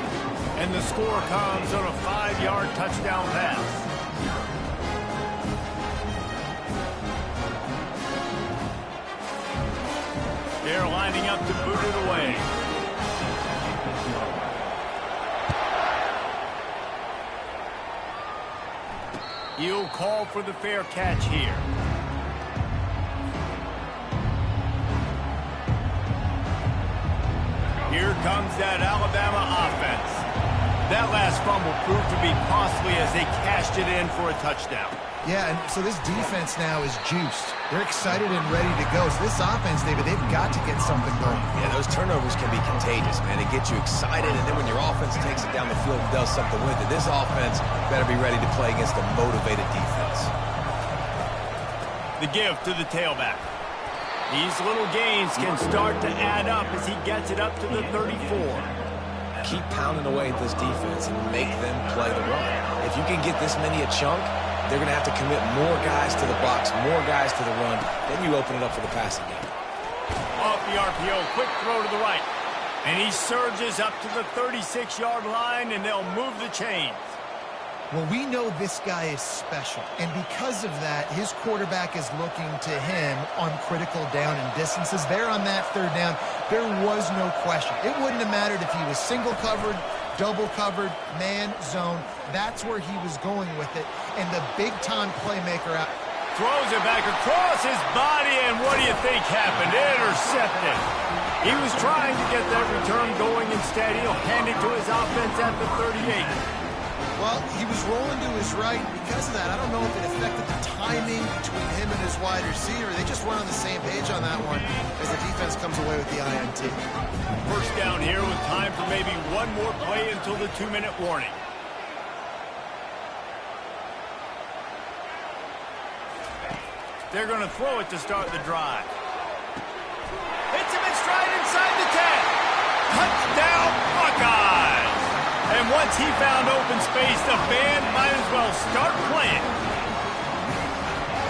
And the score comes on a 5-yard touchdown pass. They're lining up to boot it away. He'll call for the fair catch here. Here comes that Alabama offense. That last fumble proved to be costly as they cashed it in for a touchdown. Yeah, and so this defense now is juiced. They're excited and ready to go. So this offense, David, they've got to get something going. Yeah, those turnovers can be contagious, man. They get you excited, and then when your offense takes it down the field and does something with it, this offense better be ready to play against a motivated defense. The give to the tailback. These little gains can start to add up as he gets it up to the 34. Keep pounding away at this defense and make them play the run. If you can get this many a chunk, they're going to have to commit more guys to the box, more guys to the run. Then you open it up for the passing game. Off the RPO, quick throw to the right. And he surges up to the 36-yard line, and they'll move the chains. Well, we know this guy is special, and because of that, his quarterback is looking to him on critical down and distances. There on that third down, there was no question. It wouldn't have mattered if he was single covered, double covered, man, zone. That's where he was going with it, and the big-time playmaker out. Throws it back across his body, and what do you think happened? Intercepted. He was trying to get that return going. Instead, he'll hand it to his offense at the 38. Well, he was rolling to his right. Because of that, I don't know if it affected the timing between him and his wide receiver. They just weren't on the same page on that one as the defense comes away with the INT. First down here with time for maybe one more play until the 2-minute warning. They're going to throw it to start the drive. Hits him in stride inside the 10. Touchdown, Buckeyes! And once he found open space, the band might as well start playing.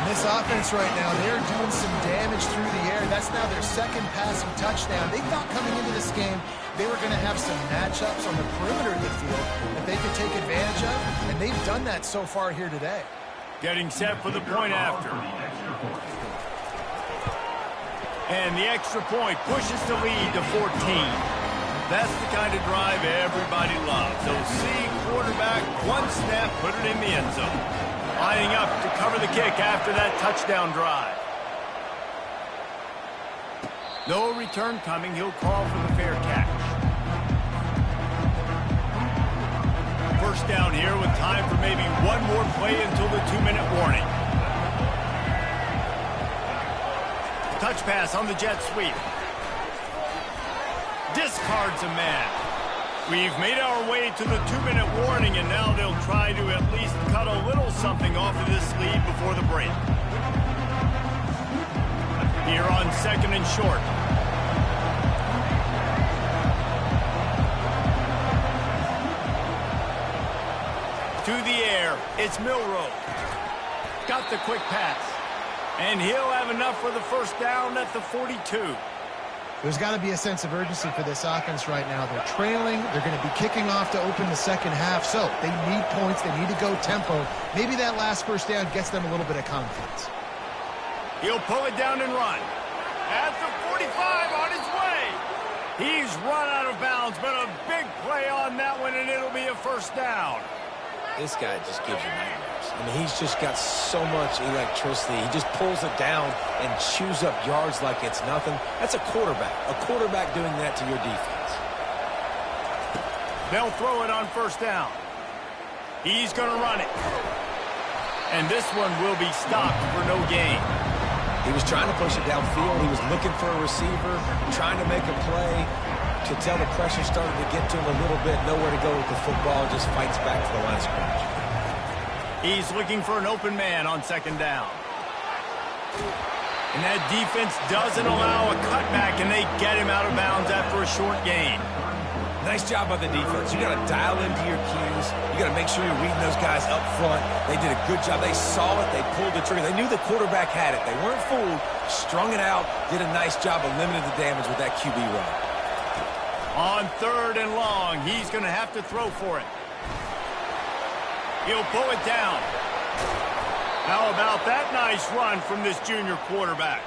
This offense right now, they're doing some damage through the air. That's now their second passing touchdown. They thought coming into this game they were going to have some matchups on the perimeter of the field that they could take advantage of, and they've done that so far here today. Getting set for the point after. And the extra point pushes the lead to 14. That's the kind of drive everybody loves. So see quarterback, one snap, put it in the end zone. Lining up to cover the kick after that touchdown drive. No return coming. He'll call for the fair catch. First down here with time for maybe one more play until the 2-minute warning. Touch pass on the jet sweep. Discards a man. We've made our way to the 2-minute warning, and now they'll try to at least cut a little something off of this lead before the break. Here on 2nd and short. To the air, it's Milroe. Got the quick pass. And he'll have enough for the first down at the 42. There's got to be a sense of urgency for this offense right now. They're trailing. They're going to be kicking off to open the second half. So they need points. They need to go tempo. Maybe that last first down gets them a little bit of confidence. He'll pull it down and run. At the 45 on his way. He's run out of bounds, but a big play on that one, and it'll be a first down. This guy just gives you nightmares. I mean, he's just got so much electricity. He just pulls it down and chews up yards like it's nothing. That's a quarterback. A quarterback doing that to your defense. They'll throw it on first down. He's going to run it. And this one will be stopped for no gain. He was trying to push it downfield. He was looking for a receiver, trying to make a play. To tell the pressure started to get to him a little bit. Nowhere to go with the football. Just fights back to the line of scrimmage. He's looking for an open man on 2nd down. And that defense doesn't allow a cutback, and they get him out of bounds after a short gain. Nice job by the defense. You got to dial into your cues. You got to make sure you're reading those guys up front. They did a good job. They saw it. They pulled the trigger. They knew the quarterback had it. They weren't fooled. Strung it out. Did a nice job of limiting the damage with that QB run. On 3rd and long, he's going to have to throw for it. He'll pull it down. How about that nice run from this junior quarterback?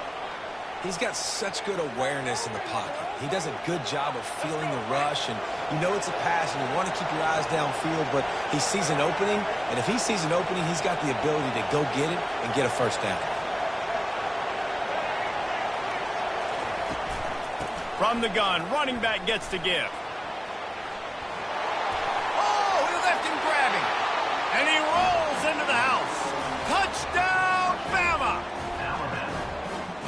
He's got such good awareness in the pocket. He does a good job of feeling the rush, and you know it's a pass, and you want to keep your eyes downfield, but he sees an opening, and if he sees an opening, he's got the ability to go get it and get a first down. From the gun, running back gets to give. Oh, he left him grabbing. And he rolls into the house. Touchdown, Bama!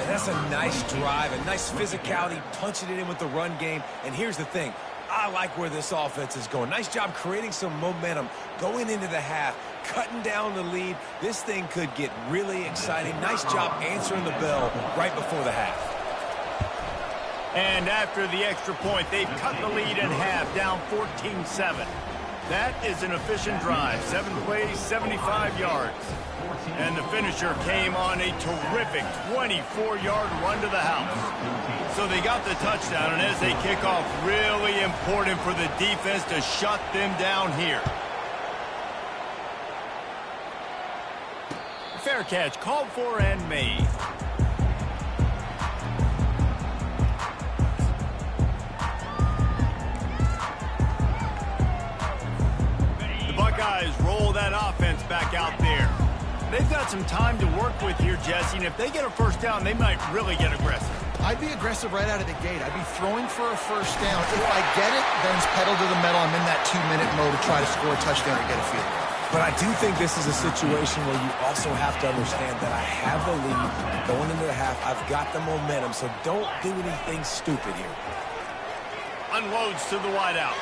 And that's a nice drive, a nice physicality, punching it in with the run game. And here's the thing. I like where this offense is going. Nice job creating some momentum, going into the half, cutting down the lead. This thing could get really exciting. Nice job answering the bell right before the half. And after the extra point, they've cut the lead in half, down 14-7. That is an efficient drive. 7 plays, 75 yards. And the finisher came on a terrific 24-yard run to the house. So they got the touchdown, and as they kick off, really important for the defense to shut them down here. Fair catch called for and made. Buckeyes roll that offense back out there. They've got some time to work with here, Jesse, and if they get a first down, they might really get aggressive. I'd be aggressive right out of the gate. I'd be throwing for a first down. If I get it, then it's pedal to the metal. I'm in that 2-minute mode to try to score a touchdown or get a field goal. But I do think this is a situation where you also have to understand that I have the lead going into the half. I've got the momentum, so don't do anything stupid here. Unloads to the wideout.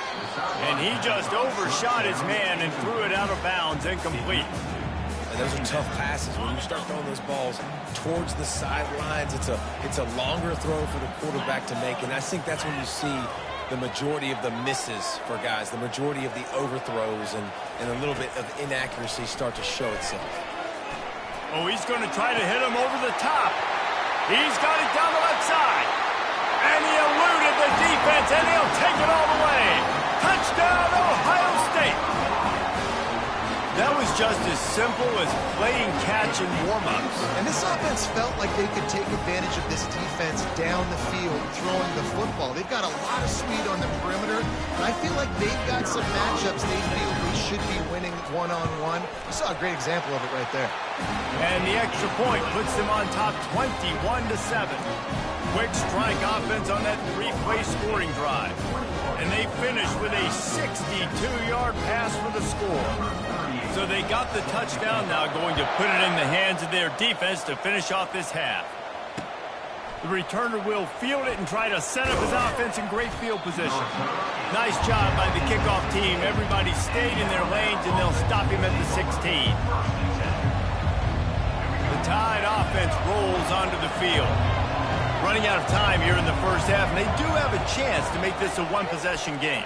And he just overshot his man and threw it out of bounds, incomplete. And those are tough passes. When you start throwing those balls towards the sidelines, it's a longer throw for the quarterback to make. And I think that's when you see the majority of the misses for guys, the majority of the overthrows and a little bit of inaccuracy start to show itself. Oh, he's going to try to hit him over the top. He's got it down the left side. And he eluded the defense, and he'll take it all the way. Touchdown, Ohio State. That was just as simple as playing catch and warm-ups. And this offense felt like they could take advantage of this defense down the field, throwing the football. They've got a lot of speed on the perimeter, and I feel like they've got some matchups they feel they should be winning one-on-one. You saw a great example of it right there. And the extra point puts them on top 21-7. Quick strike offense on that three-play scoring drive. And they finish with a 62-yard pass for the score. So they got the touchdown, now going to put it in the hands of their defense to finish off this half. The returner will field it and try to set up his offense in great field position. Nice job by the kickoff team. Everybody stayed in their lanes, and they'll stop him at the 16. The Tide offense rolls onto the field. Running out of time here in the first half, and they do have a chance to make this a one-possession game.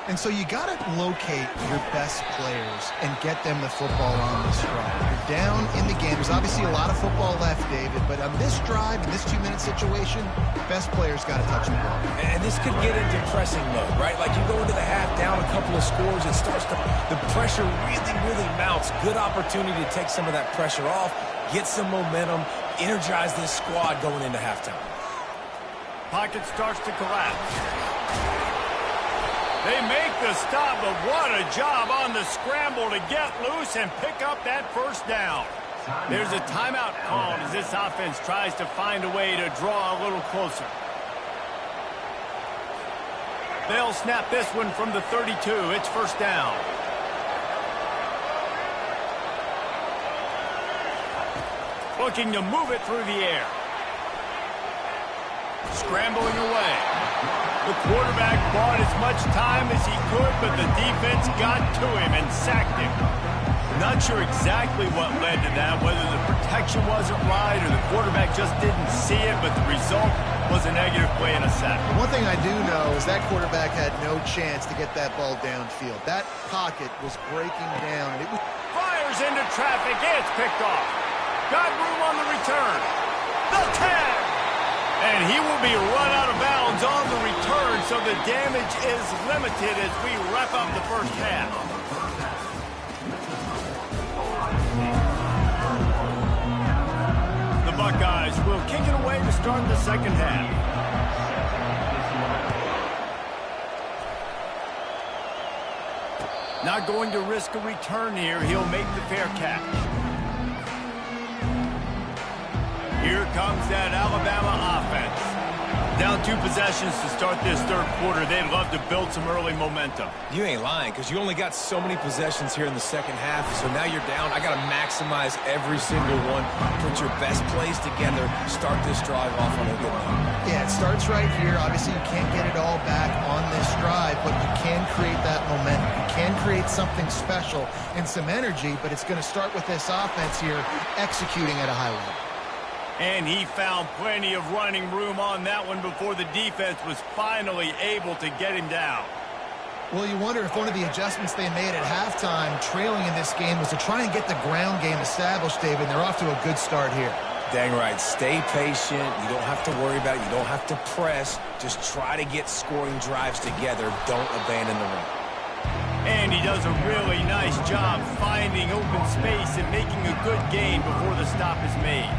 And so you got to locate your best players and get them the football on this drive. You're down in the game. There's obviously a lot of football left, David, but on this drive, in this 2-minute situation, best players got to touch the ball. And this could get into pressing mode, right? Like you go into the half down a couple of scores, it starts to, the pressure really mounts. Good opportunity to take some of that pressure off, get some momentum, energize this squad going into halftime. Pocket starts to collapse. They make the stop, but what a job on the scramble to get loose and pick up that first down. There's a timeout called as this offense tries to find a way to draw a little closer. They'll snap this one from the 32. It's first down. Looking to move it through the air. Scrambling away. The quarterback bought as much time as he could, but the defense got to him and sacked him. Not sure exactly what led to that, whether the protection wasn't right or the quarterback just didn't see it, but the result was a negative play and a sack. One thing I do know is that quarterback had no chance to get that ball downfield. That pocket was breaking down. It was Fires into traffic. It's picked off. Got room on the return. The tag! And he will be run out of bounds on the return, so the damage is limited as we wrap up the first half. The Buckeyes will kick it away to start the second half. Not going to risk a return here. He'll make the fair catch. Here comes that Alabama offense. Down 2 possessions to start this third quarter. They'd love to build some early momentum. You ain't lying, because you only got so many possessions here in the second half, so now you're down. I got to maximize every single one. Put your best plays together. Start this drive off on a good note. Yeah, it starts right here. Obviously, you can't get it all back on this drive, but you can create that momentum. You can create something special and some energy, but it's going to start with this offense here executing at a high level. And he found plenty of running room on that one before the defense was finally able to get him down. Well, you wonder if one of the adjustments they made at halftime, trailing in this game, was to try and get the ground game established, David. They're off to a good start here. Dang right. Stay patient. You don't have to worry about it. You don't have to press. Just try to get scoring drives together. Don't abandon the run. And he does a really nice job finding open space and making a good gain before the stop is made.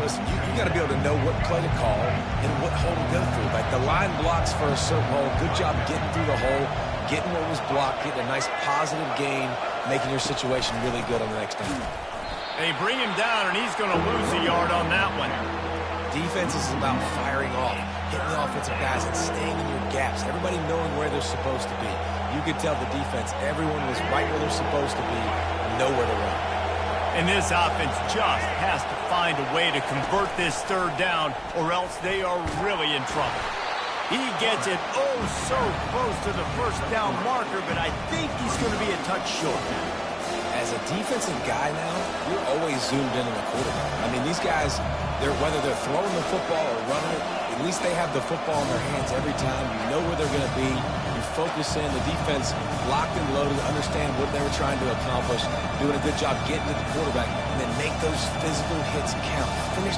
Listen, you got to be able to know what play to call and what hole to go through. Like the line blocks for a certain hole. Good job getting through the hole, getting what was blocked, getting a nice positive gain, making your situation really good on the next down. They bring him down, and he's going to lose a yard on that one. Defense is about firing off, hitting the offensive guys, and staying in your gaps. Everybody knowing where they're supposed to be. You could tell the defense, everyone was right where they're supposed to be, nowhere to run. And this offense just has to find a way to convert this third down, or else they are really in trouble. He gets it oh so close to the first down marker, but I think he's going to be a touch short. As a defensive guy now, you're always zoomed in on the quarterback. I mean, these guys, whether they're throwing the football or running it, at least they have the football in their hands every time. You know where they're going to be. You focus in. The defense locked and loaded, understand what they were trying to accomplish, doing a good job getting to the quarterback, and then make those physical hits count. Finish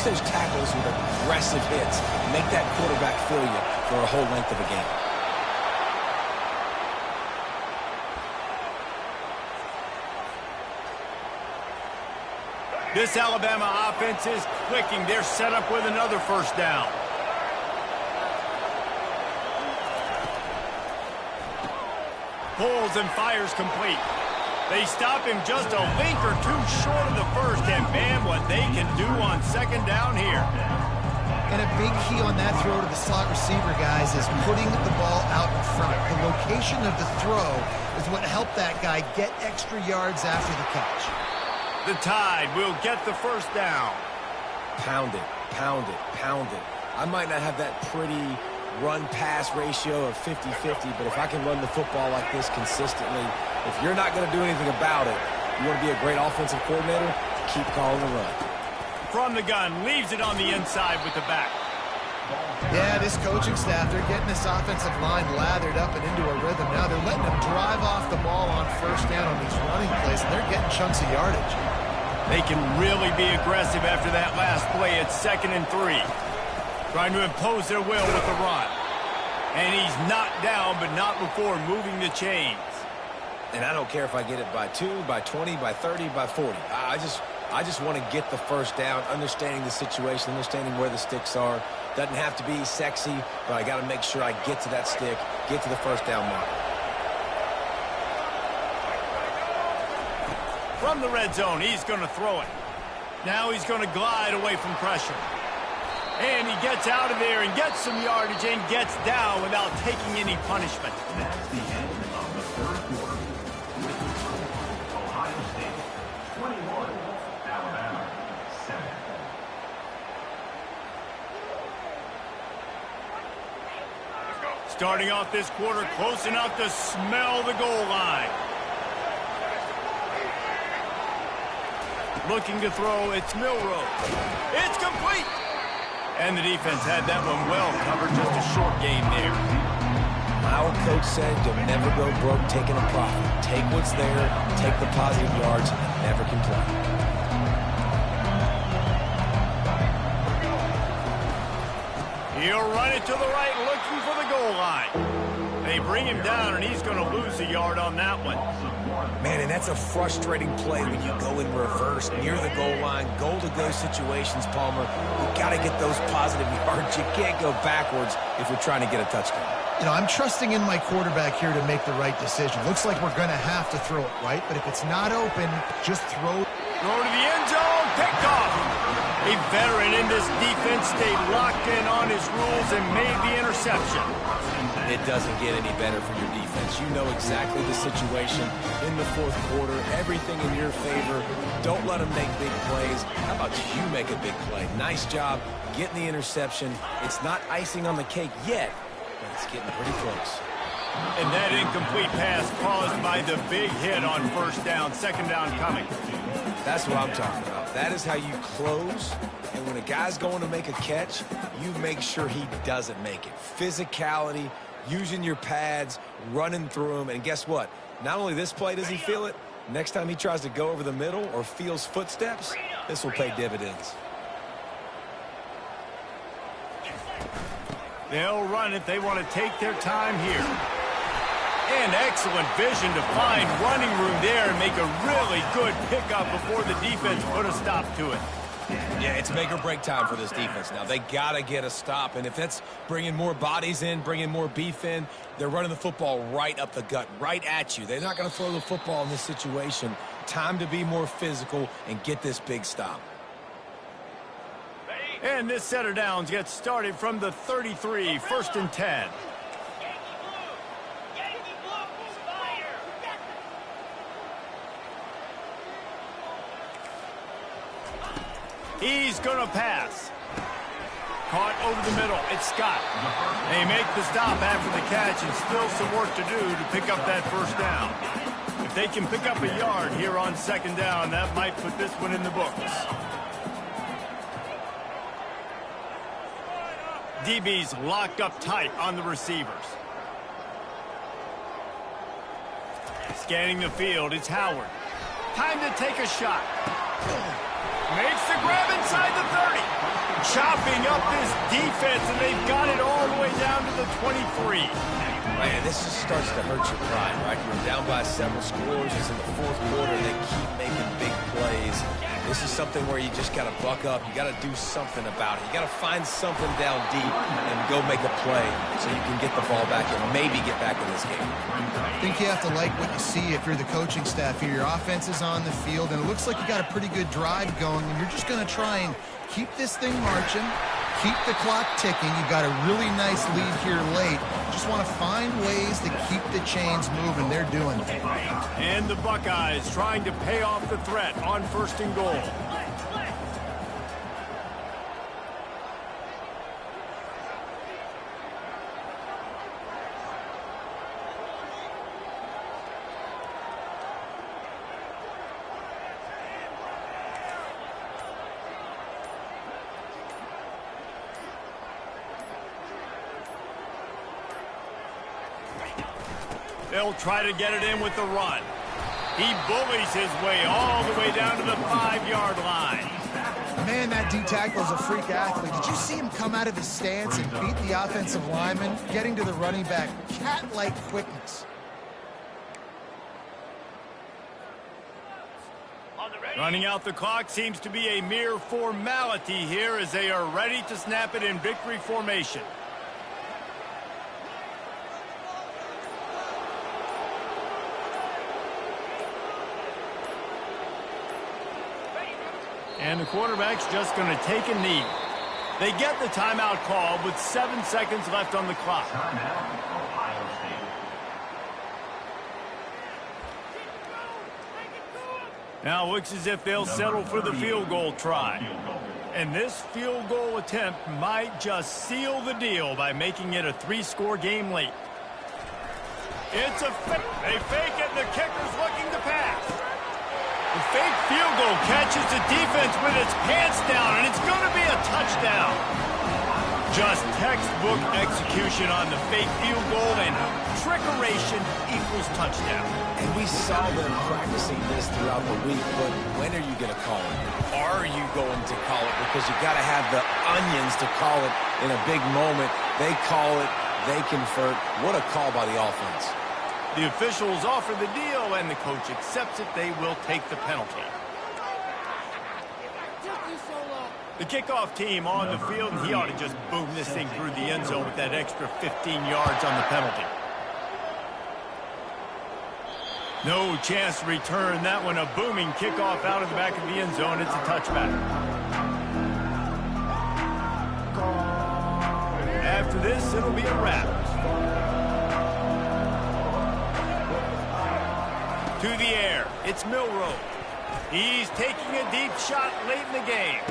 those tackles with aggressive hits. Make that quarterback feel you for a whole length of a game. This Alabama offense is clicking. They're set up with another first down. Pulls and fires complete. They stop him just a link or two short of the first, and man, what they can do on second down here. And a big key on that throw to the slot receiver, guys, is putting the ball out in front. The location of the throw is what helped that guy get extra yards after the catch. The Tide will get the first down. Pound it, pound it, pound it. I might not have that pretty run-pass ratio of 50-50, but if I can run the football like this consistently, if you're not going to do anything about it, you want to be a great offensive coordinator, keep calling the run. From the gun, leaves it on the inside with the back. Yeah, this coaching staff, they're getting this offensive line lathered up and into a rhythm. Now they're letting them drive off the ball on first down on these running plays, and they're getting chunks of yardage. They can really be aggressive after that last play at 2nd and 3. Trying to impose their will with the run. And he's knocked down, but not before moving the chains. And I don't care if I get it by 2, by 20, by 30, by 40. I just want to get the first down, understanding the situation, understanding where the sticks are. Doesn't have to be sexy, but I got to make sure I get to that stick, get to the first down mark. From the red zone, he's going to throw it. Now he's going to glide away from pressure. And he gets out of there and gets some yardage and gets down without taking any punishment. That's the end of the third quarter. With the score, Ohio State 21, Alabama 7. Starting off this quarter close enough to smell the goal line. Looking to throw, it's Milroe. It's complete! And the defense had that one well covered, just a short gain there. My old coach said you'll never go broke taking a profit. Take what's there, take the positive yards, and never complain. He'll run it to the right, looking for the goal line. They bring him down, and he's going to lose a yard on that one. Man, and that's a frustrating play when you go in reverse near the goal line, goal-to-go situations, Palmer. You got to get those positive yards. You can't go backwards if you're trying to get a touchdown. You know, I'm trusting in my quarterback here to make the right decision. Looks like we're going to have to throw it right, but if it's not open, just throw. Throw to the end zone, picked off. A veteran in this defense stayed locked in on his rules and made the interception. It doesn't get any better for your defense. You know exactly the situation in the fourth quarter. Everything in your favor. Don't let them make big plays. How about you make a big play? Nice job getting the interception. It's not icing on the cake yet, but it's getting pretty close. And that incomplete pass caused by the big hit on first down. Second down coming. That's what I'm talking about. That is how you close. And when a guy's going to make a catch, you make sure he doesn't make it. Physicality, using your pads, running through them. And guess what? Not only this play does he feel it, next time he tries to go over the middle or feels footsteps, this will pay dividends. They'll run it. They want to take their time here. And excellent vision to find running room there and make a really good pickup before the defense put a stop to it. Yeah, it's make or break time for this defense. Now, they got to get a stop, and if that's bringing more bodies in, bringing more beef in, they're running the football right up the gut, right at you. They're not going to throw the football in this situation. Time to be more physical and get this big stop. And this set of downs gets started from the 33, 1st and 10. He's going to pass. Caught over the middle. It's Scott. They make the stop after the catch, and still some work to do to pick up that first down. If they can pick up a yard here on second down, that might put this one in the books. DB's locked up tight on the receivers. Scanning the field, it's Howard. Time to take a shot. Makes the grab inside the 30. Chopping up this defense, and they've got it all the way down to the 23. Man, this just starts to hurt your pride, right? You're down by several scores. It's in the fourth quarter, and they keep making big plays. This is something where you just got to buck up. You got to do something about it. You got to find something down deep and go make a play so you can get the ball back and maybe get back in this game. I think you have to like what you see if you're the coaching staff here. Your offense is on the field, and it looks like you got a pretty good drive going, and you're just going to try and keep this thing marching, keep the clock ticking. You've got a really nice lead here late. Just want to find ways to keep the chains moving. They're doing it. And the Buckeyes trying to pay off the threat on 1st and goal. They'll try to get it in with the run. He bullies his way all the way down to the 5-yard line. Man, that D tackle is a freak athlete. Did you see him come out of his stance and beat the offensive lineman, getting to the running back? Cat-like quickness. Running out the clock seems to be a mere formality here as they are ready to snap it in victory formation. And the quarterback's just going to take a knee. They get the timeout call with 7 seconds left on the clock. Ohio State. Now it looks as if they'll settle for the field goal try. And this field goal attempt might just seal the deal by making it a 3-score game late. It's a fake. They fake it, and the kicker's looking to pass. The fake field goal catches the defense with its pants down, and it's going to be a touchdown. Just textbook execution on the fake field goal, and trickeration equals touchdown. And we saw them practicing this throughout the week, but when are you going to call it? Are you going to call it? Because you got to have the onions to call it in a big moment. They call it, they convert. What a call by the offense. The officials offer the deal, and the coach accepts it. They will take the penalty. The kickoff team on the field, and he ought to just boom this thing through the end zone with that extra 15 yards on the penalty. No chance to return that one. A booming kickoff out of the back of the end zone. It's a touchback. After this, it'll be a wrap. To the air, it's Milroe. He's taking a deep shot late in the game.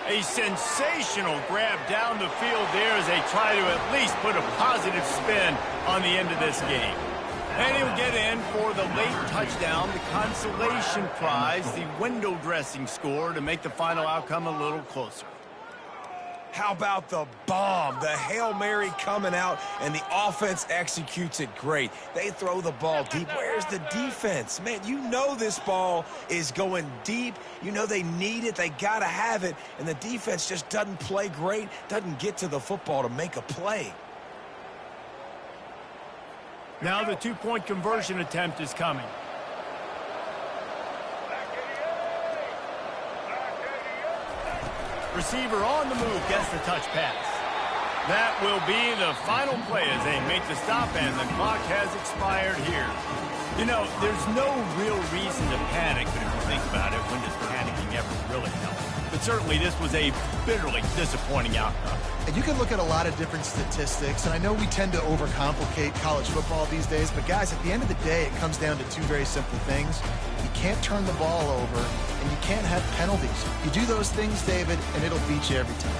A sensational grab down the field there as they try to at least put a positive spin on the end of this game. And he'll get in for the late touchdown, the consolation prize, the window dressing score to make the final outcome a little closer. How about the bomb? The Hail Mary coming out, and the offense executes it great. They throw the ball deep. Where's the defense? Man, you know this ball is going deep. You know they need it. They got to have it. And the defense just doesn't play great, doesn't get to the football to make a play. Now the two-point conversion attempt is coming. Receiver on the move gets the touch pass. That will be the final play as they make the stop, and the clock has expired here. You know, there's no real reason to panic, but if you think about it, when does panicking ever really help? But certainly this was a bitterly disappointing outcome. And you can look at a lot of different statistics, and I know we tend to overcomplicate college football these days, but guys, at the end of the day, it comes down to two very simple things. You can't turn the ball over, and you can't have penalties. You do those things, David, and it'll beat you every time.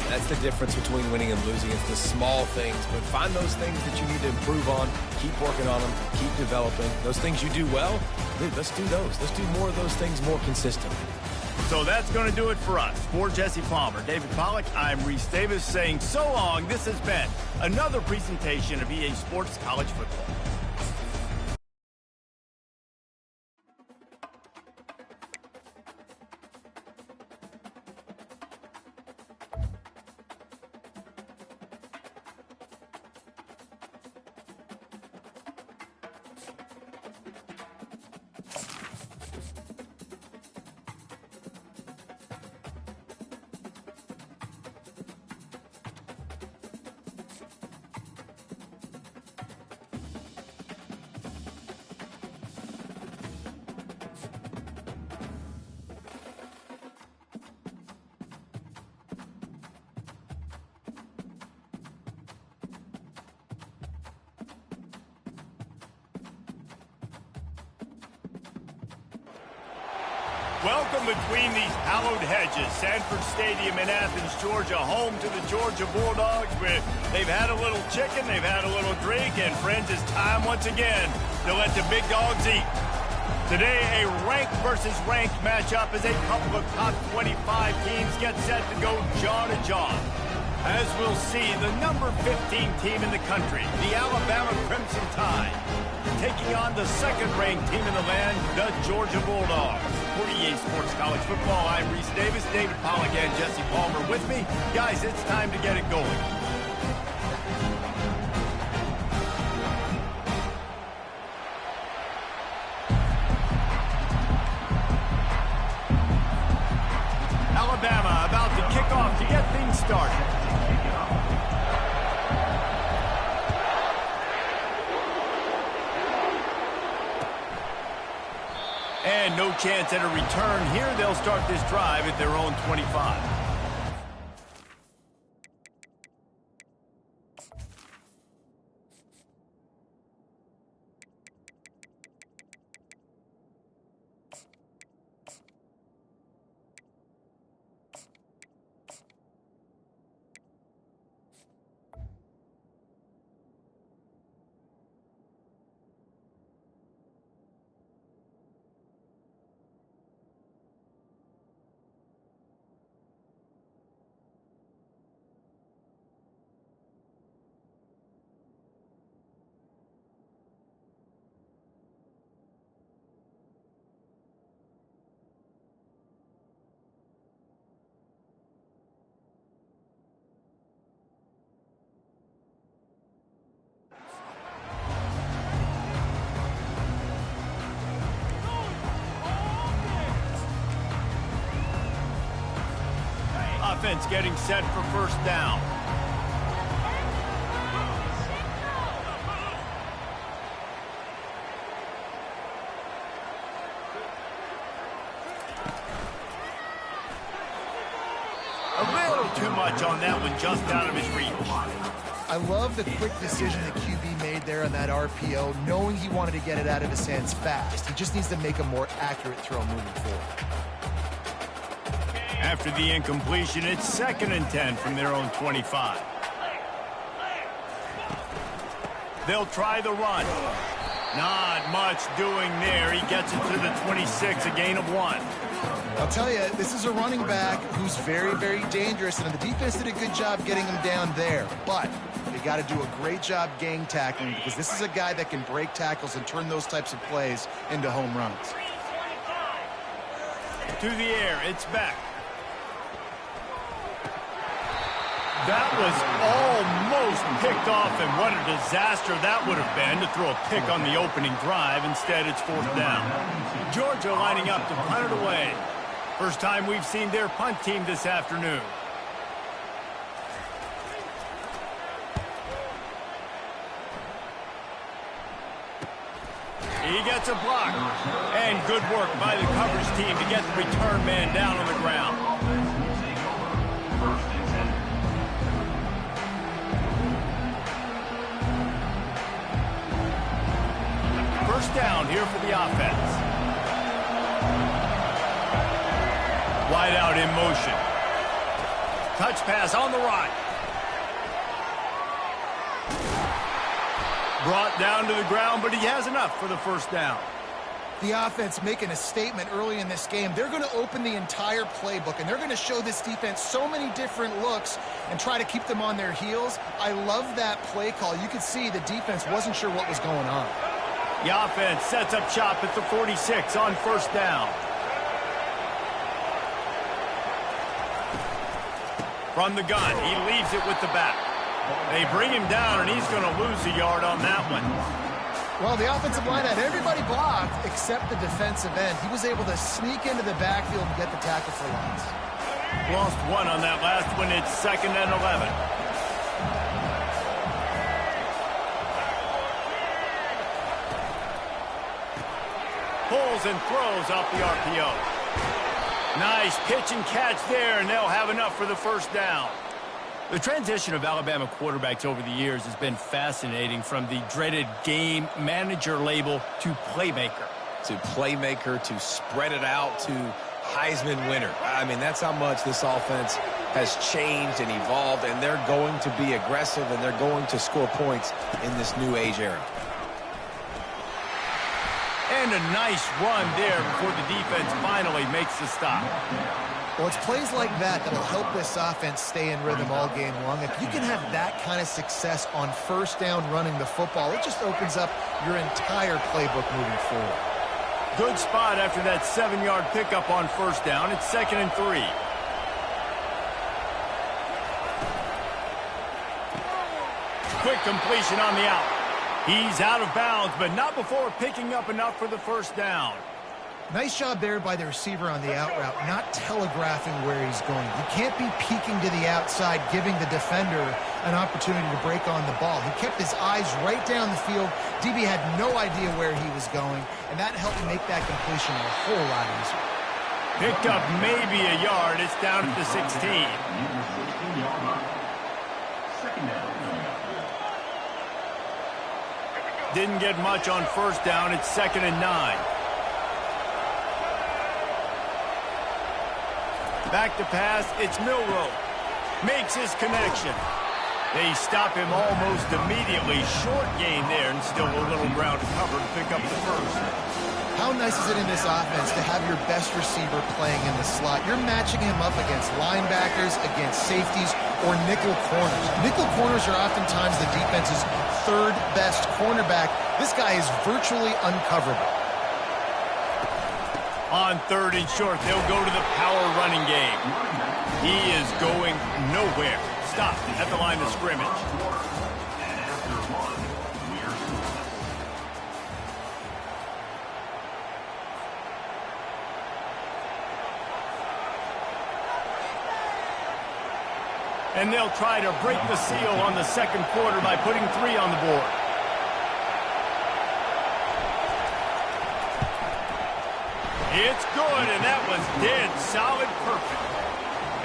That's the difference between winning and losing. It's the small things, but find those things that you need to improve on. Keep working on them. Keep developing. Those things you do well, dude, let's do those. Let's do more of those things more consistently. So that's going to do it for us. For Jesse Palmer, David Pollack, I'm Reese Davis saying so long. This has been another presentation of EA Sports College Football. Welcome between these hallowed hedges. Sanford Stadium in Athens, Georgia, home to the Georgia Bulldogs. They've had a little chicken, they've had a little drink, and friends, it's time once again to let the big dogs eat. Today, a ranked versus ranked matchup as a couple of top 25 teams get set to go jaw to jaw. As we'll see, the number 15 team in the country, the Alabama Crimson Tide, taking on the second-ranked team in the land, the Georgia Bulldogs. For EA Sports College Football, I'm Reese Davis, David Pollack, and Jesse Palmer with me. Guys, it's time to get it going. Alabama about to kick off to get things started. And no chance at a return here. They'll start this drive at their own 25. Offense getting set for first down. A little too much on that one, just out of his reach. I love the quick decision that QB made there on that RPO, knowing he wanted to get it out of his hands fast. He just needs to make a more accurate throw moving forward. After the incompletion, it's 2nd and 10 from their own 25. They'll try the run. Not much doing there. He gets it to the 26, a gain of 1. I'll tell you, this is a running back who's very, very dangerous, and the defense did a good job getting him down there. But they got to do a great job gang tackling, because this is a guy that can break tackles and turn those types of plays into home runs. To the air, it's back. That was almost picked off, and what a disaster that would have been to throw a pick on the opening drive. Instead, it's 4th down. Georgia lining up to punt it away. First time we've seen their punt team this afternoon. He gets a block. And good work by the coverage team to get the return man down on the ground. First down here for the offense. Wide out in motion. Touch pass on the right. Brought down to the ground, but he has enough for the first down. The offense making a statement early in this game. They're going to open the entire playbook, and they're going to show this defense so many different looks and try to keep them on their heels. I love that play call. You could see the defense wasn't sure what was going on. The offense sets up shop at the 46 on first down. From the gun, he leaves it with the back. They bring him down, and he's going to lose a yard on that one. Well, the offensive line had everybody blocked except the defensive end. He was able to sneak into the backfield and get the tackle for loss. Lost 1 on that last one. It's 2nd and 11. Pulls and throws off the RPO. Nice pitch and catch there, and they'll have enough for the first down. The transition of Alabama quarterbacks over the years has been fascinating, from the dreaded game manager label to playmaker. To playmaker, to spread it out, to Heisman winner. I mean, that's how much this offense has changed and evolved, and they're going to be aggressive, and they're going to score points in this new age era. And a nice run there before the defense finally makes the stop. Well, it's plays like that that'll help this offense stay in rhythm all game long. If you can have that kind of success on first down running the football, it just opens up your entire playbook moving forward. Good spot after that 7-yard pickup on first down. It's 2nd and 3. Quick completion on the out. He's out of bounds, but not before picking up enough for the first down. Nice job there by the receiver on the out route, not telegraphing where he's going. You can't be peeking to the outside, giving the defender an opportunity to break on the ball. He kept his eyes right down the field. DB had no idea where he was going, and that helped make that completion a whole lot easier. Picked up maybe a yard. It's down at the 16. Didn't get much on first down. It's 2nd and 9. Back to pass, it's Milroe. Makes his connection. They stop him almost immediately. Short gain there, and still a little ground to cover to pick up the first. How nice is it in this offense to have your best receiver playing in the slot? You're matching him up against linebackers, against safeties, or nickel corners. Nickel corners are oftentimes the defense's third best cornerback. This guy is virtually uncoverable. On 3rd and short, they'll go to the power running game. He is going nowhere. Stop at the line of scrimmage. And they'll try to break the seal on the second quarter by putting 3 on the board. It's good, and that was dead solid perfect.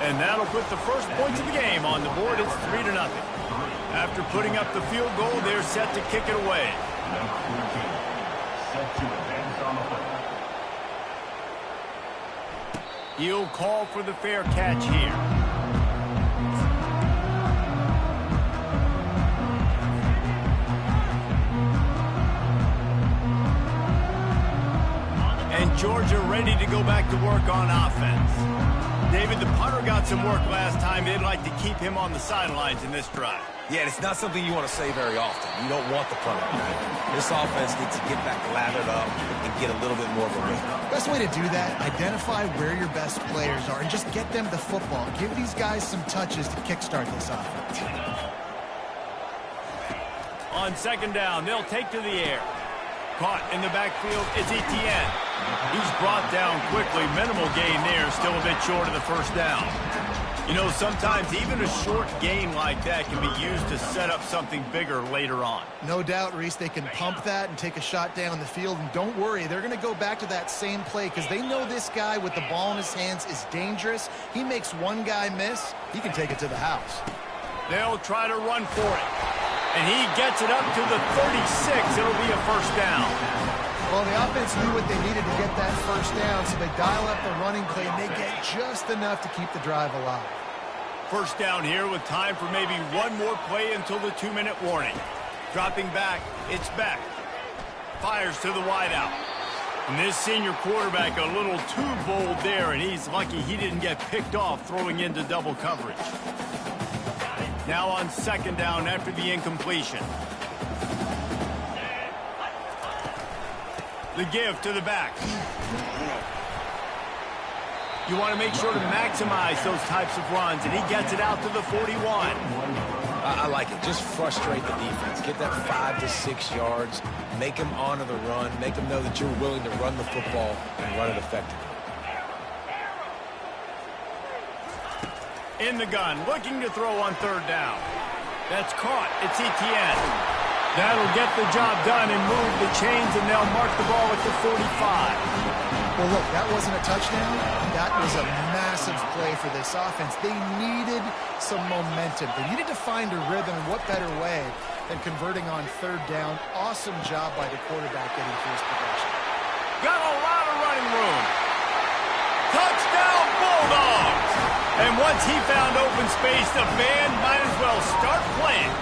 And that'll put the first points of the game on the board. It's 3-0. After putting up the field goal, they're set to kick it away. He'll call for the fair catch here. Georgia ready to go back to work on offense. David, the punter got some work last time. They'd like to keep him on the sidelines in this drive. Yeah, it's not something you want to say very often. You don't want the punter. This offense needs to get back lathered up and get a little bit more of a rhythm. Best way to do that, identify where your best players are and just get them the football. Give these guys some touches to kickstart this offense. On 2nd down, they'll take to the air. Caught in the backfield, it's Etienne. He's brought down quickly. Minimal gain there, still a bit short of the first down. You know, sometimes even a short gain like that can be used to set up something bigger later on. No doubt, Reese, they can pump that and take a shot down the field. And don't worry, they're going to go back to that same play because they know this guy with the ball in his hands is dangerous. He makes one guy miss, he can take it to the house. They'll try to run for it. And he gets it up to the 36. It'll be a first down. Well, the offense knew what they needed to get that first down, so they dial up the running play, and they get just enough to keep the drive alive. First down here with time for maybe one more play until the 2-minute warning. Dropping back, it's Beck. Fires to the wideout. And this senior quarterback a little too bold there, and he's lucky he didn't get picked off throwing into double coverage. Now on 2nd down after the incompletion. The give to the back. You want to make sure to maximize those types of runs, and he gets it out to the 41. I like it. Just frustrate the defense. Get that 5 to 6 yards. Make them honor the run. Make them know that you're willing to run the football and run it effectively. In the gun, looking to throw on 3rd down. That's caught. It's Etienne. That'll get the job done and move the chains, and they'll mark the ball at the 45. Well, look, that wasn't a touchdown. That was a massive play for this offense. They needed some momentum. They needed to find a rhythm, and what better way than converting on 3rd down. Awesome job by the quarterback getting through his progression. Got a lot of running room. Touchdown! Once he found open space, the band might as well start playing.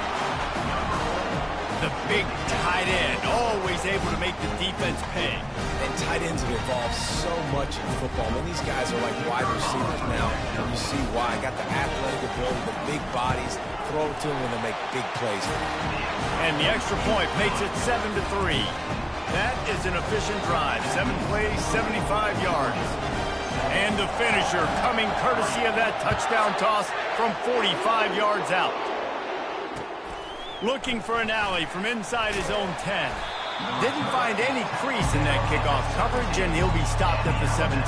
The big tight end, always able to make the defense pay. And tight ends have evolved so much in football. I mean, these guys are like wide receivers now. And you see why. Got the athletic ability, the big bodies. Throw it to them when they make big plays. And the extra point makes it 7-3. That is an efficient drive. 7 plays, 75 yards. And the finisher coming courtesy of that touchdown toss from 45 yards out. Looking for an alley from inside his own 10. Didn't find any crease in that kickoff coverage, and he'll be stopped at the 17.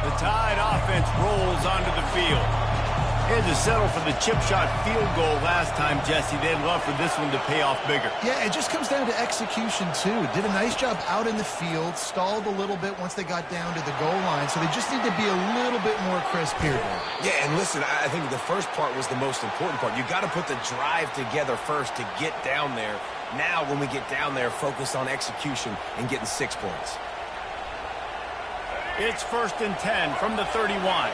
The Tide offense rolls onto the field. Had to settle for the chip shot field goal last time, Jesse. They'd love for this one to pay off bigger. Yeah, it just comes down to execution, too. Did a nice job out in the field, stalled a little bit once they got down to the goal line, so they just need to be a little bit more crisp here. Yeah, and listen, I think the first part was the most important part. You got to put the drive together first to get down there. Now, when we get down there, focus on execution and getting 6 points. It's 1st and 10 from the 31.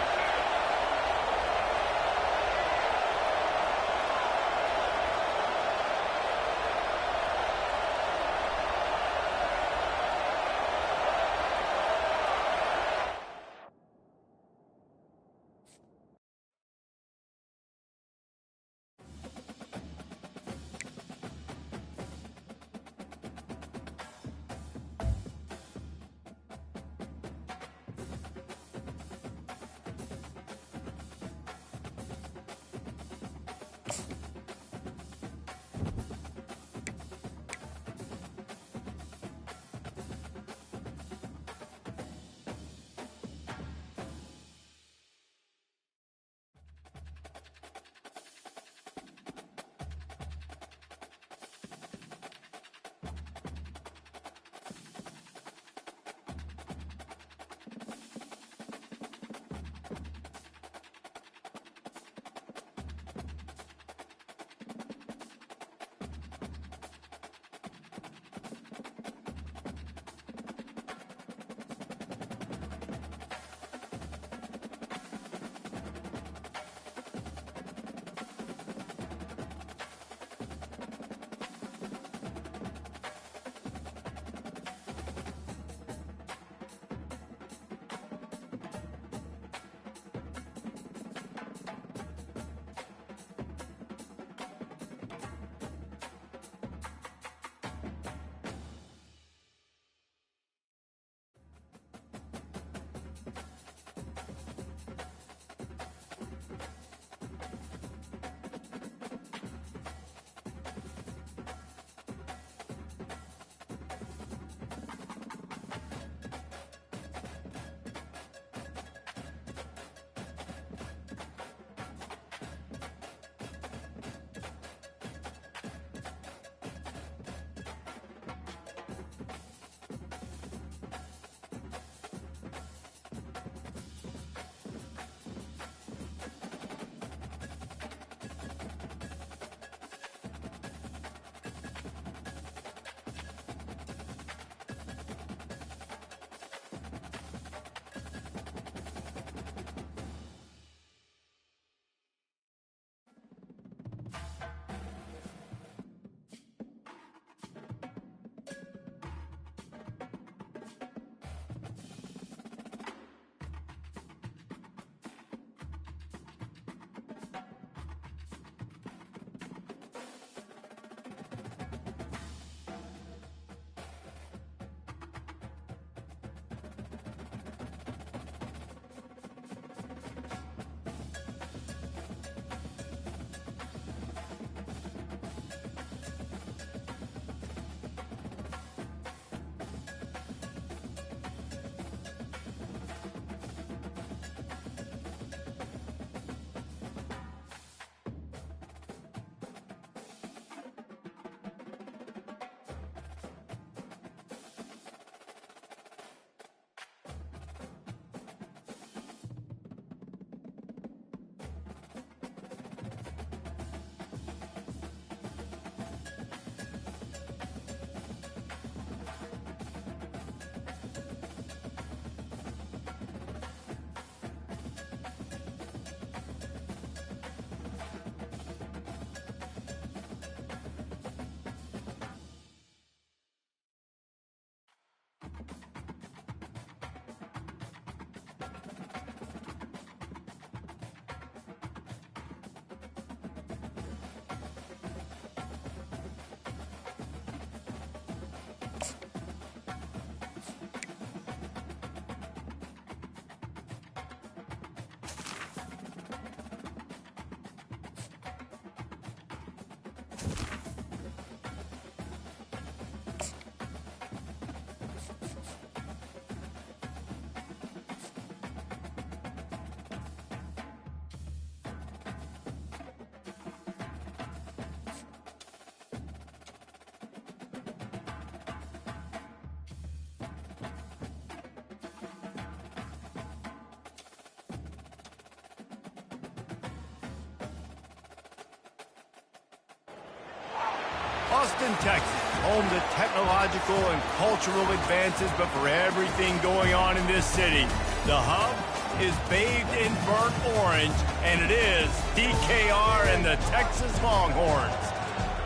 Austin, Texas, home to technological and cultural advances, but for everything going on in this city, the hub is bathed in burnt orange, and it is DKR and the Texas Longhorns.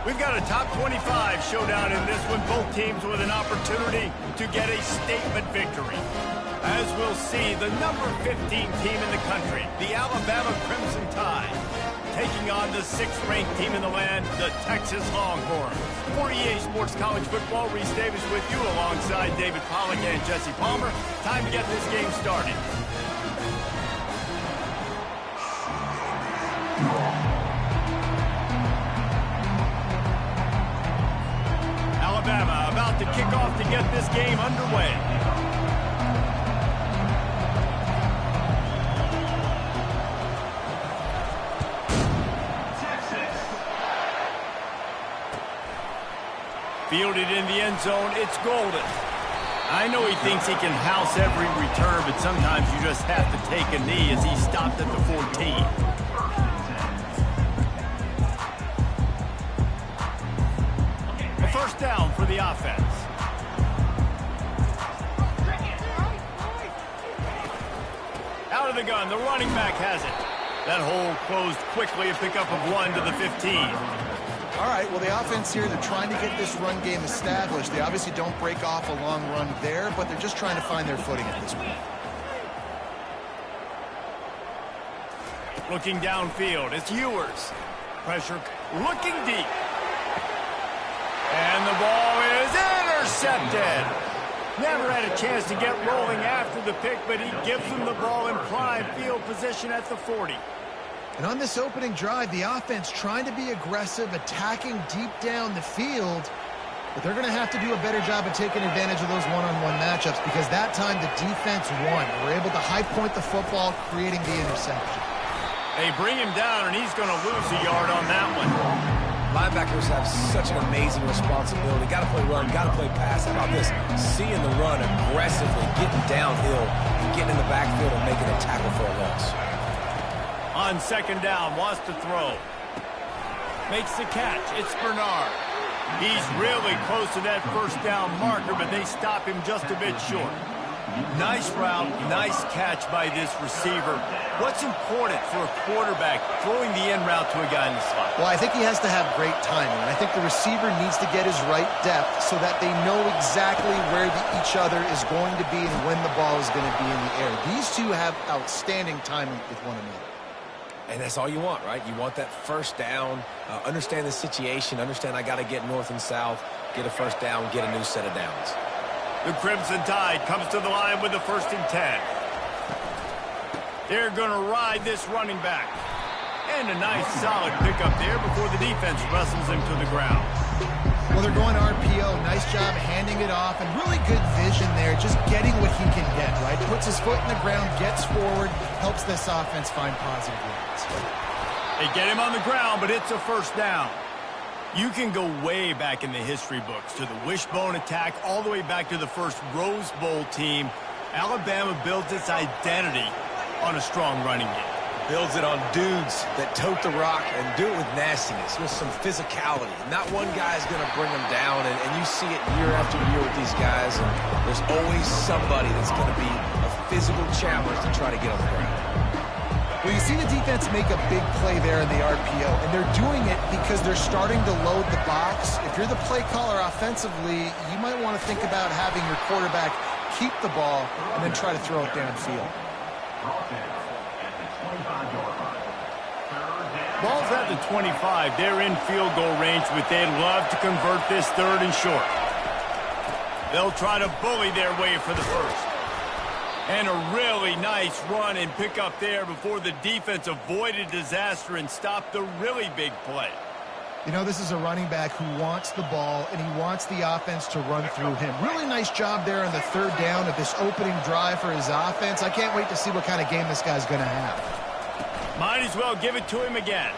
We've got a top 25 showdown in this one, both teams with an opportunity to get a statement victory. As we'll see, the number 15 team in the country, the Alabama Crimson Tide, taking on the 6th-ranked team in the land, the Texas Longhorns. For EA Sports College Football, Reese Davis with you alongside David Pollack and Jesse Palmer. Time to get this game started. Alabama about to kick off to get this game underway. Fielded in the end zone, it's Golden. I know he thinks he can house every return, but sometimes you just have to take a knee as he stopped at the 14. A first down for the offense. Out of the gun, the running back has it. That hole closed quickly, a pickup of 1 to the 15. All right, well, the offense here, they're trying to get this run game established. They obviously don't break off a long run there, but they're just trying to find their footing at this point. Looking downfield, it's Ewers. Pressure looking deep. And the ball is intercepted. Never had a chance to get rolling after the pick, but he gives them the ball in prime field position at the 40. And on this opening drive, the offense trying to be aggressive, attacking deep down the field, but they're going to have to do a better job of taking advantage of those one-on-one matchups because that time the defense won. They were able to high point the football, creating the interception. They bring him down, and he's going to lose a yard on that one. Linebackers have such an amazing responsibility. Got to play run, got to play pass. How about this? Seeing the run aggressively, getting downhill, and getting in the backfield and making a tackle for a loss. On second down, wants to throw. Makes the catch. It's Bernard. He's really close to that first down marker, but they stop him just a bit short. Nice route, nice catch by this receiver. What's important for a quarterback throwing the in route to a guy in the slot? Well, I think he has to have great timing. I think the receiver needs to get his right depth so that they know exactly where each other is going to be and when the ball is going to be in the air. These two have outstanding timing with one another. And that's all you want, right? You want that first down, understand the situation, understand I got to get north and south, get a first down, get a new set of downs. The Crimson Tide comes to the line with the 1st and 10. They're going to ride this running back. And a nice solid pickup there before the defense wrestles him to the ground. Well, they're going RPO. Nice job handing it off, and really good vision there, just getting what he can get, right? Puts his foot in the ground, gets forward, helps this offense find positive yards. They get him on the ground, but it's a first down. You can go way back in the history books to the wishbone attack, all the way back to the first Rose Bowl team. Alabama builds its identity on a strong running game. Builds it on dudes that tote the rock and do it with nastiness, with some physicality. Not one guy's going to bring them down, and you see it year after year with these guys, and there's always somebody that's going to be a physical challenge to try to get on the ground. Well, you see the defense make a big play there in the RPO, and they're doing it because they're starting to load the box. If you're the play caller offensively, you might want to think about having your quarterback keep the ball and then try to throw it downfield. Ball's at the 25. They're in field goal range, but they'd love to convert this 3rd and short. They'll try to bully their way for the first. And a really nice run and pick up there before the defense avoided disaster and stopped the really big play. You know, this is a running back who wants the ball, and he wants the offense to run through him. Really nice job there on the third down of this opening drive for his offense. I can't wait to see what kind of game this guy's going to have. Might as well give it to him again.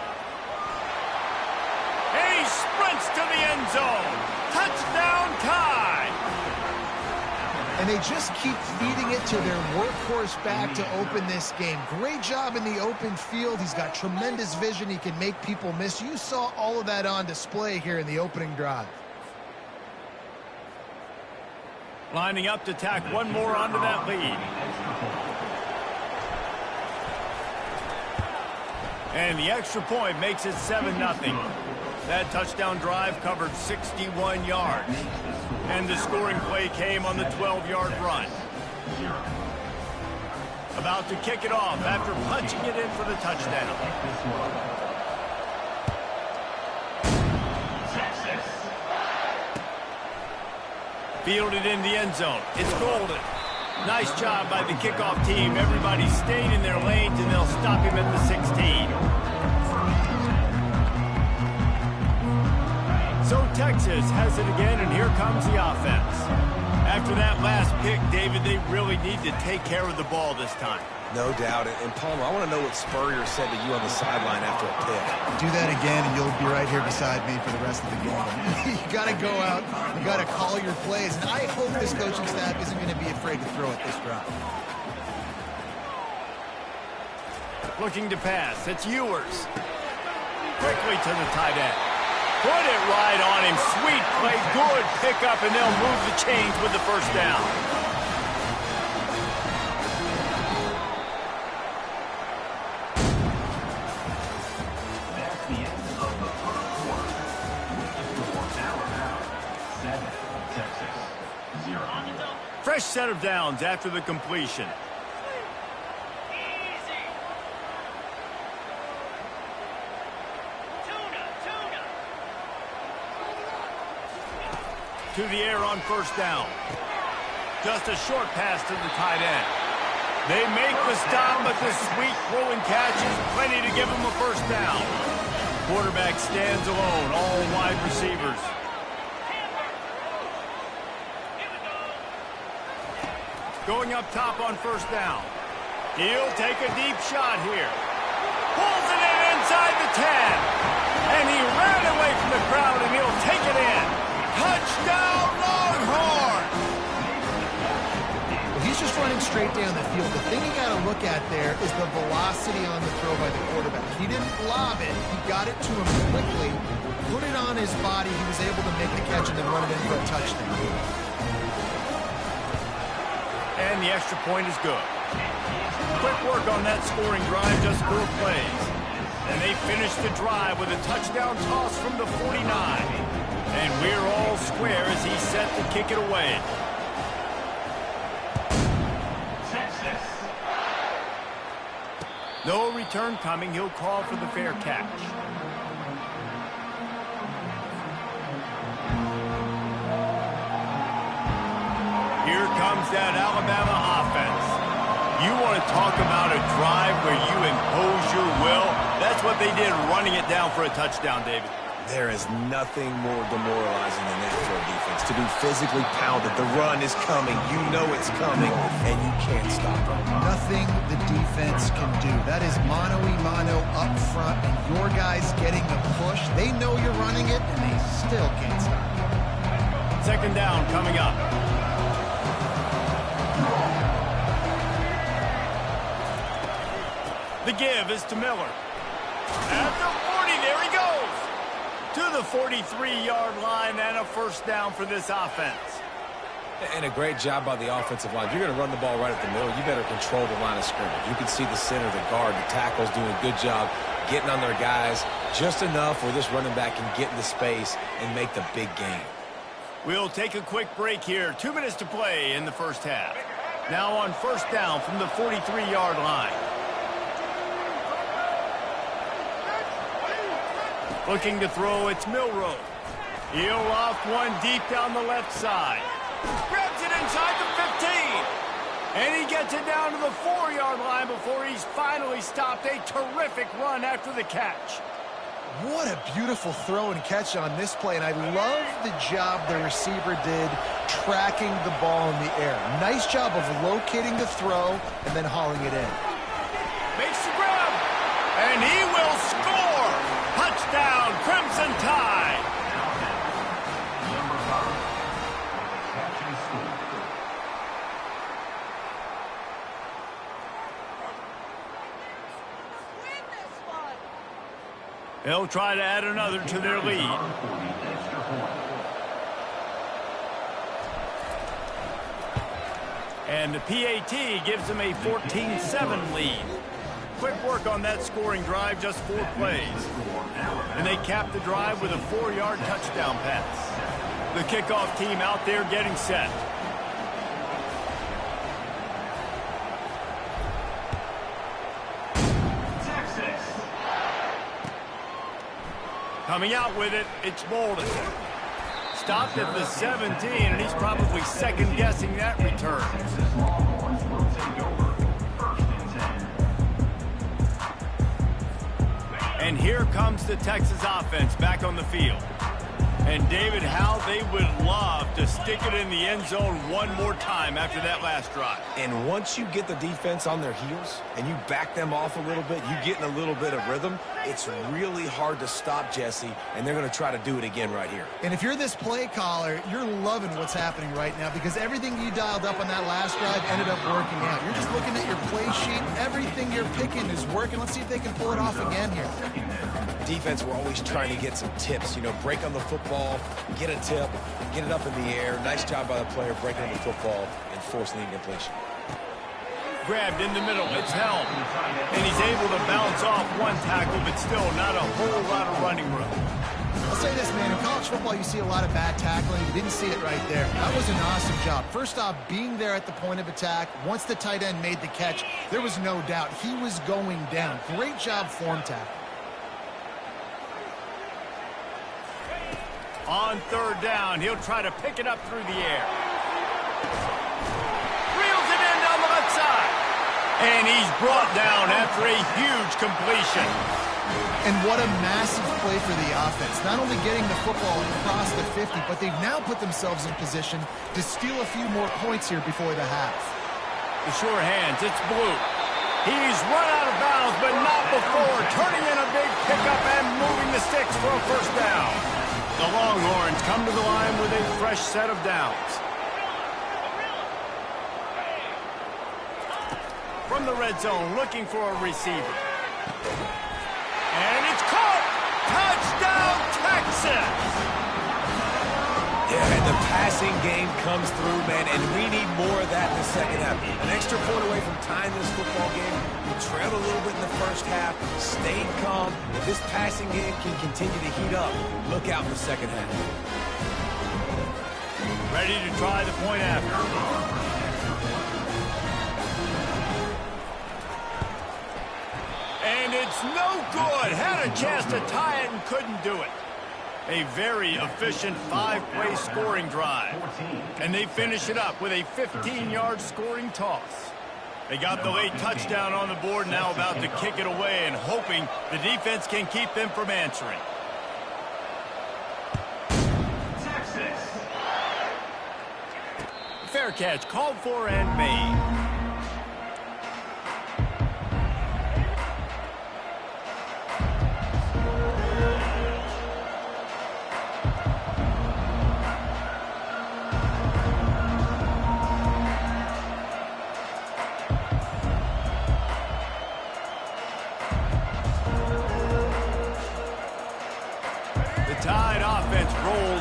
And he sprints to the end zone. Touchdown, Tide! And they just keep feeding it to their workhorse back to open this game. Great job in the open field. He's got tremendous vision. He can make people miss. You saw all of that on display here in the opening drive. Lining up to tack one more onto that lead. And the extra point makes it 7-0. That touchdown drive covered 61 yards. And the scoring play came on the 12-yard run. About to kick it off after punching it in for the touchdown. Fielded in the end zone. It's golden. Nice job by the kickoff team. Everybody stayed in their lanes, and they'll stop him at the 16. So Texas has it again, and here comes the offense. After that last pick, David, they really need to take care of the ball this time. No doubt. And Palmer, I want to know what Spurrier said to you on the sideline after a pick. Do that again, and you'll be right here beside me for the rest of the game. You got to go out. You got to call your plays. And I hope this coaching staff isn't going to be afraid to throw at this drive. Looking to pass. It's Ewers. Quickly to the tight end. Put it right on him. Sweet play. Good pickup, and they'll move the chains with the first down. That's the end of the first quarter. With the score now 7, Texas 0. Fresh set of downs after the completion. To the air on first down. Just a short pass to the tight end. They make the stop, but the sweet throwing catch is plenty to give them a first down. Quarterback stands alone, all wide receivers. Going up top on first down. He'll take a deep shot here. Pulls it in inside the 10. And he ran away from the crowd, and he'll take it in. Touchdown, Longhorn! Well, he's just running straight down the field. The thing you got to look at there is the velocity on the throw by the quarterback. He didn't lob it. He got it to him quickly, put it on his body. He was able to make the catch and then run it in for a touchdown. And the extra point is good. Quick work on that scoring drive, just 4 plays. And they finish the drive with a touchdown toss from the 49. And we're all square as he's set to kick it away. Texas. No return coming. He'll call for the fair catch. Here comes that Alabama offense. You want to talk about a drive where you impose your will? That's what they did, running it down for a touchdown, David. There is nothing more demoralizing than that for a defense. To be physically pounded. The run is coming. You know it's coming, and you can't stop it. Nothing the defense can do. That is mano-a-mano up front, and your guys getting the push. They know you're running it, and they still can't stop it. Second down coming up. The give is to Miller. At the 40, there he goes. To the 43-yard line and a first down for this offense. And a great job by the offensive line. If you're going to run the ball right at the middle, you better control the line of scrimmage. You can see the center, the guard, the tackles doing a good job getting on their guys just enough where this running back can get into space and make the big game. We'll take a quick break here. 2 minutes to play in the first half. Now on first down from the 43-yard line. Looking to throw, it's Milroe. He'll off one deep down the left side. Grabs it inside the 15. And he gets it down to the 4-yard line before he's finally stopped. A terrific run after the catch. What a beautiful throw and catch on this play, and I love the job the receiver did tracking the ball in the air. Nice job of locating the throw and then hauling it in. Makes the grab, and he will score! Touchdown, Crimson Tide! Number 5. Catch and score. They'll try to add another to their lead. And the PAT gives them a 14-7 lead. Quick work on that scoring drive, just 4 plays. And they cap the drive with a 4-yard touchdown pass. The kickoff team out there getting set. Coming out with it, it's Bolden. Stopped at the 17, and he's probably second-guessing that return. And here comes the Texas offense back on the field. And, David, how they would love to stick it in the end zone one more time after that last drive. And once you get the defense on their heels and you back them off a little bit, you get in a little bit of rhythm, it's really hard to stop, Jesse, and they're going to try to do it again right here. And if you're this play caller, you're loving what's happening right now because everything you dialed up on that last drive ended up working out. You're just looking at your play sheet. Everything you're picking is working. Let's see if they can pull it off again here. Defense, we're always trying to get some tips. You know, break on the football, get a tip, get it up in the air. Nice job by the player breaking on the football and forcing the incompletion. Grabbed in the middle, it's held. And he's able to bounce off one tackle, but still not a whole lot of running room. I'll say this, man. In college football, you see a lot of bad tackling. You didn't see it right there. That was an awesome job. First off, being there at the point of attack. Once the tight end made the catch, there was no doubt he was going down. Great job form tackle. On third down, he'll try to pick it up through the air. Reels it in down the left side. And he's brought down after a huge completion. And what a massive play for the offense. Not only getting the football across the 50, but they've now put themselves in position to steal a few more points here before the half. The sure hands, it's Blue. He's run out of bounds, but not before turning in a big pickup and moving the sticks for a first down. The Longhorns come to the line with a fresh set of downs. From the red zone, looking for a receiver. And it's caught! Touchdown, Texas! Yeah, and the passing game comes through, man, and we need more of that in the second half. An extra point away from tying this football game. We trailed a little bit in the first half, stayed calm. If this passing game can continue to heat up, look out in the second half. Ready to try the point after. And it's no good. Had a chance to tie it and couldn't do it. A very efficient 5-play scoring drive. And they finish it up with a 15-yard scoring toss. They got the late touchdown on the board, now about to kick it away and hoping the defense can keep them from answering. Texas. Fair catch called for and made.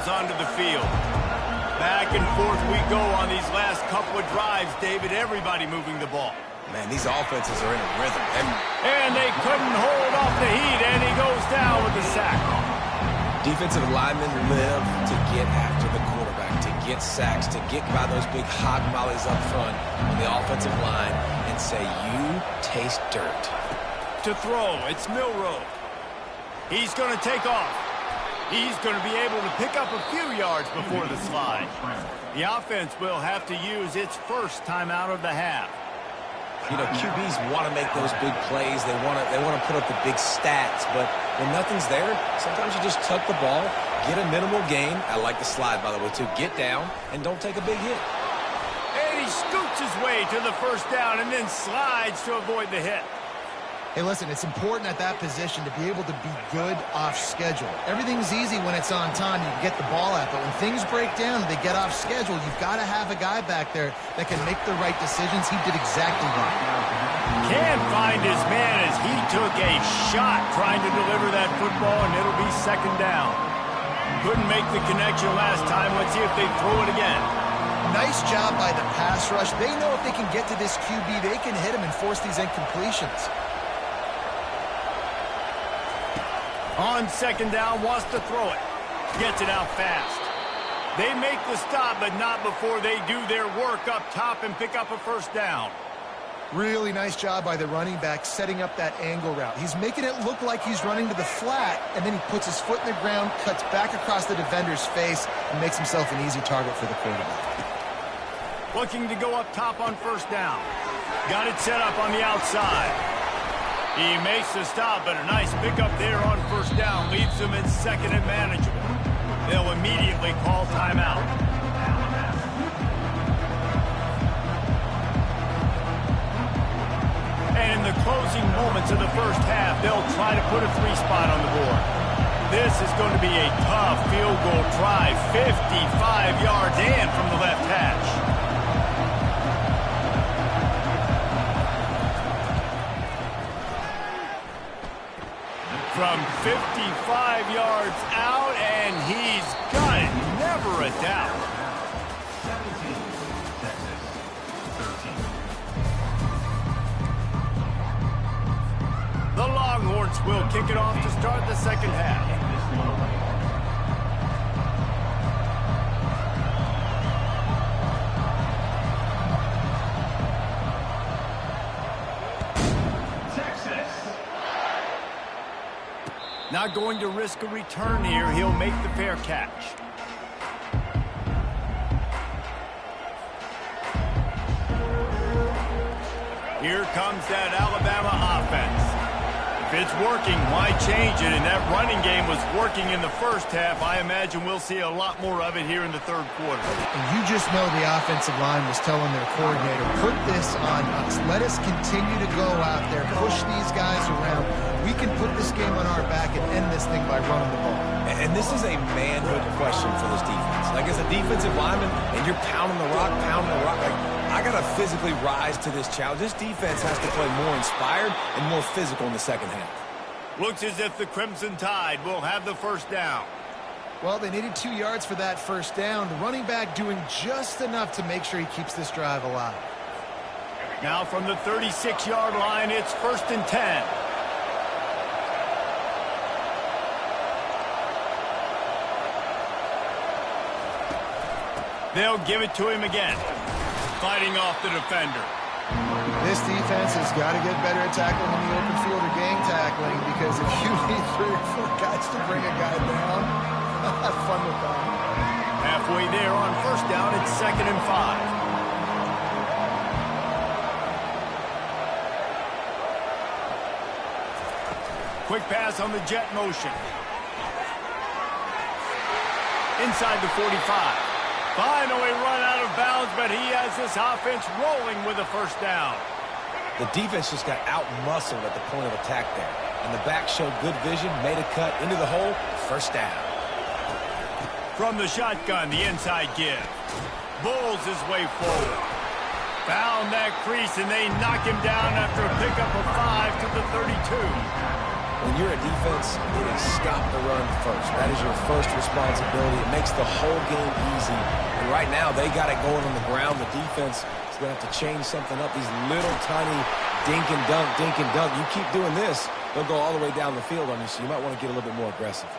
Onto the field. Back and forth we go on these last couple of drives, David. Everybody moving the ball. Man, these offenses are in a rhythm. And they couldn't hold off the heat, and he goes down with the sack. Defensive linemen live to get after the quarterback, to get sacks, to get by those big hog mollies up front on the offensive line and say, you taste dirt. To throw, it's Milroe. He's going to take off. He's going to be able to pick up a few yards before the slide. The offense will have to use its first timeout of the half. You know, QBs want to make those big plays. They want to put up the big stats, but When nothing's there, sometimes you just tuck the ball, get a minimal gain. I like the slide, by the way, too. Get down and don't take a big hit. And he scoots his way to the first down and then slides to avoid the hit. Hey, listen, it's important at that position to be able to be good off schedule. Everything's easy when it's on time. You can get the ball out, but when things break down and they get off schedule, you've got to have a guy back there that can make the right decisions. He did exactly that. Can't find his man as he took a shot trying to deliver that football, and it'll be second down. Couldn't make the connection last time. Let's see if they throw it again. Nice job by the pass rush. They know if they can get to this QB, they can hit him and force these incompletions. On second down, wants to throw it. Gets it out fast. They make the stop, but not before they do their work up top and pick up a first down. Really nice job by the running back setting up that angle route. He's making it look like he's running to the flat, and then he puts his foot in the ground, cuts back across the defender's face, and makes himself an easy target for the quarterback. Looking to go up top on first down. Got it set up on the outside. He makes the stop, but a nice pickup there on first down leaves them in second and manageable. They'll immediately call timeout. And in the closing moments of the first half, they'll try to put a 3-spot on the board. This is going to be a tough field goal try, 55 yards and from the left hash. From 55 yards out, and he's got it. Never a doubt. 17, Texas, 13. The Longhorns will kick it off to start the second half. Not going to risk a return here. He'll make the fair catch. Here comes that Alabama offense. If it's working, why change it? And that running game was working in the first half. I imagine we'll see a lot more of it here in the third quarter. And you just know the offensive line was telling their coordinator, put this on us. Let us continue to go out there, push these guys around. We can put this game on our back and end this thing by running the ball. And this is a manhood question for this defense. Like, as a defensive lineman, and you're pounding the rock, like, I got to physically rise to this challenge. This defense has to play more inspired and more physical in the second half. Looks as if the Crimson Tide will have the first down. Well, they needed 2 yards for that first down. The running back doing just enough to make sure he keeps this drive alive. Now from the 36-yard line, it's 1st and 10. They'll give it to him again. Fighting off the defender. This defense has got to get better at tackling in the open field or gang tackling, because if you need 3 or 4 guys to bring a guy down, have fun with that. Halfway there on first down, it's 2nd and 5. Quick pass on the jet motion. Inside the 45. Finally run out of bounds, but he has this offense rolling with a first down. The defense just got out-muscled at the point of attack there. And the back showed good vision, made a cut into the hole, first down. From the shotgun, the inside give. Bulls his way forward. Found that crease, and they knock him down after a pickup of 5 to the 32. When you're a defense, it is stop the run first. That is your first responsibility. It makes the whole game easy. And right now, they got it going on the ground. The defense is going to have to change something up. These little tiny dink and dunk, dink and dunk. You keep doing this, they'll go all the way down the field on you, so you might want to get a little bit more aggressive.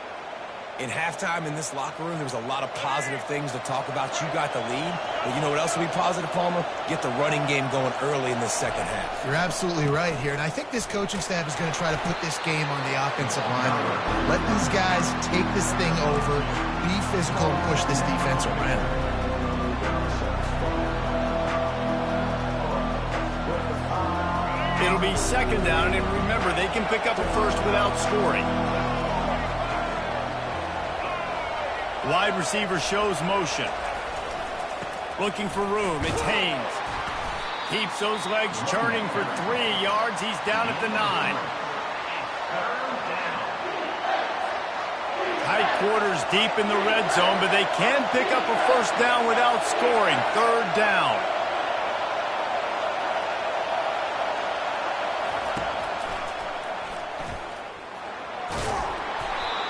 In halftime in this locker room, there was a lot of positive things to talk about. You got the lead. But you know what else will be positive, Palmer? Get the running game going early in the second half. You're absolutely right here. And I think this coaching staff is going to try to put this game on the offensive line a little bit. Let these guys take this thing over, be physical, and push this defense around. It'll be 2nd down, and remember, they can pick up a first without scoring. Wide receiver shows motion. Looking for room. It's Haynes. Keeps those legs churning for 3 yards. He's down at the 9. Tight quarters deep in the red zone, but they can pick up a first down without scoring. 3rd down.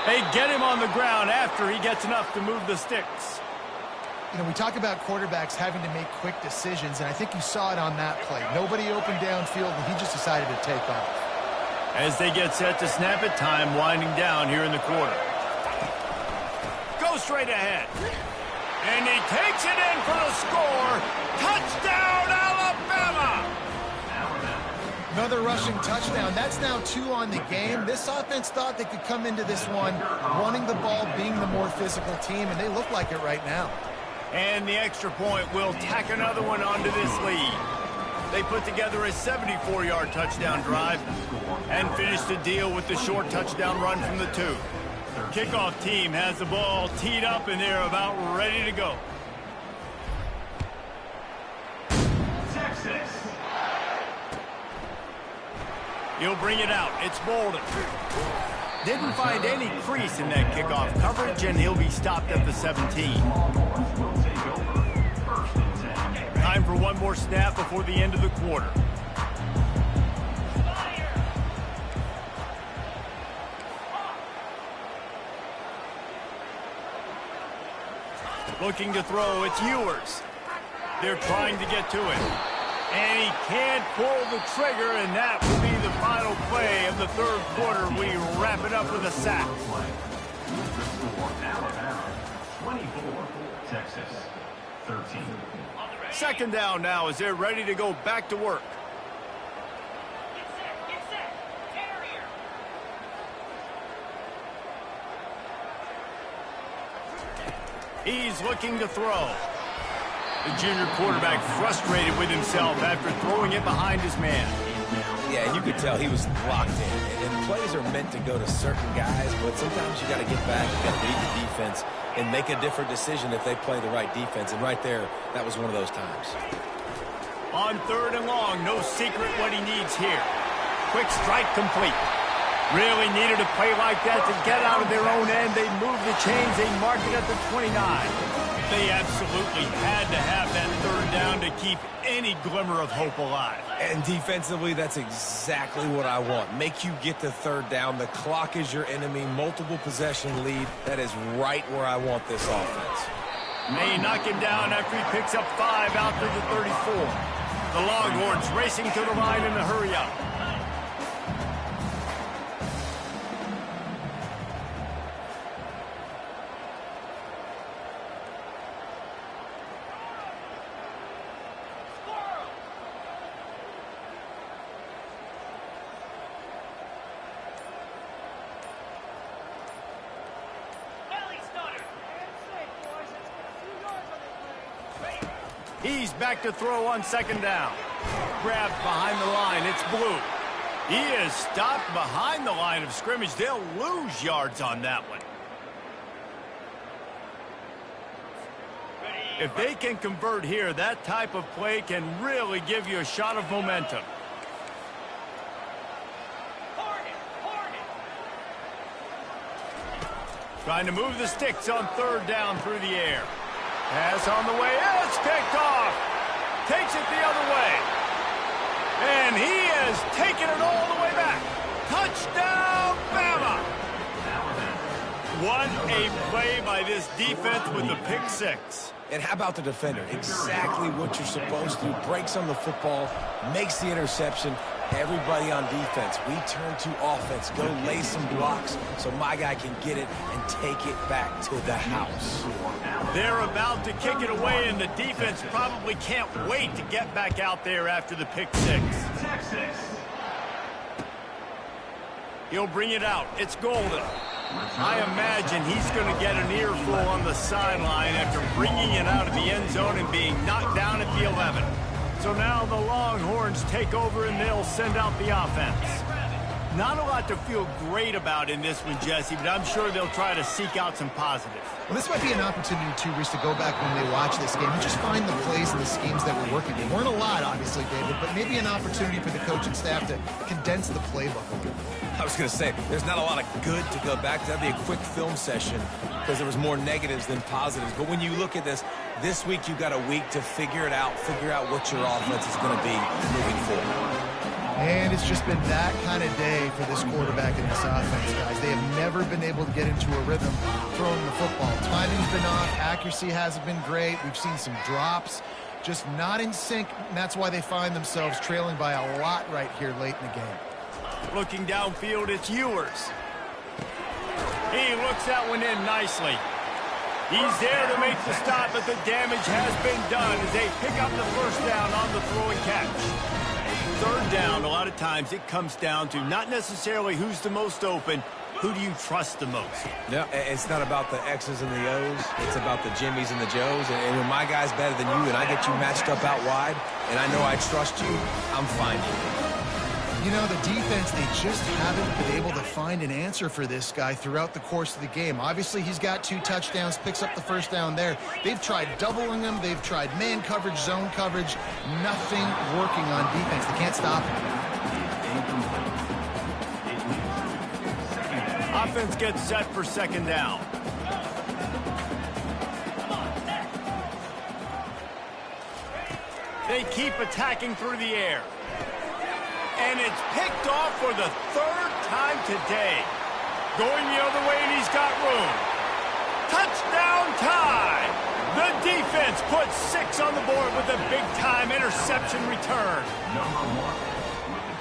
They get him on the ground after he gets enough to move the sticks. You know, we talk about quarterbacks having to make quick decisions, and I think you saw it on that play. Nobody opened downfield, and he just decided to take off. As they get set to snap it, time winding down here in the quarter. Go straight ahead. And he takes it in for the score. Touchdown, Alabama! Another rushing touchdown. That's now 2 on the game. This offense thought they could come into this one wanting the ball, being the more physical team, and they look like it right now. And the extra point will tack another one onto this lead. They put together a 74-yard touchdown drive and finish the deal with the short touchdown run from the 2. Kickoff team has the ball teed up, and they're about ready to go. Texas. He'll bring it out. It's Bolden. Didn't find any crease in that kickoff coverage, and he'll be stopped at the 17. Time for one more snap before the end of the quarter. Looking to throw, it's Ewers. They're trying to get to it. And he can't pull the trigger, and that will be the final play of the 3rd quarter. We wrap it up with a sack. The score, Alabama 24, Texas 13. 2nd down now as they're ready to go back to work. Get set. Carrier. He's looking to throw. The junior quarterback frustrated with himself after throwing it behind his man. Yeah, you could tell he was locked in. And plays are meant to go to certain guys, but sometimes you got to get back, you got to read the defense, and make a different decision if they play the right defense. And right there, that was one of those times. On 3rd and long, no secret what he needs here. Quick strike complete. Really needed a play like that to get out of their own end. They moved the chains. They marked it at the 29. They absolutely had to have that 3rd down to keep any glimmer of hope alive. And defensively, that's exactly what I want. Make you get to 3rd down. The clock is your enemy. Multiple possession lead. That is right where I want this offense. May knock him down after he picks up 5 out to the 34. The Longhorns racing to the line in a hurry-up. He's back to throw on 2nd down. Grabbed behind the line. It's Blue. He is stopped behind the line of scrimmage. They'll lose yards on that one. If they can convert here, that type of play can really give you a shot of momentum. Trying to move the sticks on 3rd down through the air. Pass on the way. It's picked off. Takes it the other way. And he has taken it all the way back. Touchdown, Bama! What a play by this defense with the pick 6. And how about the defender? Exactly what you're supposed to do. Breaks on the football, makes the interception. Everybody on defense, we turn to offense. Go lay some blocks so my guy can get it and take it back to the house. They're about to kick it away, and the defense probably can't wait to get back out there after the pick 6. Texas. He'll bring it out. It's Golden. I imagine he's going to get an earful on the sideline after bringing it out of the end zone and being knocked down at the 11. So now the Longhorns take over, and they'll send out the offense. Not a lot to feel great about in this one, Jesse, but I'm sure they'll try to seek out some positives. Well, this might be an opportunity, too, Reese, to go back when they watch this game and just find the plays and the schemes that were working. They weren't a lot, obviously, David, but maybe an opportunity for the coaching staff to condense the playbook a little. I was going to say, there's not a lot of good to go back to. That'd be a quick film session because there was more negatives than positives. But when you look at this week you've got a week to figure it out, figure out what your offense is going to be moving forward. And it's just been that kind of day for this quarterback and this offense, guys. They have never been able to get into a rhythm throwing the football. Timing's been off. Accuracy hasn't been great. We've seen some drops. Just not in sync, and that's why they find themselves trailing by a lot right here late in the game. Looking downfield, it's Ewers. He looks that one in nicely. He's there to make the stop, but the damage has been done as they pick up the first down on the throw and catch. Third down, a lot of times it comes down to not necessarily who's the most open, who do you trust the most? Yeah, it's not about the X's and the O's. It's about the Jimmies and the Joes. And when my guy's better than you and I get you matched up out wide and I know I trust you, I'm finding you. You know, the defense, they just haven't been able to find an answer for this guy throughout the course of the game. Obviously, he's got 2 touchdowns, picks up the first down there. They've tried doubling him. They've tried man coverage, zone coverage. Nothing working on defense. They can't stop him. Offense gets set for second down. They keep attacking through the air. And it's picked off for the 3rd time today. Going the other way, and he's got room. Touchdown time! The defense puts 6 on the board with a big-time interception return.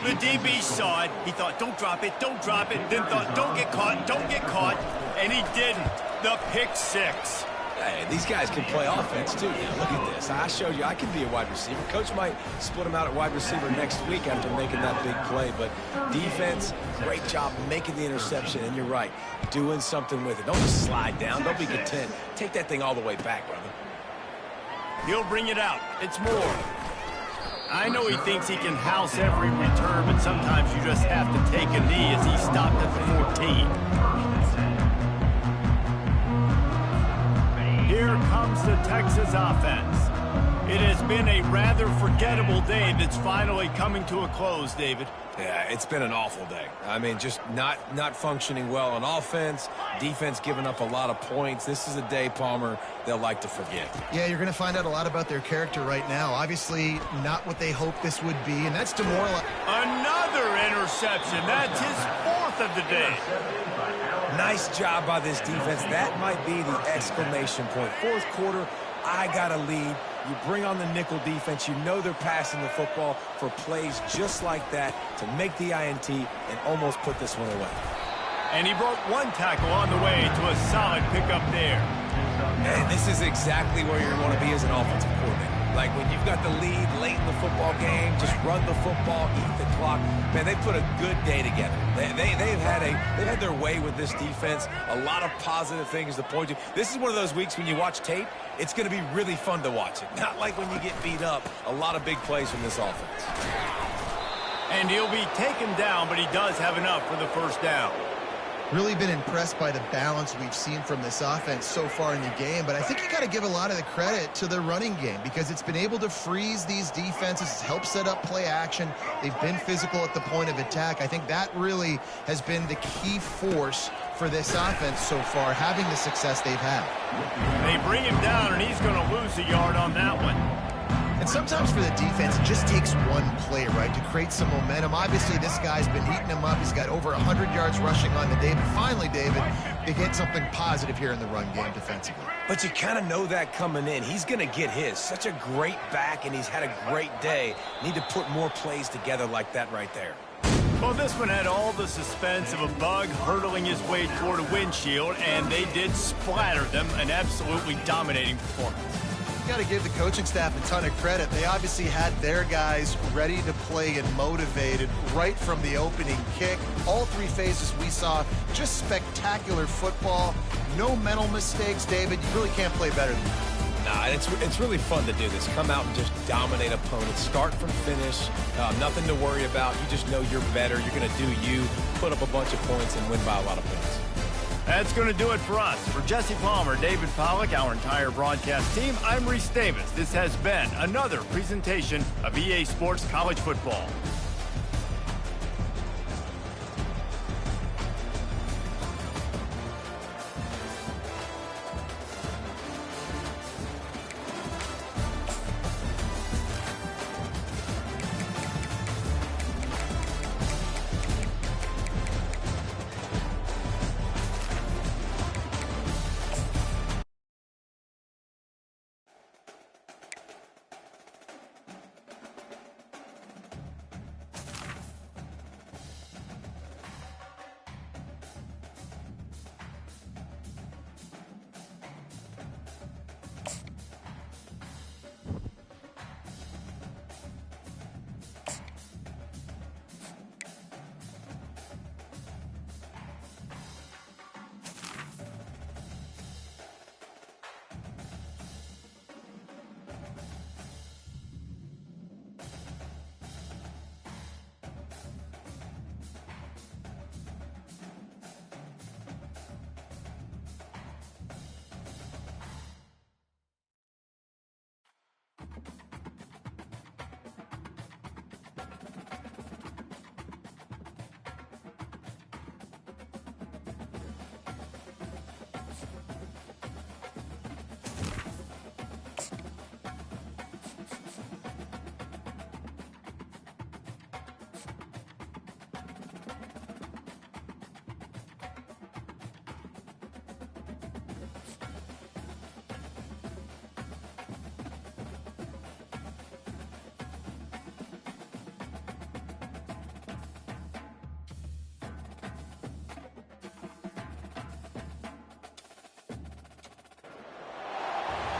The DB saw it. He thought, don't drop it, don't drop it. Then thought, don't get caught. And he didn't. The pick 6. Hey, these guys can play offense, too. Now, look at this. I showed you I can be a wide receiver. Coach might split him out at wide receiver next week after making that big play. But defense, great job making the interception. And you're right, doing something with it. Don't just slide down. Don't be content. Take that thing all the way back, brother. He'll bring it out. It's more. I know he thinks he can house every return, but sometimes you just have to take a knee as he stopped at the 14. Here comes the Texas offense. It has been a rather forgettable day that's finally coming to a close, David. Yeah, it's been an awful day. I mean, just not functioning well on offense, defense giving up a lot of points. This is a day, Palmer, they'll like to forget. Yeah, you're going to find out a lot about their character right now. Obviously, not what they hoped this would be, and that's demoralizing. Another interception. That's his 4th of the day. Nice job by this defense. That might be the exclamation point. 4th quarter, I got a lead. You bring on the nickel defense. You know they're passing the football for plays just like that to make the INT and almost put this one away. And he broke 1 tackle on the way to a solid pickup there. And this is exactly where you want to be as an offensive coordinator. Like when you've got the lead late in the football game, just run the football, eat the clock. Man, they put a good day together. They've had their way with this defense. A lot of positive things to point to. This is one of those weeks when you watch tape, it's going to be really fun to watch it. Not like when you get beat up. A lot of big plays from this offense. And he'll be taken down, but he does have enough for the first down. Really been impressed by the balance we've seen from this offense so far in the game, but I think you got to give a lot of the credit to the running game because it's been able to freeze these defenses, help set up play action. They've been physical at the point of attack. I think that really has been the key force for this offense so far, having the success they've had. They bring him down, and he's going to lose a yard on that one. And sometimes for the defense, it just takes one play, right, to create some momentum. Obviously, this guy's been heating him up. He's got over 100 yards rushing on the day. But finally, David, they get something positive here in the run game defensively. But you kind of know that coming in. He's going to get his. Such a great back, and he's had a great day. Need to put more plays together like that right there. Well, this one had all the suspense of a bug hurtling his way toward a windshield, and they did splatter them. An absolutely dominating performance. Got to give the coaching staff a ton of credit. They obviously had their guys ready to play and motivated right from the opening kick. All 3 phases we saw, just spectacular football. No mental mistakes, David. You really can't play better than that. Nah, it's really fun to do this. Come out and just dominate opponents. Start from finish. Nothing to worry about. You just know you're better. You're going to do you, put up a bunch of points, and win by a lot of points. That's going to do it for us. For Jesse Palmer, David Pollack, our entire broadcast team, I'm Reese Davis. This has been another presentation of EA Sports College Football.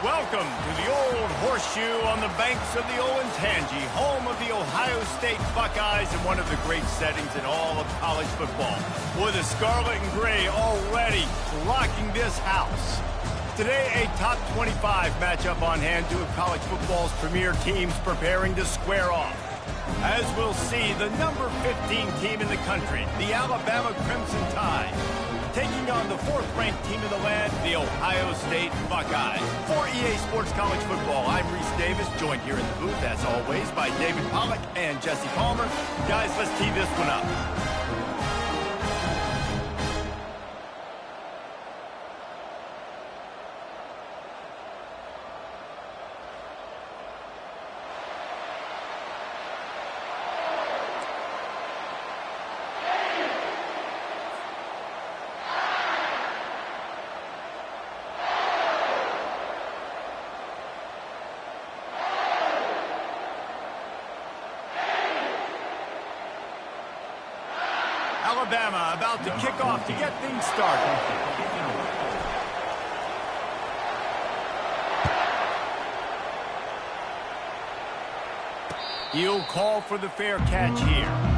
Welcome to the Old Horseshoe on the banks of the Olentangy, home of the Ohio State Buckeyes and one of the great settings in all of college football. With the scarlet and gray already rocking this house. Today, a top 25 matchup on hand, two of college football's premier teams preparing to square off. As we'll see, the number 15 team in the country, the Alabama Crimson Tide, taking on the fourth-ranked team in the land, the Ohio State Buckeyes. For EA Sports College Football, I'm Reese Davis, joined here in the booth, as always, by David Pollack and Jesse Palmer. Guys, let's tee this one up. Alabama about to kick off to get things started. He'll call for the fair catch here.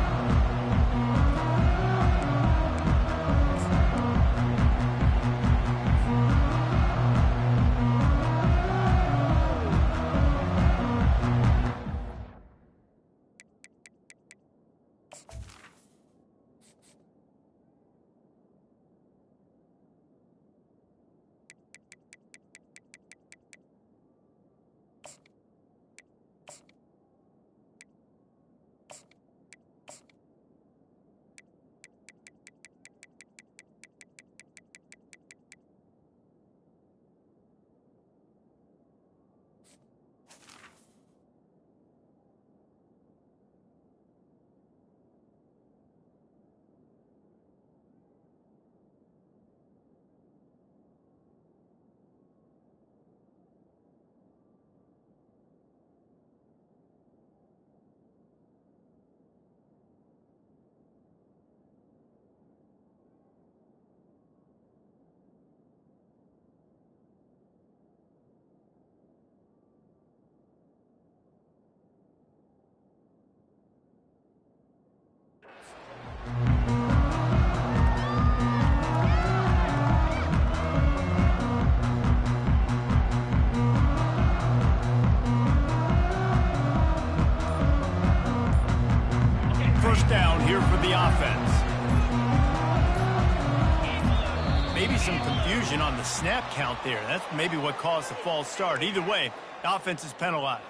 here for the offense. Maybe some confusion on the snap count there. That's maybe what caused the false start. Either way, the offense is penalized.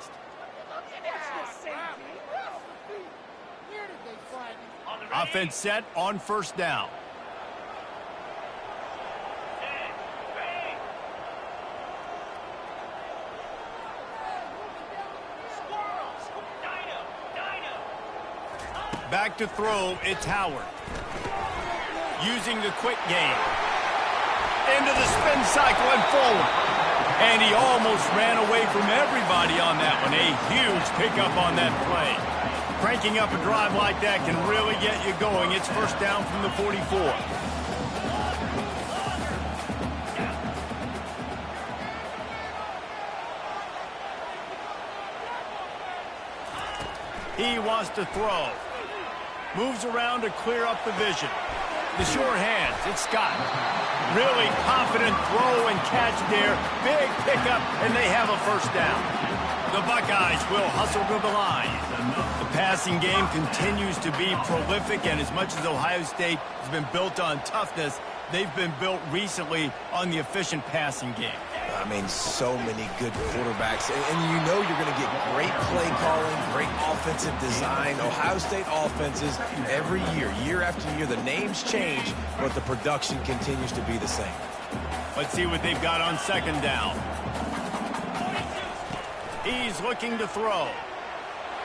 Offense set on first down. Back to throw, it's Howard. Using the quick game. Into the spin cycle and forward. And he almost ran away from everybody on that one. A huge pickup on that play. Cranking up a drive like that can really get you going. It's first down from the 44. He wants to throw. Moves around to clear up the vision. The sure hands, it's Scott. Really confident throw and catch there. Big pickup, and they have a first down. The Buckeyes will hustle to the line. The passing game continues to be prolific, and as much as Ohio State has been built on toughness, they've been built recently on the efficient passing game. I mean, so many good quarterbacks. And you know you're going to get great play calling, great offensive design. Ohio State offenses, every year, year after year, the names change, but the production continues to be the same. Let's see what they've got on second down. He's looking to throw.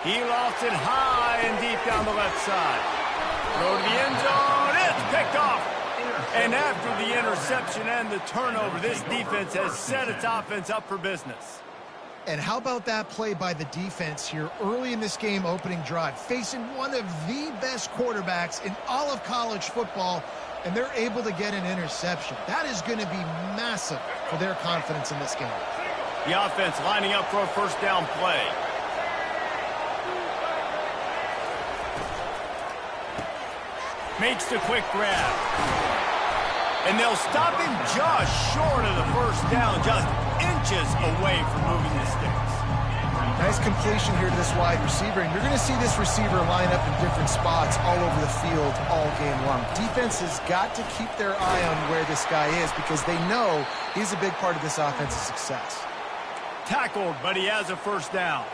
He lofts it high and deep down the left side. Throw to the end zone. It's picked off. And after the interception and the turnover, this defense has set its offense up for business. And how about that play by the defense here early in this game, opening drive, facing one of the best quarterbacks in all of college football, and they're able to get an interception. That is going to be massive for their confidence in this game. The offense lining up for a first down play. Makes the quick grab. And they'll stop him just short of the first down, just inches away from moving the sticks. Nice completion here to this wide receiver, and you're going to see this receiver line up in different spots all over the field all game long. Defense has got to keep their eye on where this guy is because they know he's a big part of this offense's success. Tackled, but he has a first down.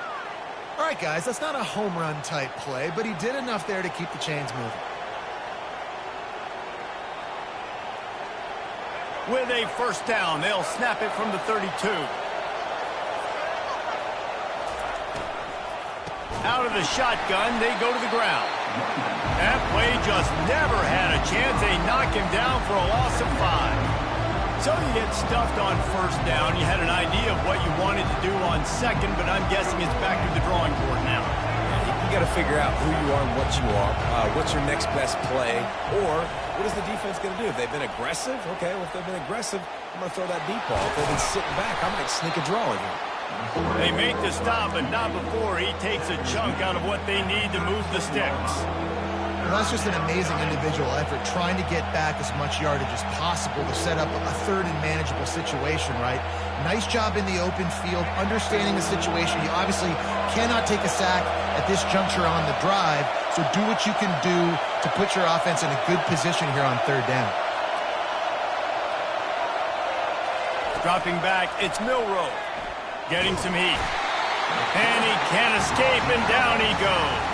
All right, guys, that's not a home run type play, but he did enough there to keep the chains moving. With a first down, they'll snap it from the 32. Out of the shotgun, they go to the ground. That play just never had a chance. They knock him down for a loss of 5. So you get stuffed on first down. You had an idea of what you wanted to do on second, but I'm guessing it's back to the drawing board now. You got to figure out who you are and what you are. What's your next best play? Or what is the defense going to do? If they've been aggressive, okay, well, if they've been aggressive, I'm going to throw that deep ball. If they've been sitting back, I'm going to sneak a draw in here. They make the stop, but not before he takes a chunk out of what they need to move the sticks. Well, that's just an amazing individual effort, trying to get back as much yardage as possible to set up a third and manageable situation, right? Nice job in the open field, understanding the situation. You obviously cannot take a sack at this juncture on the drive, so do what you can do to put your offense in a good position here on third down. Dropping back, it's Milroe. Getting some heat. And he can't escape, and down he goes.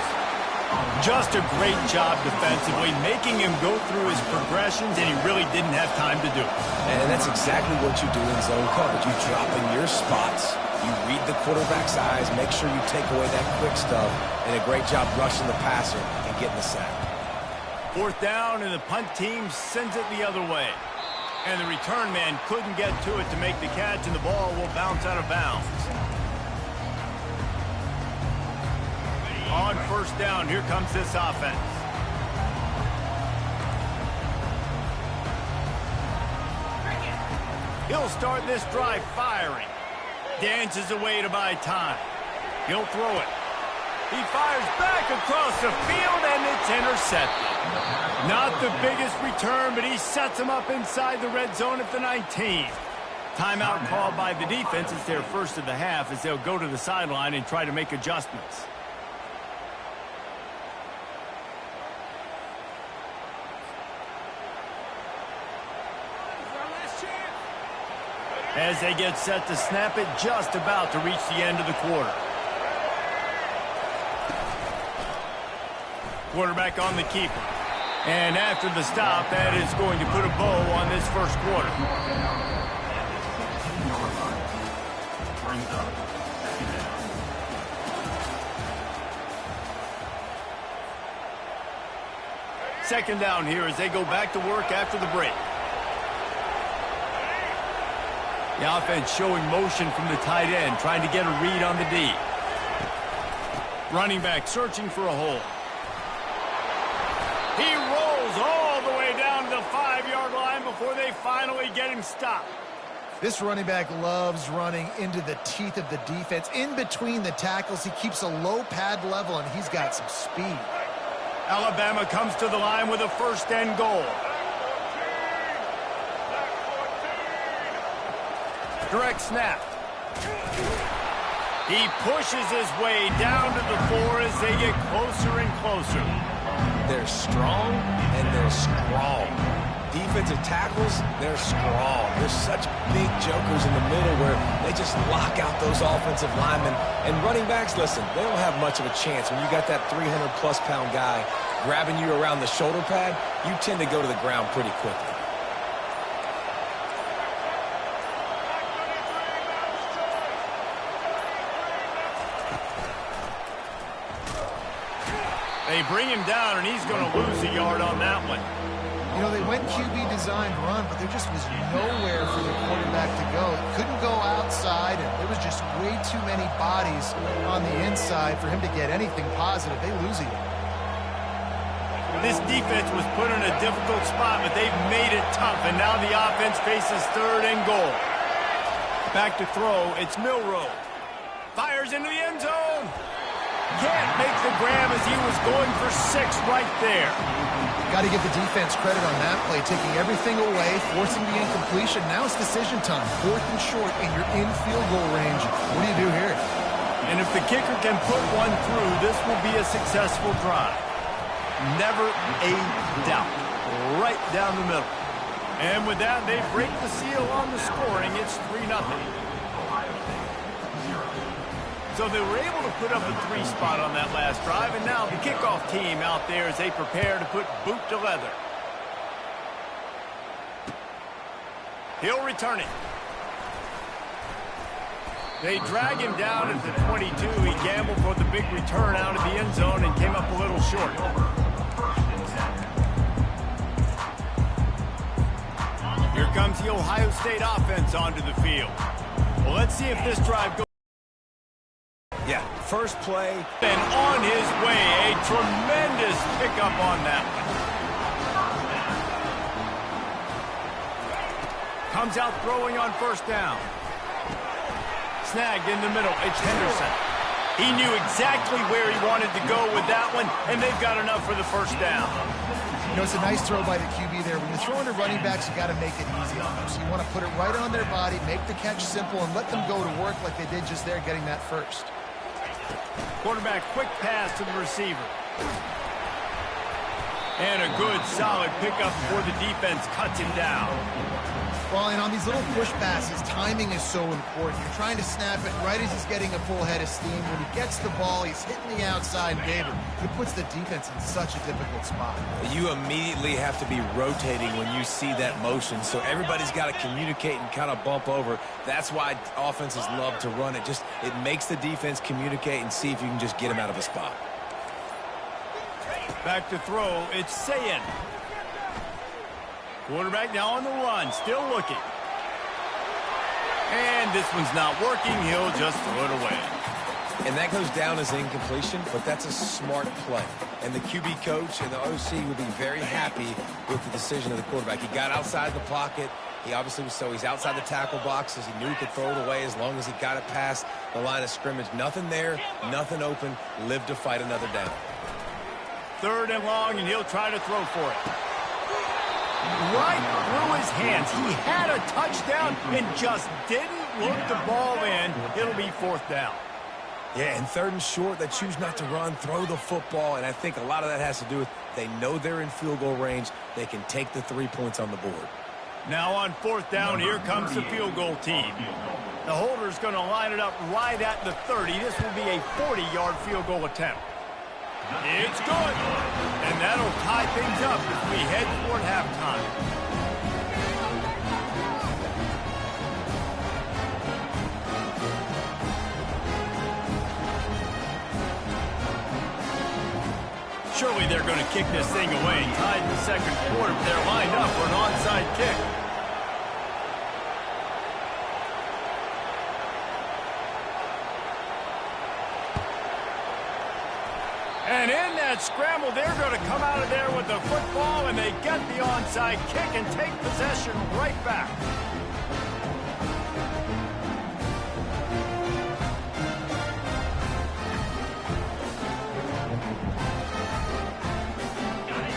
Just a great job defensively, making him go through his progressions, and he really didn't have time to do it. And that's exactly what you do in zone coverage. You drop in your spots, you read the quarterback's eyes, make sure you take away that quick stuff, and a great job rushing the passer and getting the sack. Fourth down, and the punt team sends it the other way. And the return man couldn't get to it to make the catch, and the ball will bounce out of bounds. On first down, here comes this offense. He'll start this drive firing. Dances away to buy time. He'll throw it. He fires back across the field, and it's intercepted. Not the biggest return, but he sets him up inside the red zone at the 19. Timeout called by the defense. It's their first of the half as they'll go to the sideline and try to make adjustments. as they get set to snap it, just about to reach the end of the quarter. Quarterback on the keeper. And after the stop, that is going to put a bow on this first quarter. Second down here as they go back to work after the break. The offense showing motion from the tight end, trying to get a read on the D. Running back searching for a hole. He rolls all the way down to the 5-yard line before they finally get him stopped. This running back loves running into the teeth of the defense. In between the tackles, he keeps a low pad level, and he's got some speed. Alabama comes to the line with a first and goal. Direct snap. He pushes his way down to the 4 as they get closer and closer. They're strong and they're strong. Defensive tackles, they're strong. There's such big jokers in the middle where they just lock out those offensive linemen. And running backs, listen, they don't have much of a chance. When you got that 300-plus pound guy grabbing you around the shoulder pad, you tend to go to the ground pretty quickly. They bring him down, and he's going to lose a yard on that one. You know, they went QB designed run, but there just was nowhere for the quarterback to go. He couldn't go outside, and there was just way too many bodies on the inside for him to get anything positive. They lose a yard. This defense was put in a difficult spot, but they've made it tough, and now the offense faces third and goal. Back to throw, it's Milroe. Fires into the end zone. Can't make the grab as he was going for 6 right there. Got to give the defense credit on that play, taking everything away, forcing the incompletion. Now it's decision time. 4th and short, and you're in field goal range. What do you do here? And if the kicker can put one through, this will be a successful drive. Never a doubt. Right down the middle. And with that, they break the seal on the scoring. It's 3-0. So they were able to put up a 3 spot on that last drive, and now the kickoff team out there as they prepare to put boot to leather. He'll return it. They drag him down at the 22. He gambled for the big return out of the end zone and came up a little short. Here comes the Ohio State offense onto the field. Well, let's see if this drive goes. Yeah, first play. And on his way, a tremendous pickup on that one. Comes out throwing on first down. Snagged in the middle, it's Henderson. He knew exactly where he wanted to go with that one, and they've got enough for the first down. You know, it's a nice throw by the QB there. When you're throwing to running backs, you got to make it easy on them. So you want to put it right on their body, make the catch simple, and let them go to work like they did just there, getting that first. Quarterback, quick pass to the receiver. And a good, solid pickup before the defense cuts him down. Well, and on these little push passes, timing is so important. You're trying to snap it right as he's getting a full head of steam. When he gets the ball, he's hitting the outside Baber. It puts the defense in such a difficult spot. You immediately have to be rotating when you see that motion, so everybody's got to communicate and kind of bump over. That's why offenses love to run it. It makes the defense communicate and see if you can just get him out of a spot. Back to throw, it's Sayin. Quarterback now on the run, still looking. And this one's not working, he'll just throw it away. And that goes down as incompletion, but that's a smart play. And the QB coach and the OC would be very happy with the decision of the quarterback. He got outside the pocket. He obviously was he's outside the tackle boxes. He knew he could throw it away as long as he got it past the line of scrimmage. Nothing there, nothing open. Live to fight another down. 3rd and long, and he'll try to throw for it. Right through his hands. He had a touchdown and just didn't look the ball in. It'll be 4th down. Yeah, and 3rd and short, they choose not to run, throw the football, and I think a lot of that has to do with they know they're in field goal range. They can take the 3 points on the board. Now on fourth down, here comes the field goal team. The holder's going to line it up right at the 30. This will be a 40-yard field goal attempt. It's good. And that'll tie things up as we head toward halftime. Surely they're going to kick this thing away. Tied in the second quarter, but they're lined up for an onside kick. And in that scramble, they're going to come out of there with the football, and they get the onside kick and take possession right back.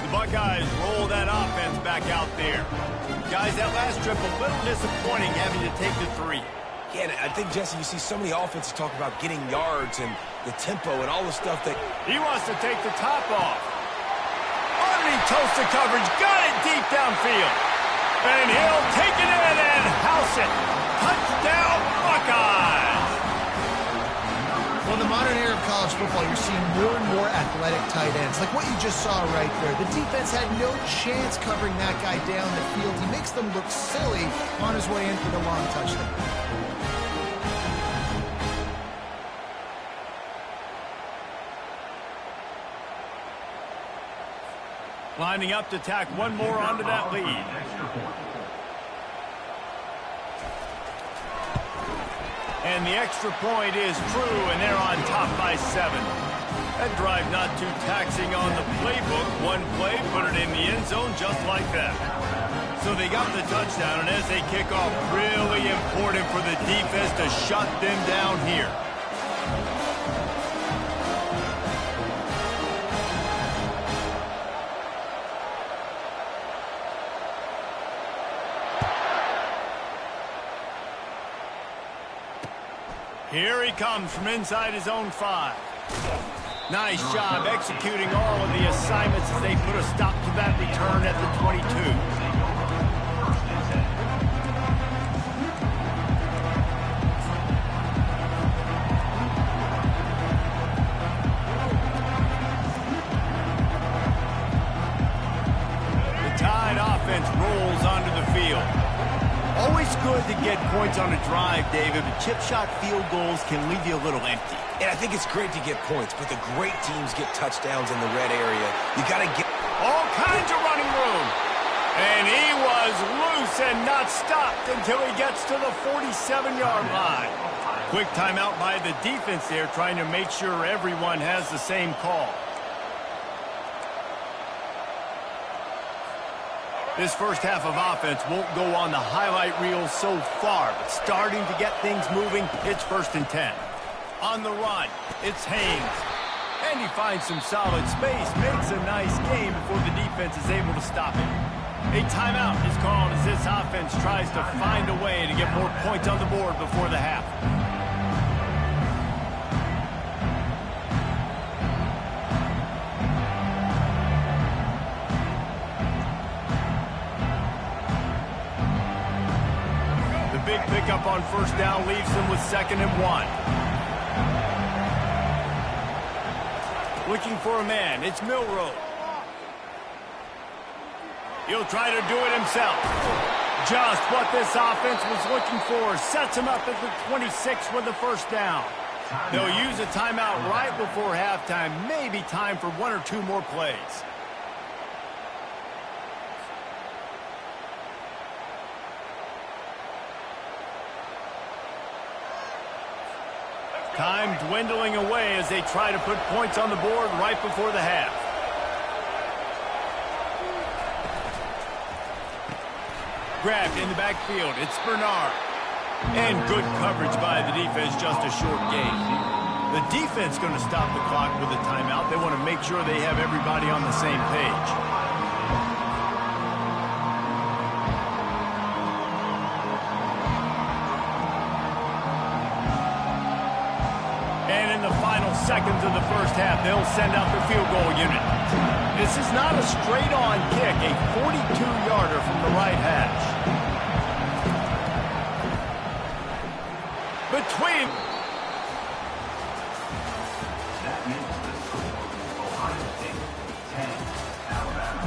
The Buckeyes roll that offense back out there. Guys, that last trip a little disappointing having to take the 3. Yeah, I think, Jesse, you see so many offenses talk about getting yards and the tempo and all the stuff that... He wants to take the top off. Underneath toasted coverage, got it deep downfield. And he'll take it in and house it. Touchdown, Buckeyes! Well, in the modern era of college football, you're seeing more and more athletic tight ends. Like what you just saw right there. The defense had no chance covering that guy down the field. He makes them look silly on his way in for the long touchdown. Lining up to tack one more onto that lead. And the extra point is true, and they're on top by 7. That drive not too taxing on the playbook. One play, put it in the end zone just like that. So they got the touchdown, and as they kick off, really important for the defense to shut them down here. Here he comes from inside his own 5. Nice job executing all of the assignments as they put a stop to that return at the 22. The Tide offense rolls onto the field. Always good to get points on a drive, David, but chip shot field goals can leave you a little empty. And I think it's great to get points, but the great teams get touchdowns in the red area. You got to get... All kinds of running room. And he was loose and not stopped until he gets to the 47-yard line. Quick timeout by the defense there, trying to make sure everyone has the same call. This first half of offense won't go on the highlight reel so far, but starting to get things moving, it's 1st and 10. On the run, it's Haynes. And he finds some solid space, makes a nice game before the defense is able to stop him. A timeout is called as this offense tries to find a way to get more points on the board before the half. Big pickup on first down leaves them with 2nd and 1. Looking for a man. It's Milroe. He'll try to do it himself. Just what this offense was looking for. Sets him up at the 26 with the first down. They'll use a timeout right before halftime. Maybe time for 1 or 2 more plays. Time dwindling away as they try to put points on the board right before the half. Grabbed in the backfield. It's Bernard. And good coverage by the defense, just a short gain. The defense going to stop the clock with a timeout. They want to make sure they have everybody on the same page. And in the final seconds of the first half, they'll send out the field goal unit. This is not a straight-on kick, a 42-yarder from the right hash. between. That is the score. Ohio State 10, Alabama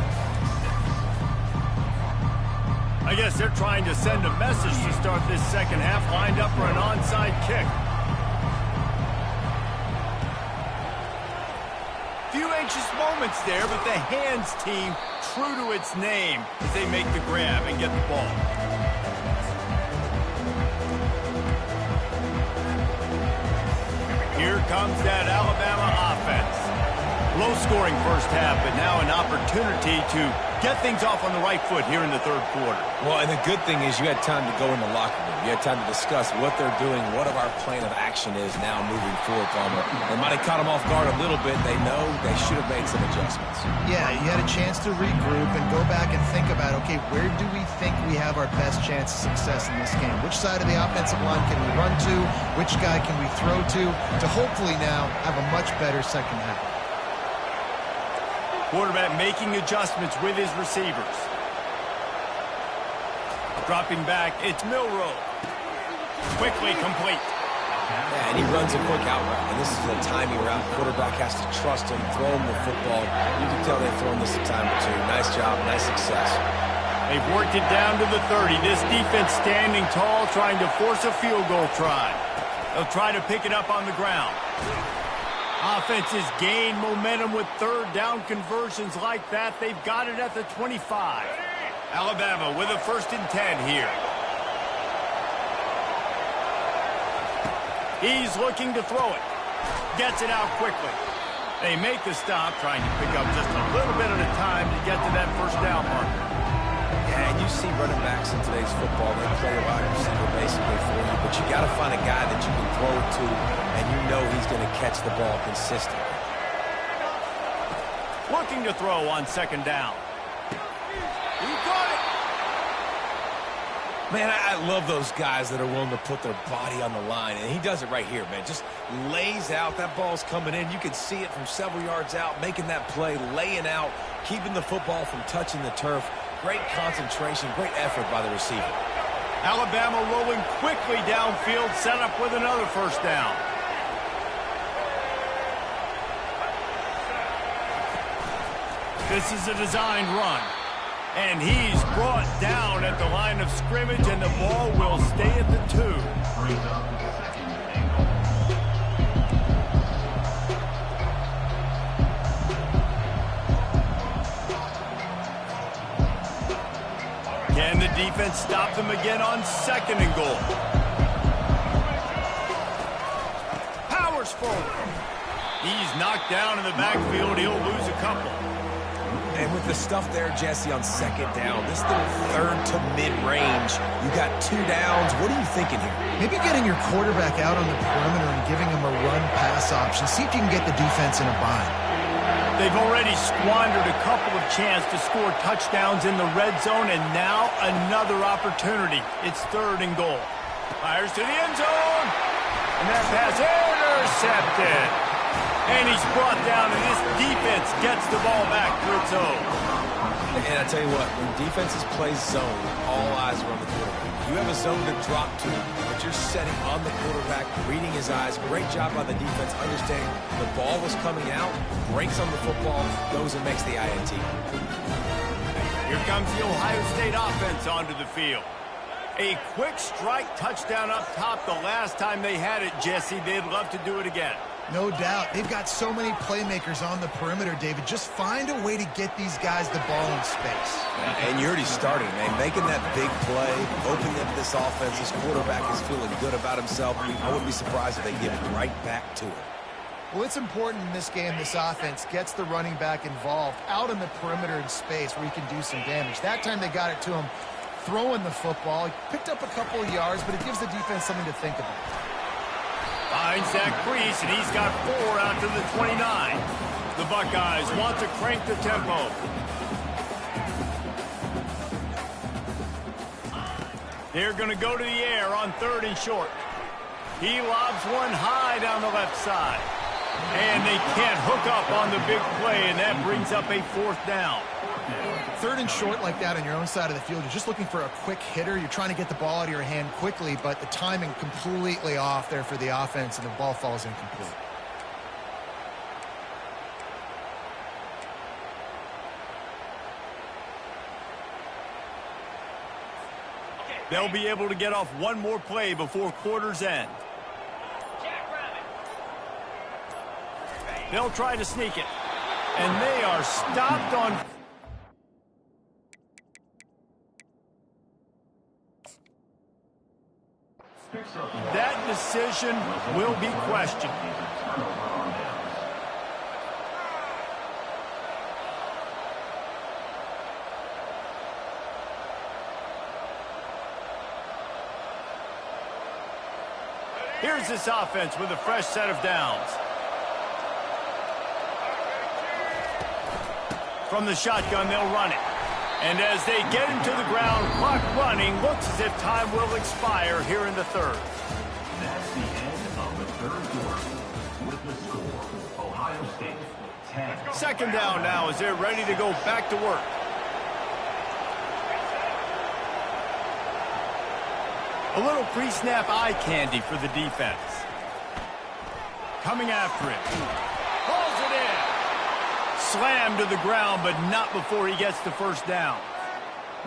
6. I guess they're trying to send a message to start this second half, lined up for an onside kick. Few anxious moments there, but the hands team true to its name as they make the grab and get the ball. Here comes that Alabama offense. Low-scoring first half, but now an opportunity to get things off on the right foot here in the third quarter. Well, and the good thing is you had time to go in the locker room. You had time to discuss what they're doing, what our plan of action is now moving forward, Palmer. They might have caught them off guard a little bit. They know they should have made some adjustments. Yeah, you had a chance to regroup and go back and think about, okay, where do we think we have our best chance of success in this game? Which side of the offensive line can we run to? Which guy can we throw to hopefully now have a much better second half? Quarterback making adjustments with his receivers. Dropping back, it's Milroe. Quickly complete. Yeah, and he runs a quick out route, and this is a timing route. Quarterback has to trust him, throw him the football. You can tell they've thrown this a time or two. Nice job, nice success. They've worked it down to the 30. This defense standing tall, trying to force a field goal try. They'll try to pick it up on the ground. Offense has gained momentum with third down conversions like that. They've got it at the 25. Alabama with a 1st and 10 here. He's looking to throw it. Gets it out quickly. They make the stop, trying to pick up just a little bit at a time to get to that first down marker. Yeah, and you see running backs in today's football, they play a wide receiver basically for you, but you got to find a guy that you can throw it to, and you know he's going to catch the ball consistently. Looking to throw on 2nd down. He got it. Man, I love those guys that are willing to put their body on the line, and he does it right here, man. Just lays out. That ball's coming in. You can see it from several yards out, making that play, laying out, keeping the football from touching the turf. Great concentration, great effort by the receiver. Alabama rolling quickly downfield, set up with another 1st down. This is a designed run. And he's brought down at the line of scrimmage, and the ball will stay at the 2. Brings up 2nd and goal. Can the defense stop them again on 2nd and goal? Powers forward. He's knocked down in the backfield. He'll lose a couple. And with the stuff there, Jesse, on 2nd down, this little 3rd to mid-range, you got 2 downs. What are you thinking here? Maybe getting your quarterback out on the perimeter and giving him a run-pass option. See if you can get the defense in a bind. They've already squandered a couple of chances to score touchdowns in the red zone, and now another opportunity. It's 3rd and goal. Fires to the end zone. And that pass intercepted. And he's brought down, and this defense gets the ball back for its own. And I tell you what, when defenses play zone, all eyes are on the quarterback. You have a zone to drop to, but you're setting on the quarterback, reading his eyes. Great job by the defense, understanding the ball was coming out, breaks on the football, goes and makes the INT. Here comes the Ohio State offense onto the field. A quick strike touchdown up top. The last time they had it, Jesse, they'd love to do it again. No doubt. They've got so many playmakers on the perimeter, David. Just find a way to get these guys the ball in space. Yeah, and you already started, man. Making that big play, opening up this offense. This quarterback is feeling good about himself. I wouldn't be surprised if they give it right back to him. Well, it's important in this game this offense gets the running back involved out in the perimeter in space where he can do some damage. That time they got it to him throwing the football. He picked up a couple of yards, but it gives the defense something to think about. Finds that crease, and he's got 4 out to the 29. The Buckeyes want to crank the tempo. They're going to go to the air on 3rd and short. He lobs one high down the left side. And they can't hook up on the big play, and that brings up a 4th down. Third and short like that on your own side of the field, you're just looking for a quick hitter. You're trying to get the ball out of your hand quickly, but the timing completely off there for the offense, and the ball falls incomplete. They'll be able to get off one more play before quarter's end. They'll try to sneak it. And they are stopped on... That decision will be questioned. Here's this offense with a fresh set of downs. From the shotgun, they'll run it. And as they get him to the ground, clock running, looks as if time will expire here in the third. That's the end of the third quarter. With the score, Ohio State 10. Second down now as they're ready to go back to work. A little pre-snap eye candy for the defense. Coming after it. Pulls it in. Slammed to the ground, but not before he gets the first down.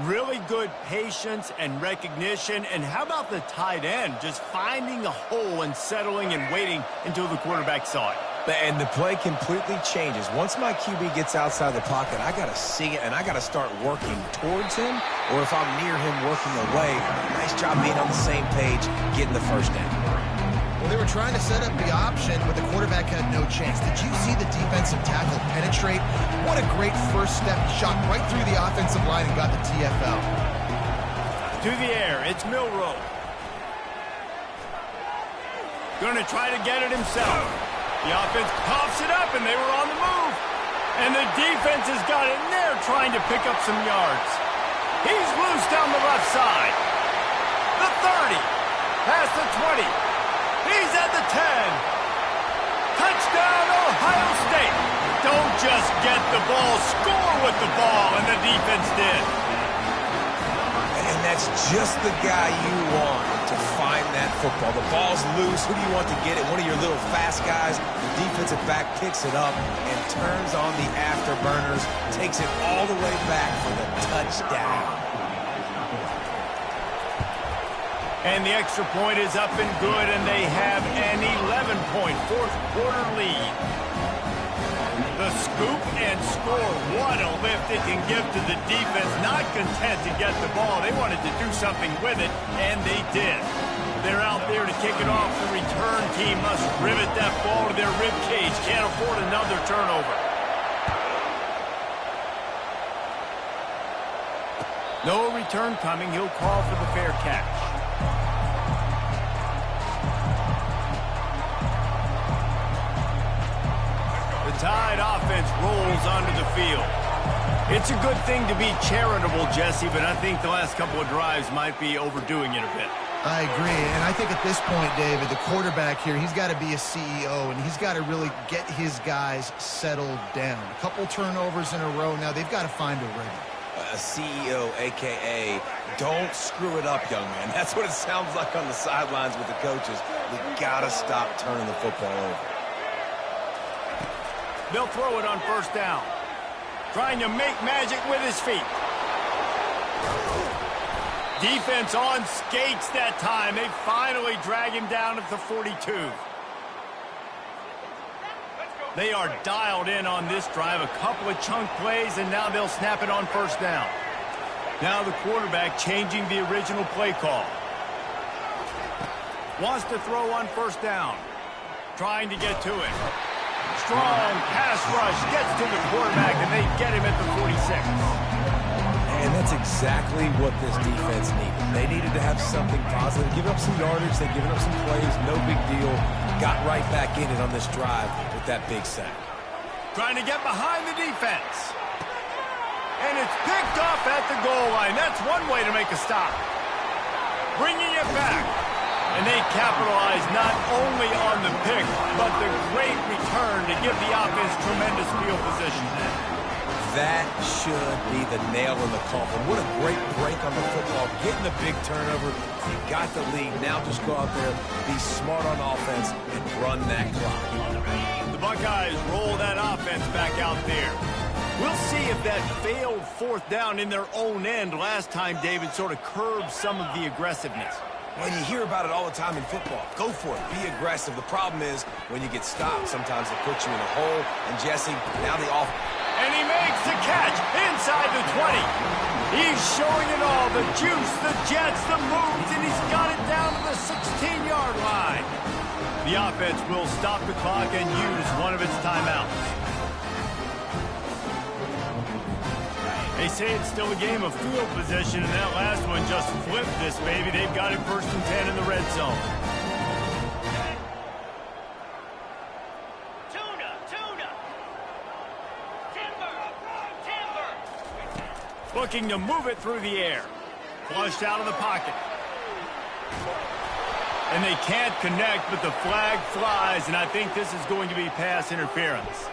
Really good patience and recognition. And how about the tight end just finding a hole and settling and waiting until the quarterback saw it? And the play completely changes. Once my QB gets outside the pocket, I got to see it, and I got to start working towards him, or if I'm near him, working away. Nice job being on the same page, getting the first down. Well, they were trying to set up the option, but the quarterback had no chance. Did you see the defensive tackle penetrate? What a great first step. He shot right through the offensive line and got the TFL. To the air, it's Milroe. Gonna try to get it himself. The offense pops it up, and they were on the move. And the defense has got it, and they're trying to pick up some yards. He's loose down the left side. The 30. Past the 20. He's at the 10. Touchdown, Ohio State. Don't just get the ball, score with the ball, and the defense did. And that's just the guy you want to find that football. The ball's loose. Who do you want to get it? One of your little fast guys. The defensive back picks it up and turns on the afterburners, takes it all the way back for the touchdown. And the extra point is up and good, and they have an 11-point fourth-quarter lead. The scoop and score. What a lift it can give to the defense. Not content to get the ball. They wanted to do something with it, and they did. They're out there to kick it off. The return team must rivet that ball to their rib cage. Can't afford another turnover. No return coming. He'll call for the fair catch. The Tide offense rolls onto the field. It's a good thing to be charitable, Jesse, but I think the last couple of drives might be overdoing it a bit. I agree, and I think at this point, David, the quarterback here, he's got to be a CEO, and he's got to really get his guys settled down. A couple turnovers in a row now. They've got to find a rhythm. A CEO, a.k.a. don't screw it up, young man. That's what it sounds like on the sidelines with the coaches. We got to stop turning the football over. They'll throw it on first down. Trying to make magic with his feet. Defense on skates that time. They finally drag him down at the 42. They are dialed in on this drive. A couple of chunk plays, and now they'll snap it on first down. Now the quarterback changing the original play call. Wants to throw on first down. Trying to get to it. Strong pass rush, gets to the quarterback, and they get him at the 46. And that's exactly what this defense needed. They needed to have something positive. Give up some yardage, they've given up some plays, no big deal. Got right back in it on this drive with that big sack. Trying to get behind the defense. And it's picked off at the goal line. That's one way to make a stop. Bringing it back. And they capitalize not only on the pick, but the great return to give the offense tremendous field position. That should be the nail in the coffin. What a great break on the football. Getting the big turnover. You got the lead. Now just go out there, be smart on offense, and run that clock. The Buckeyes roll that offense back out there. We'll see if that failed fourth down in their own end last time, David, sort of curbed some of the aggressiveness. When you hear about it all the time in football, go for it. Be aggressive. The problem is when you get stopped, sometimes it puts you in a hole. And Jesse, now the offense. And he makes the catch inside the 20. He's showing it all, the juice, the jets, the moves, and he's got it down to the 16-yard line. The offense will stop the clock and use one of its timeouts. They say it's still a game of field position, and that last one just flipped this baby. They've got it 1st and 10 in the red zone. Looking to move it through the air. Flushed out of the pocket. And they can't connect, but the flag flies, and I think this is going to be pass interference.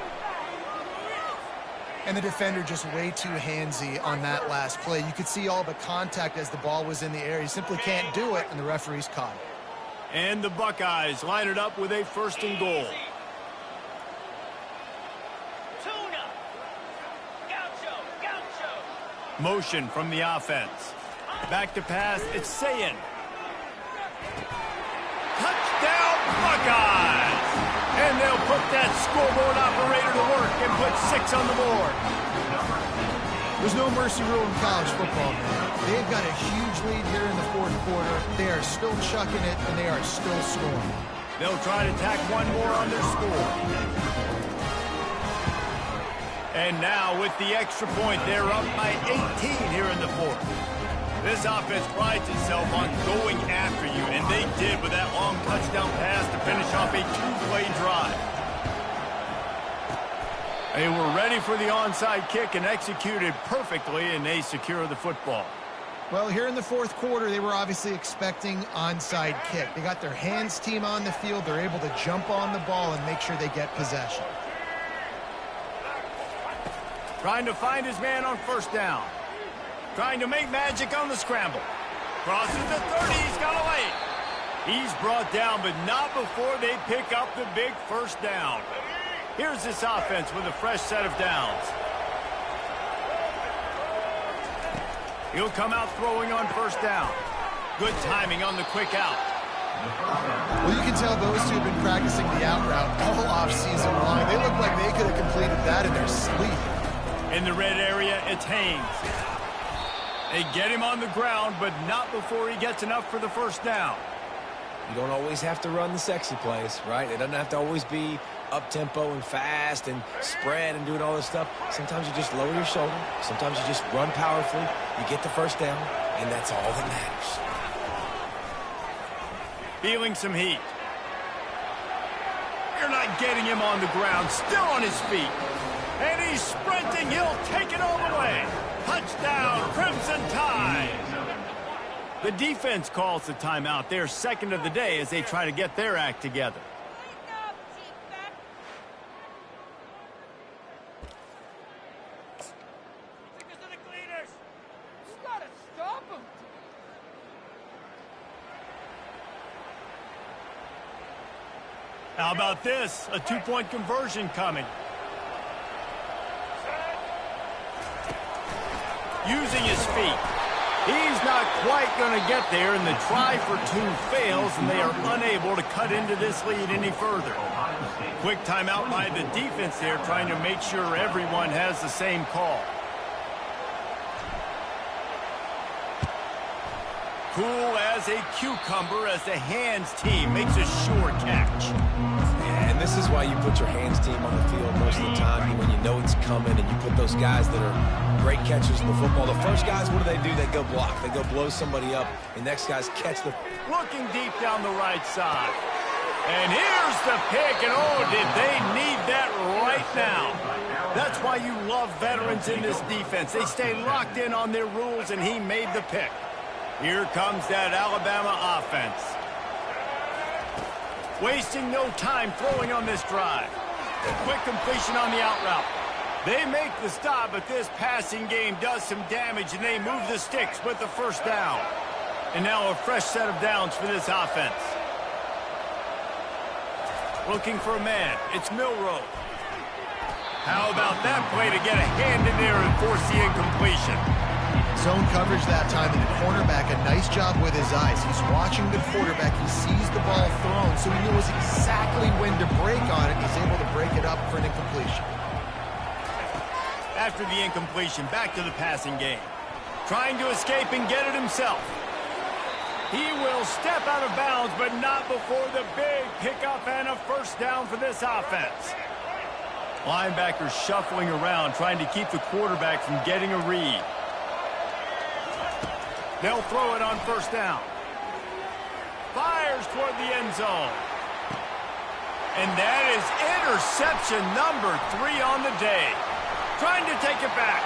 And the defender just way too handsy on that last play. You could see all the contact as the ball was in the air. He simply can't do it, and the referee's caught it. And the Buckeyes line it up with a 1st and goal. Motion from the offense. Back to pass, it's Sayin. Touchdown, Buckeyes! And they'll put that scoreboard operator to work and put 6 on the board. There's no mercy rule in college football, man. They've got a huge lead here in the 4th quarter. They are still chucking it, and they are still scoring. They'll try to tack one more on their score. And now with the extra point, they're up by 18 here in the 4th. This offense prides itself on going after you, and they did with that long touchdown pass to finish off a 2-play drive. They were ready for the onside kick and executed perfectly, and they secure the football. Well, here in the 4th quarter, they were obviously expecting onside kick. They got their hands team on the field. They're able to jump on the ball and make sure they get possession. Trying to find his man on 1st down. Trying to make magic on the scramble. Crosses the 30, he's got away. He's brought down, but not before they pick up the big 1st down. Here's this offense with a fresh set of downs. He'll come out throwing on 1st down. Good timing on the quick out. Well, you can tell those two have been practicing the out route all offseason long. They look like they could have completed that in their sleep. In the red area, it's Haynes. They get him on the ground, but not before he gets enough for the 1st down. You don't always have to run the sexy plays, right? It doesn't have to always be up-tempo and fast and spread and doing all this stuff. Sometimes you just lower your shoulder. Sometimes you just run powerfully. You get the 1st down, and that's all that matters. Feeling some heat. You're not getting him on the ground. Still on his feet. And he's sprinting. He'll take it all the way. Touchdown, Crimson Tide. The defense calls the timeout. They're 2nd of the day as they try to get their act together. How about this? A 2-point conversion coming. Using his feet. He's not quite going to get there, and the try for 2 fails, and they are unable to cut into this lead any further. Quick timeout by the defense there, trying to make sure everyone has the same call. Cool as a cucumber as the hands team makes a sure catch. And this is why you put your hands team on the field most of the time when you know it's coming, and you put those guys that are great catchers in the football. The first guys, what do? They go block. They go blow somebody up. The next guys catch the... Looking deep down the right side. And here's the pick, and oh, did they need that right now. That's why you love veterans in this defense. They stay locked in on their rules, and he made the pick. Here comes that Alabama offense. Wasting no time throwing on this drive. Quick completion on the out route. They make the stop, but this passing game does some damage, and they move the sticks with the first down. And now a fresh set of downs for this offense. Looking for a man. It's Milroe. How about that play to get a hand in there and force the incompletion? Zone coverage that time, and the cornerback, a nice job with his eyes. He's watching the quarterback. He sees the ball thrown, so he knows exactly when to break on it. He's able to break it up for an incompletion. After the incompletion, back to the passing game. Trying to escape and get it himself. He will step out of bounds, but not before the big pickup and a first down for this offense. Linebackers shuffling around, trying to keep the quarterback from getting a read. They'll throw it on first down. Fires toward the end zone. And that is interception number 3 on the day. Trying to take it back.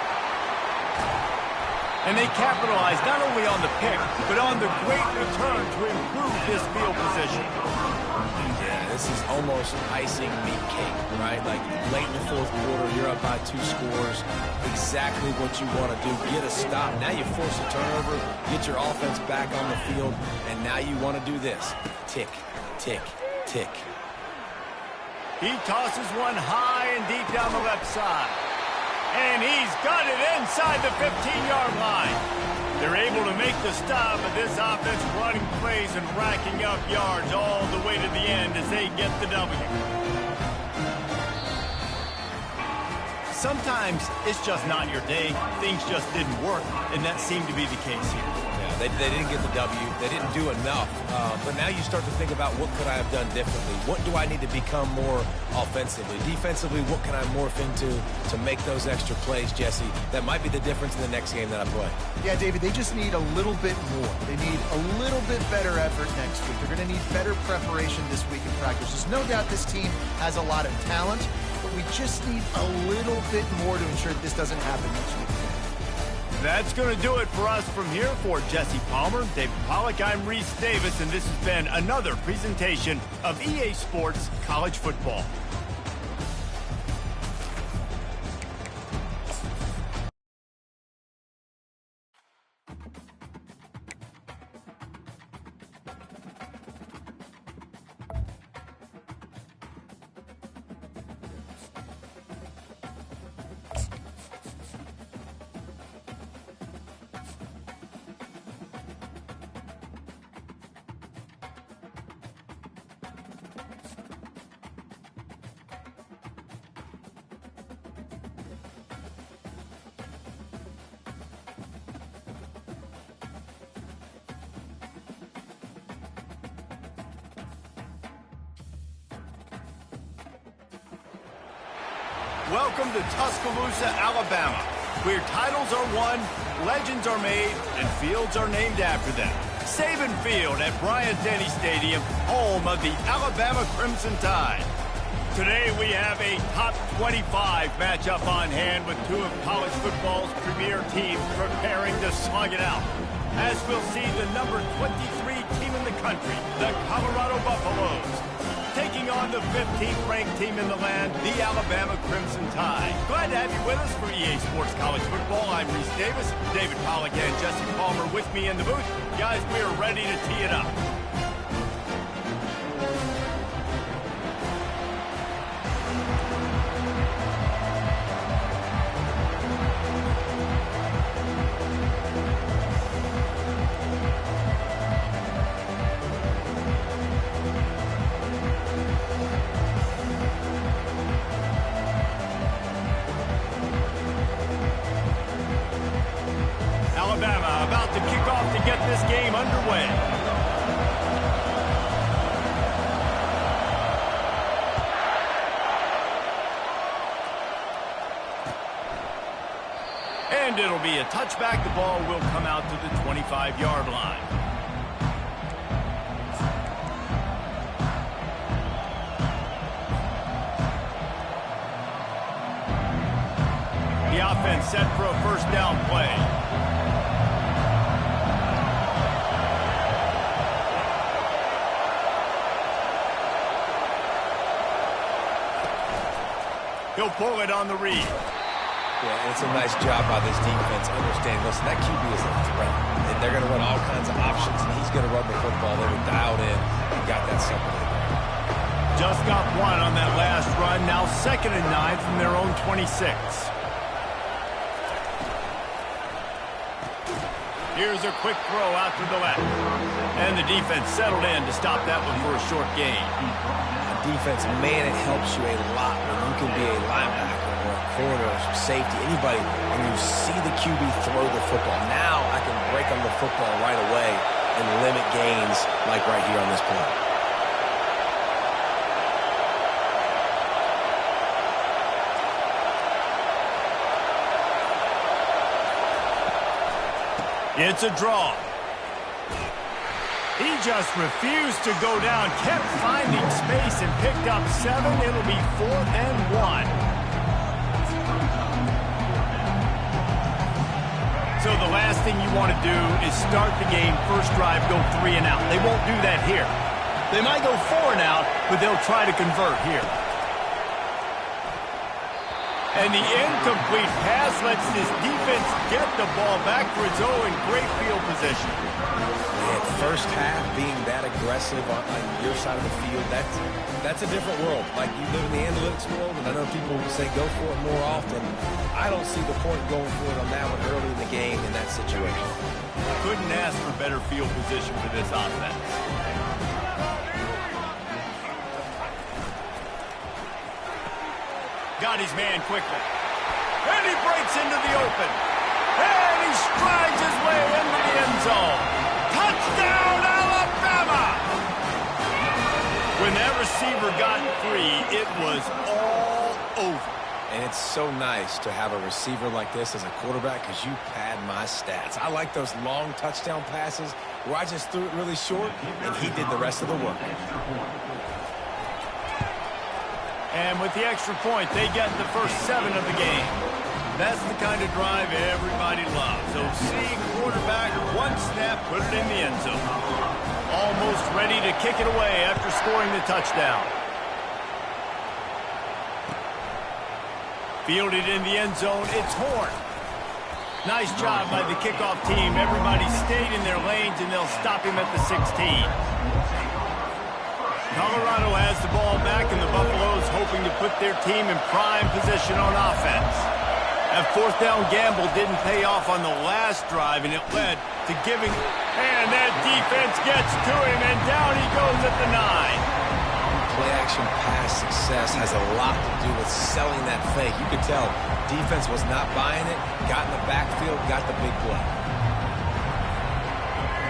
And they capitalize not only on the pick, but on the great return to improve this field position. Yeah, this is almost icing meat cake, right? Like late in the fourth quarter, you're up by 2 scores. Exactly what you want to do. Get a stop. Now you force a turnover, get your offense back on the field, and now you want to do this. Tick, tick, tick. He tosses one high and deep down the left side. And he's got it inside the 15-yard line. They're able to make the stop, but this offense running plays and racking up yards all the way to the end as they get the W. Sometimes it's just not your day. Things just didn't work, and that seemed to be the case here. Yeah, they didn't get the W. They didn't do enough. But now you start to think about what could I have done differently? What do I need to become more offensively? Defensively, what can I morph into to make those extra plays, Jesse? That might be the difference in the next game that I play. Yeah, David, they just need a little bit more. They need a little bit better effort next week. They're going to need better preparation this week in practice. There's no doubt this team has a lot of talent, but we just need a little bit more to ensure that this doesn't happen next week. That's going to do it for us from here. For Jesse Palmer, David Pollack, I'm Reese Davis, and this has been another presentation of EA Sports College Football. Welcome to Tuscaloosa, Alabama, where titles are won, legends are made, and fields are named after them. Saban Field at Bryant-Denny Stadium, home of the Alabama Crimson Tide. Today we have a top 25 matchup on hand with 2 of college football's premier teams preparing to slug it out. As we'll see the number 23 team in the country, the Colorado Buffaloes, taking on the 15th ranked team in the land, the Alabama Crimson Tide. Glad to have you with us for EA Sports College Football. I'm Reese Davis, David Pollack and Jesse Palmer with me in the booth. Guys, we are ready to tee it up. Alabama about to kick off to get this game underway. And it'll be a touchback. The ball will come out to the 25-yard line. The offense set for a first down play. He'll pull it on the read. Yeah, and it's a nice job by this defense understanding, listen, that QB is a threat, and they're going to run all kinds of options, and he's going to run the football. They were dialed in and got that separated. Just got one on that last run. Now 2nd and 9 from their own 26. Here's a quick throw out to the left. And the defense settled in to stop that one for a short gain. Defense, man, it helps you a lot when you can be a linebacker or a corner or safety, anybody, when you see the QB throw the football. Now I can break on the football right away and limit gains like right here on this play. It's a draw. He just refused to go down, kept finding space and picked up 7. It'll be 4th and 1. So the last thing you want to do is start the game, first drive, go 3 and out. They won't do that here. They might go 4 and out, but they'll try to convert here. And the incomplete pass lets this defense get the ball back for its own great field position. Man, first half being that aggressive on your side of the field, that's a different world. Like, you live in the analytics world, and I know people say go for it more often. I don't see the point going for it on that one early in the game in that situation. Couldn't ask for better field position for this offense. Got his man quickly. And he breaks into the open. And he strides his way into the end zone. Touchdown, Alabama! When that receiver got free, it was all over. And it's so nice to have a receiver like this as a quarterback because you pad my stats. I like those long touchdown passes where I just threw it really short and he did the rest of the work. And with the extra point, they get the first 7 of the game. That's the kind of drive everybody loves. So see quarterback, one snap, put it in the end zone. Almost ready to kick it away after scoring the touchdown. Fielded in the end zone, it's Horn. Nice job by the kickoff team. Everybody stayed in their lanes, and they'll stop him at the 16. Colorado has the ball back, and the Buffaloes hoping to put their team in prime position on offense. That 4th down gamble didn't pay off on the last drive, and it led to giving. And that defense gets to him, and down he goes at the 9. Play-action pass success has a lot to do with selling that fake. You could tell defense was not buying it, got in the backfield, got the big play.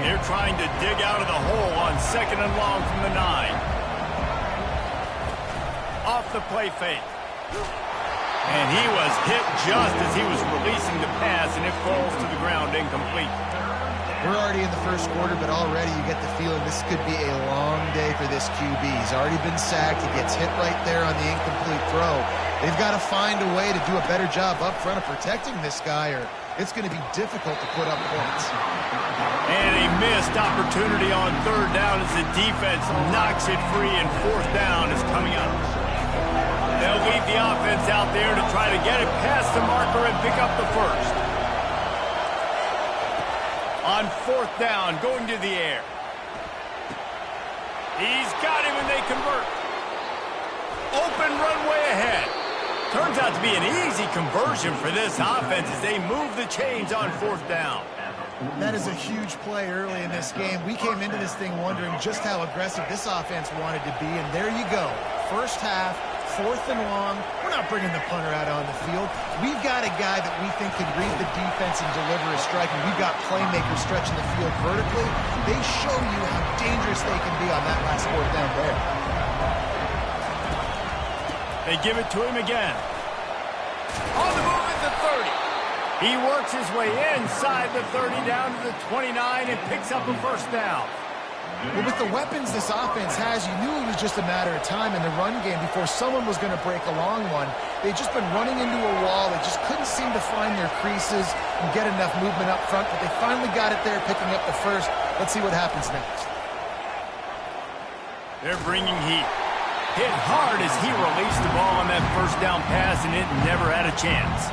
They're trying to dig out of the hole on 2nd and long from the 9. Off the play fake. And he was hit just as he was releasing the pass, and it falls to the ground incomplete. We're already in the first quarter, but already you get the feeling this could be a long day for this QB. He's already been sacked. He gets hit right there on the incomplete throw. They've got to find a way to do a better job up front of protecting this guy, or it's going to be difficult to put up points. And a missed opportunity on 3rd down as the defense knocks it free, and 4th down is coming up. They'll leave the offense out there to try to get it past the marker and pick up the first. On 4th down, going to the air. He's got him, and they convert. Open runway ahead. Turns out to be an easy conversion for this offense as they move the chains on 4th down. That is a huge play early in this game. We came into this thing wondering just how aggressive this offense wanted to be, and there you go. First half, 4th and long. We're not bringing the punter out on the field. We've got a guy that we think can read the defense and deliver a strike, and we've got playmakers stretching the field vertically. They show you how dangerous they can be on that last 4th down there. They give it to him again. On the move at the 30. He works his way inside the 30 down to the 29 and picks up a first down. Well, with the weapons this offense has, you knew it was just a matter of time in the run game before someone was going to break a long one. They'd just been running into a wall. They just couldn't seem to find their creases and get enough movement up front, but they finally got it there, picking up the first. Let's see what happens next. They're bringing heat. Hit hard as he released the ball on that first down pass, and it never had a chance.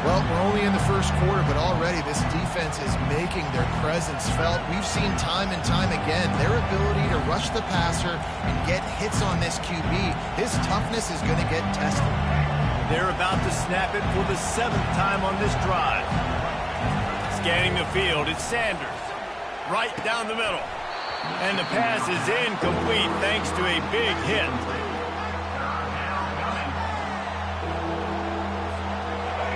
Well, we're only in the first quarter, but already this defense is making their presence felt. We've seen time and time again their ability to rush the passer and get hits on this QB. His toughness is going to get tested. They're about to snap it for the 7th time on this drive. Scanning the field, it's Sanders. Right down the middle. And the pass is incomplete thanks to a big hit.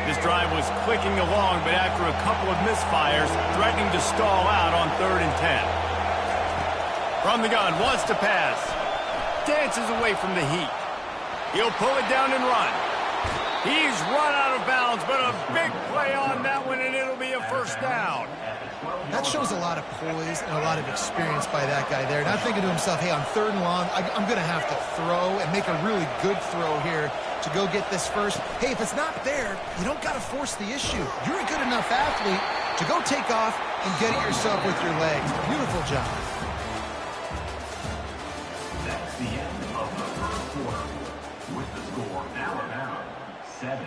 This drive was clicking along, but after a couple of misfires, threatening to stall out on 3rd and 10. From the gun, wants to pass. Dances away from the heat. He'll pull it down and run. He's run out of bounds, but a big play on that one, and it'll be a first down. That shows a lot of poise and a lot of experience by that guy there. Not thinking to himself, hey, on 3rd and long, I'm going to have to throw and make a really good throw here to go get this first. Hey, if it's not there, you don't got to force the issue. You're a good enough athlete to go take off and get it yourself with your legs. Beautiful job. That's the end of the first quarter. With the score, Alabama 7,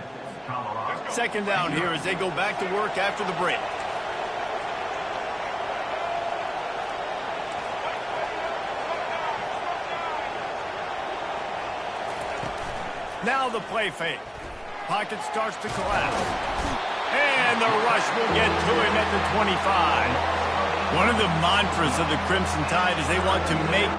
Colorado. 2nd down here as they go back to work after the break. Now the play fake. Pocket starts to collapse. And the rush will get to him at the 25. One of the mantras of the Crimson Tide is they want to make